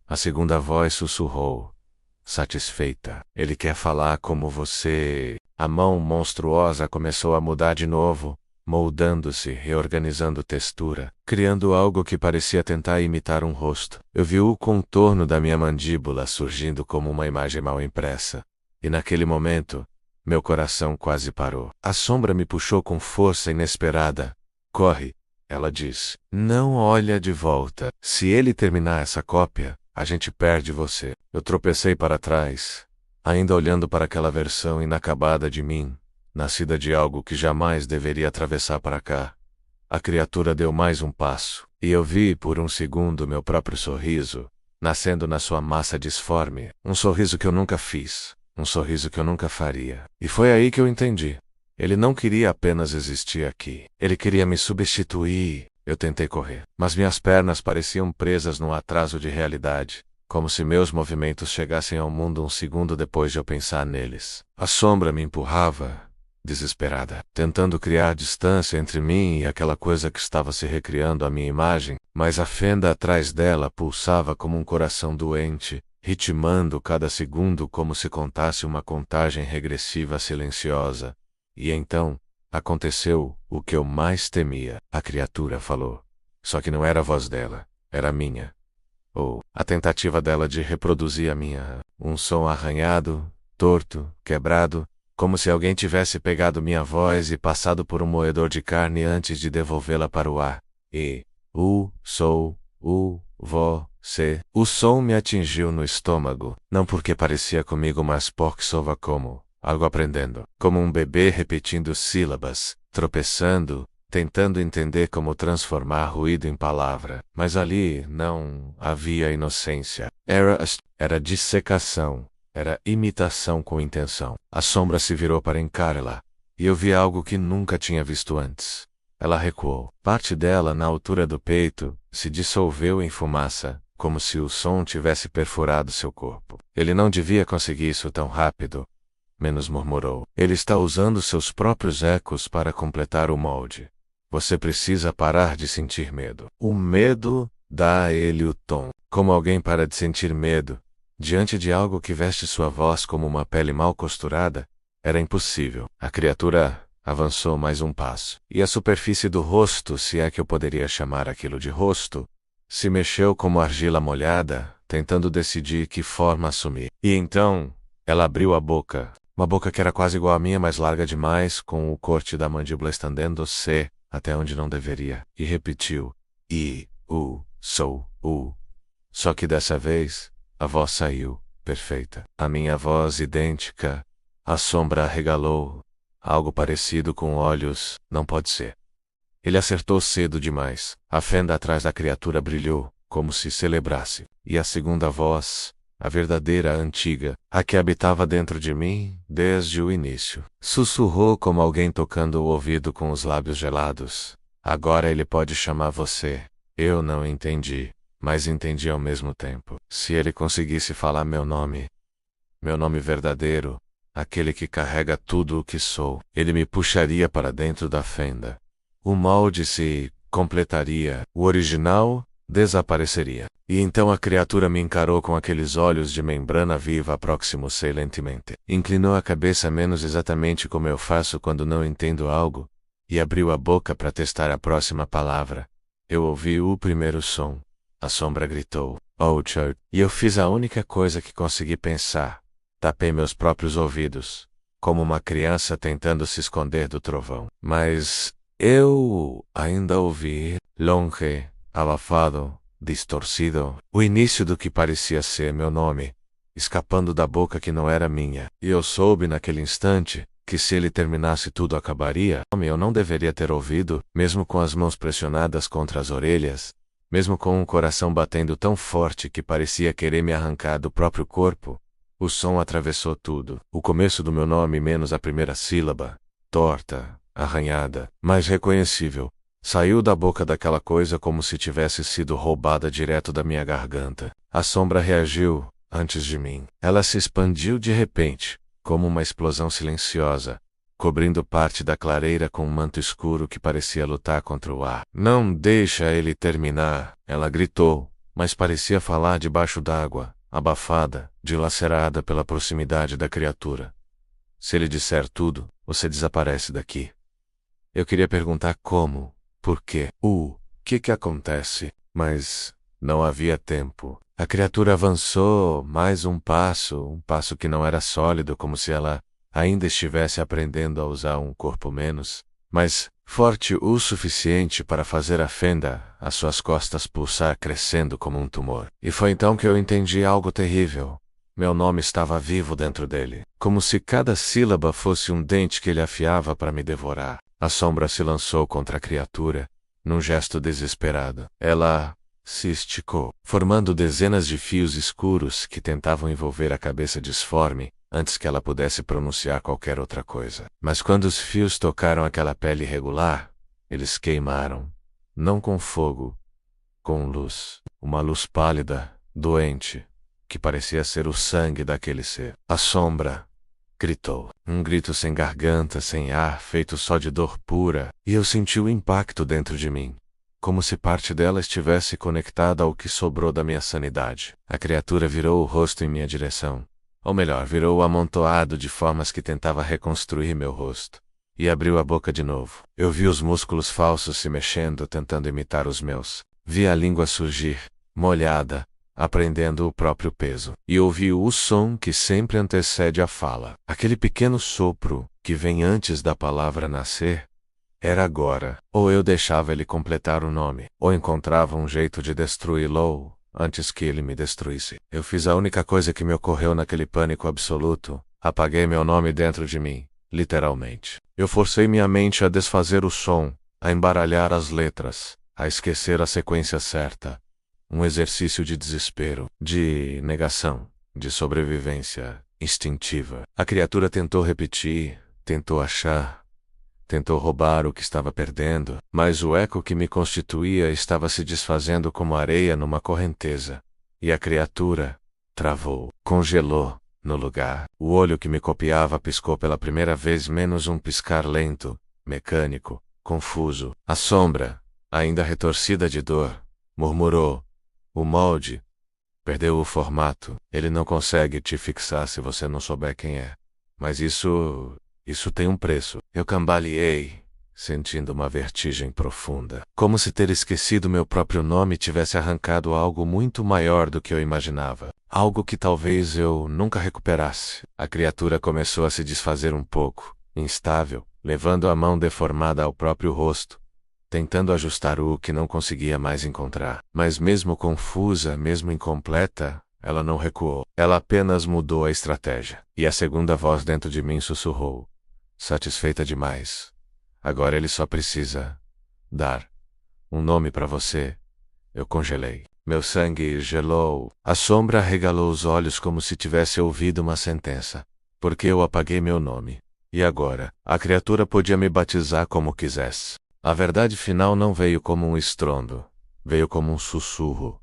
A segunda voz sussurrou, satisfeita. Ele quer falar como você. A mão monstruosa começou a mudar de novo, moldando-se, reorganizando textura, criando algo que parecia tentar imitar um rosto. Eu vi o contorno da minha mandíbula surgindo como uma imagem mal impressa. E naquele momento, meu coração quase parou. A sombra me puxou com força inesperada. Corre, ela disse. Não olha de volta. Se ele terminar essa cópia, a gente perde você. Eu tropecei para trás, ainda olhando para aquela versão inacabada de mim, nascida de algo que jamais deveria atravessar para cá. A criatura deu mais um passo, e eu vi por um segundo meu próprio sorriso, nascendo na sua massa disforme, um sorriso que eu nunca fiz, um sorriso que eu nunca faria. E foi aí que eu entendi. Ele não queria apenas existir aqui. Ele queria me substituir. Eu tentei correr, mas minhas pernas pareciam presas num atraso de realidade, como se meus movimentos chegassem ao mundo um segundo depois de eu pensar neles. A sombra me empurrava, desesperada, tentando criar distância entre mim e aquela coisa que estava se recriando à minha imagem, mas a fenda atrás dela pulsava como um coração doente, ritmando cada segundo como se contasse uma contagem regressiva silenciosa. E então, aconteceu o que eu mais temia. A criatura falou. Só que não era a voz dela, era a minha. Ou a tentativa dela de reproduzir a minha. Um som arranhado, torto, quebrado, como se alguém tivesse pegado minha voz e passado por um moedor de carne antes de devolvê-la para o ar. E, sou, você. O som me atingiu no estômago, não porque parecia comigo, mas porque soava como algo aprendendo, como um bebê repetindo sílabas, tropeçando, tentando entender como transformar ruído em palavra. Mas ali não havia inocência. Era dissecação. Era imitação com intenção. A sombra se virou para encará-la, e eu vi algo que nunca tinha visto antes. Ela recuou. Parte dela, na altura do peito, se dissolveu em fumaça, como se o som tivesse perfurado seu corpo. Ele não devia conseguir isso tão rápido. Menos murmurou. Ele está usando seus próprios ecos para completar o molde. Você precisa parar de sentir medo. O medo dá a ele o tom. Como alguém para de sentir medo, diante de algo que veste sua voz como uma pele mal costurada, era impossível. A criatura Avançou mais um passo. E a superfície do rosto, se é que eu poderia chamar aquilo de rosto, se mexeu como argila molhada, tentando decidir que forma assumir. E então, ela abriu a boca. Uma boca que era quase igual à minha, mas larga demais, com o corte da mandíbula estendendo-se até onde não deveria. E repetiu. Sou. Só que dessa vez, a voz saiu, perfeita. A minha voz idêntica. A sombra arregalou. Algo parecido com olhos, não pode ser. Ele acertou cedo demais. A fenda atrás da criatura brilhou, como se celebrasse. E a segunda voz, a verdadeira, a antiga, a que habitava dentro de mim desde o início, sussurrou como alguém tocando o ouvido com os lábios gelados. Agora ele pode chamar você. Eu não entendi, mas entendi ao mesmo tempo. Se ele conseguisse falar meu nome verdadeiro, aquele que carrega tudo o que sou, ele me puxaria para dentro da fenda. O molde se completaria, o original desapareceria. E então a criatura me encarou com aqueles olhos de membrana viva aproximou-se lentamente. Inclinou a cabeça menos exatamente como eu faço quando não entendo algo, e abriu a boca para testar a próxima palavra. Eu ouvi o primeiro som. A sombra gritou, Orchard, e eu fiz a única coisa que consegui pensar. Tapei meus próprios ouvidos, como uma criança tentando se esconder do trovão. Mas eu ainda ouvi, longe, abafado, distorcido, o início do que parecia ser meu nome, escapando da boca que não era minha. E eu soube naquele instante que se ele terminasse tudo acabaria. Eu não deveria ter ouvido, mesmo com as mãos pressionadas contra as orelhas, mesmo com um coração batendo tão forte que parecia querer me arrancar do próprio corpo. O som atravessou tudo. O começo do meu nome menos a primeira sílaba, torta, arranhada, mas reconhecível, saiu da boca daquela coisa como se tivesse sido roubada direto da minha garganta. A sombra reagiu, antes de mim. Ela se expandiu de repente, como uma explosão silenciosa, cobrindo parte da clareira com um manto escuro que parecia lutar contra o ar. Não deixa ele terminar, ela gritou, mas parecia falar debaixo d'água, abafada, dilacerada pela proximidade da criatura. Se ele disser tudo, você desaparece daqui. Eu queria perguntar como, por quê, que acontece, mas não havia tempo. A criatura avançou mais um passo que não era sólido, como se ela ainda estivesse aprendendo a usar um corpo menos, mas forte o suficiente para fazer a fenda, às suas costas pulsar crescendo como um tumor. E foi então que eu entendi algo terrível. Meu nome estava vivo dentro dele, como se cada sílaba fosse um dente que ele afiava para me devorar. A sombra se lançou contra a criatura, num gesto desesperado. Ela se esticou, formando dezenas de fios escuros que tentavam envolver a cabeça disforme, antes que ela pudesse pronunciar qualquer outra coisa. Mas quando os fios tocaram aquela pele irregular, eles queimaram, não com fogo, com luz. Uma luz pálida, doente, que parecia ser o sangue daquele ser. A sombra gritou. Um grito sem garganta, sem ar, feito só de dor pura, e eu senti o impacto dentro de mim, como se parte dela estivesse conectada ao que sobrou da minha sanidade. A criatura virou o rosto em minha direção. Ou melhor, virou o amontoado de formas que tentava reconstruir meu rosto. E abriu a boca de novo. Eu vi os músculos falsos se mexendo, tentando imitar os meus. Vi a língua surgir, molhada, aprendendo o próprio peso. E ouvi o som que sempre antecede a fala. Aquele pequeno sopro, que vem antes da palavra nascer, era agora. Ou eu deixava ele completar o nome, ou encontrava um jeito de destruí-lo antes que ele me destruísse. Eu fiz a única coisa que me ocorreu naquele pânico absoluto. Apaguei meu nome dentro de mim, literalmente. Eu forcei minha mente a desfazer o som, a embaralhar as letras, a esquecer a sequência certa. Um exercício de desespero, de negação, de sobrevivência instintiva. A criatura tentou repetir, tentou achar, tentou roubar o que estava perdendo, mas o eco que me constituía estava se desfazendo como areia numa correnteza. E a criatura travou, congelou, no lugar. O olho que me copiava piscou pela primeira vez menos um piscar lento, mecânico, confuso. A sombra, ainda retorcida de dor, murmurou. O molde perdeu o formato. Ele não consegue te fixar se você não souber quem é. Mas isso Isso tem um preço. Eu cambaleei, sentindo uma vertigem profunda. Como se ter esquecido meu próprio nome tivesse arrancado algo muito maior do que eu imaginava. Algo que talvez eu nunca recuperasse. A criatura começou a se desfazer um pouco, instável, levando a mão deformada ao próprio rosto, tentando ajustar o que não conseguia mais encontrar. Mas mesmo confusa, mesmo incompleta, ela não recuou. Ela apenas mudou a estratégia. E a segunda voz dentro de mim sussurrou, satisfeita demais. Agora ele só precisa dar um nome para você. Eu congelei. Meu sangue gelou. A sombra arregalou os olhos como se tivesse ouvido uma sentença. Porque eu apaguei meu nome. E agora, a criatura podia me batizar como quisesse. A verdade final não veio como um estrondo. Veio como um sussurro.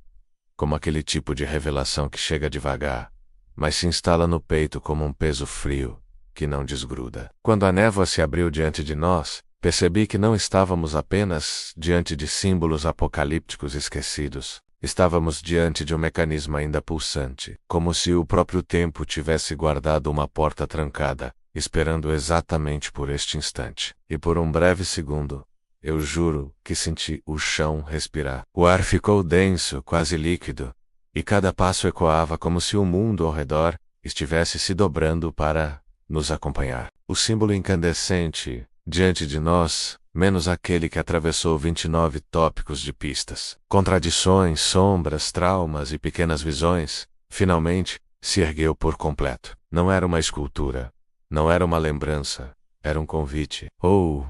Como aquele tipo de revelação que chega devagar, mas se instala no peito como um peso frio, que não desgruda. Quando a névoa se abriu diante de nós, percebi que não estávamos apenas diante de símbolos apocalípticos esquecidos. Estávamos diante de um mecanismo ainda pulsante, como se o próprio tempo tivesse guardado uma porta trancada, esperando exatamente por este instante. E por um breve segundo, eu juro que senti o chão respirar. O ar ficou denso, quase líquido, e cada passo ecoava como se o mundo ao redor estivesse se dobrando para nos acompanhar. O símbolo incandescente, diante de nós, menos aquele que atravessou 29 tópicos de pistas, contradições, sombras, traumas e pequenas visões, finalmente, se ergueu por completo. Não era uma escultura, não era uma lembrança, era um convite, ou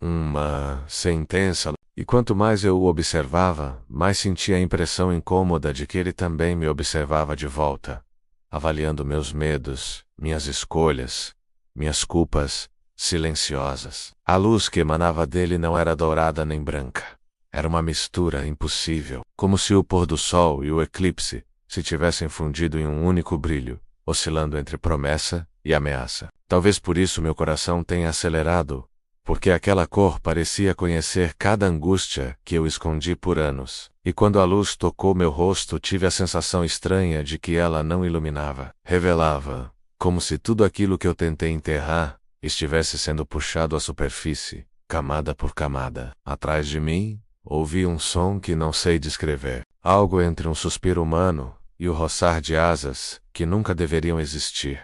uma sentença, e quanto mais eu o observava, mais sentia a impressão incômoda de que ele também me observava de volta, avaliando meus medos, minhas escolhas, minhas culpas silenciosas. A luz que emanava dele não era dourada nem branca. Era uma mistura impossível, como se o pôr do sol e o eclipse se tivessem fundido em um único brilho, oscilando entre promessa e ameaça. Talvez por isso meu coração tenha acelerado, porque aquela cor parecia conhecer cada angústia que eu escondi por anos. E quando a luz tocou meu rosto, tive a sensação estranha de que ela não iluminava, revelava, como se tudo aquilo que eu tentei enterrar estivesse sendo puxado à superfície, camada por camada. Atrás de mim, ouvi um som que não sei descrever, algo entre um suspiro humano e o roçar de asas que nunca deveriam existir.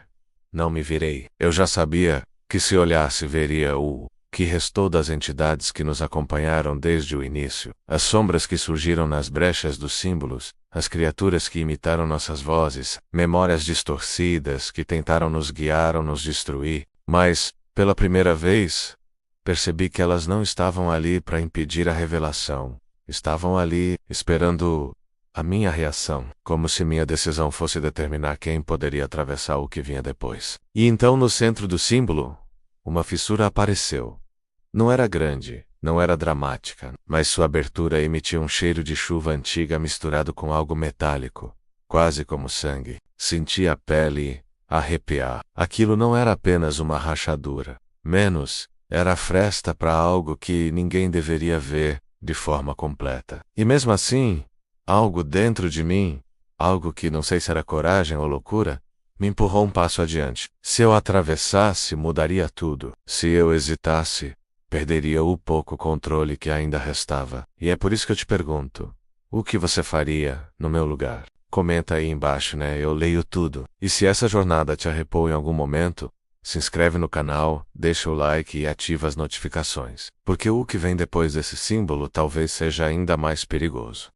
Não me virei. Eu já sabia que se olhasse veria o que restou das entidades que nos acompanharam desde o início, as sombras que surgiram nas brechas dos símbolos, as criaturas que imitaram nossas vozes, memórias distorcidas que tentaram nos guiar ou nos destruir, mas, pela primeira vez, percebi que elas não estavam ali para impedir a revelação, estavam ali, esperando a minha reação, como se minha decisão fosse determinar quem poderia atravessar o que vinha depois. E então no centro do símbolo, uma fissura apareceu. Não era grande, não era dramática, mas sua abertura emitia um cheiro de chuva antiga misturado com algo metálico, quase como sangue. Senti a pele arrepiar. Aquilo não era apenas uma rachadura. Menos, era a fresta para algo que ninguém deveria ver de forma completa. E mesmo assim, algo dentro de mim, algo que não sei se era coragem ou loucura, me empurrou um passo adiante. Se eu atravessasse, mudaria tudo. Se eu hesitasse, perderia o pouco controle que ainda restava. E é por isso que eu te pergunto, o que você faria no meu lugar? Comenta aí embaixo, né? Eu leio tudo. E se essa jornada te arrepiou em algum momento, se inscreve no canal, deixa o like e ativa as notificações. Porque o que vem depois desse símbolo talvez seja ainda mais perigoso.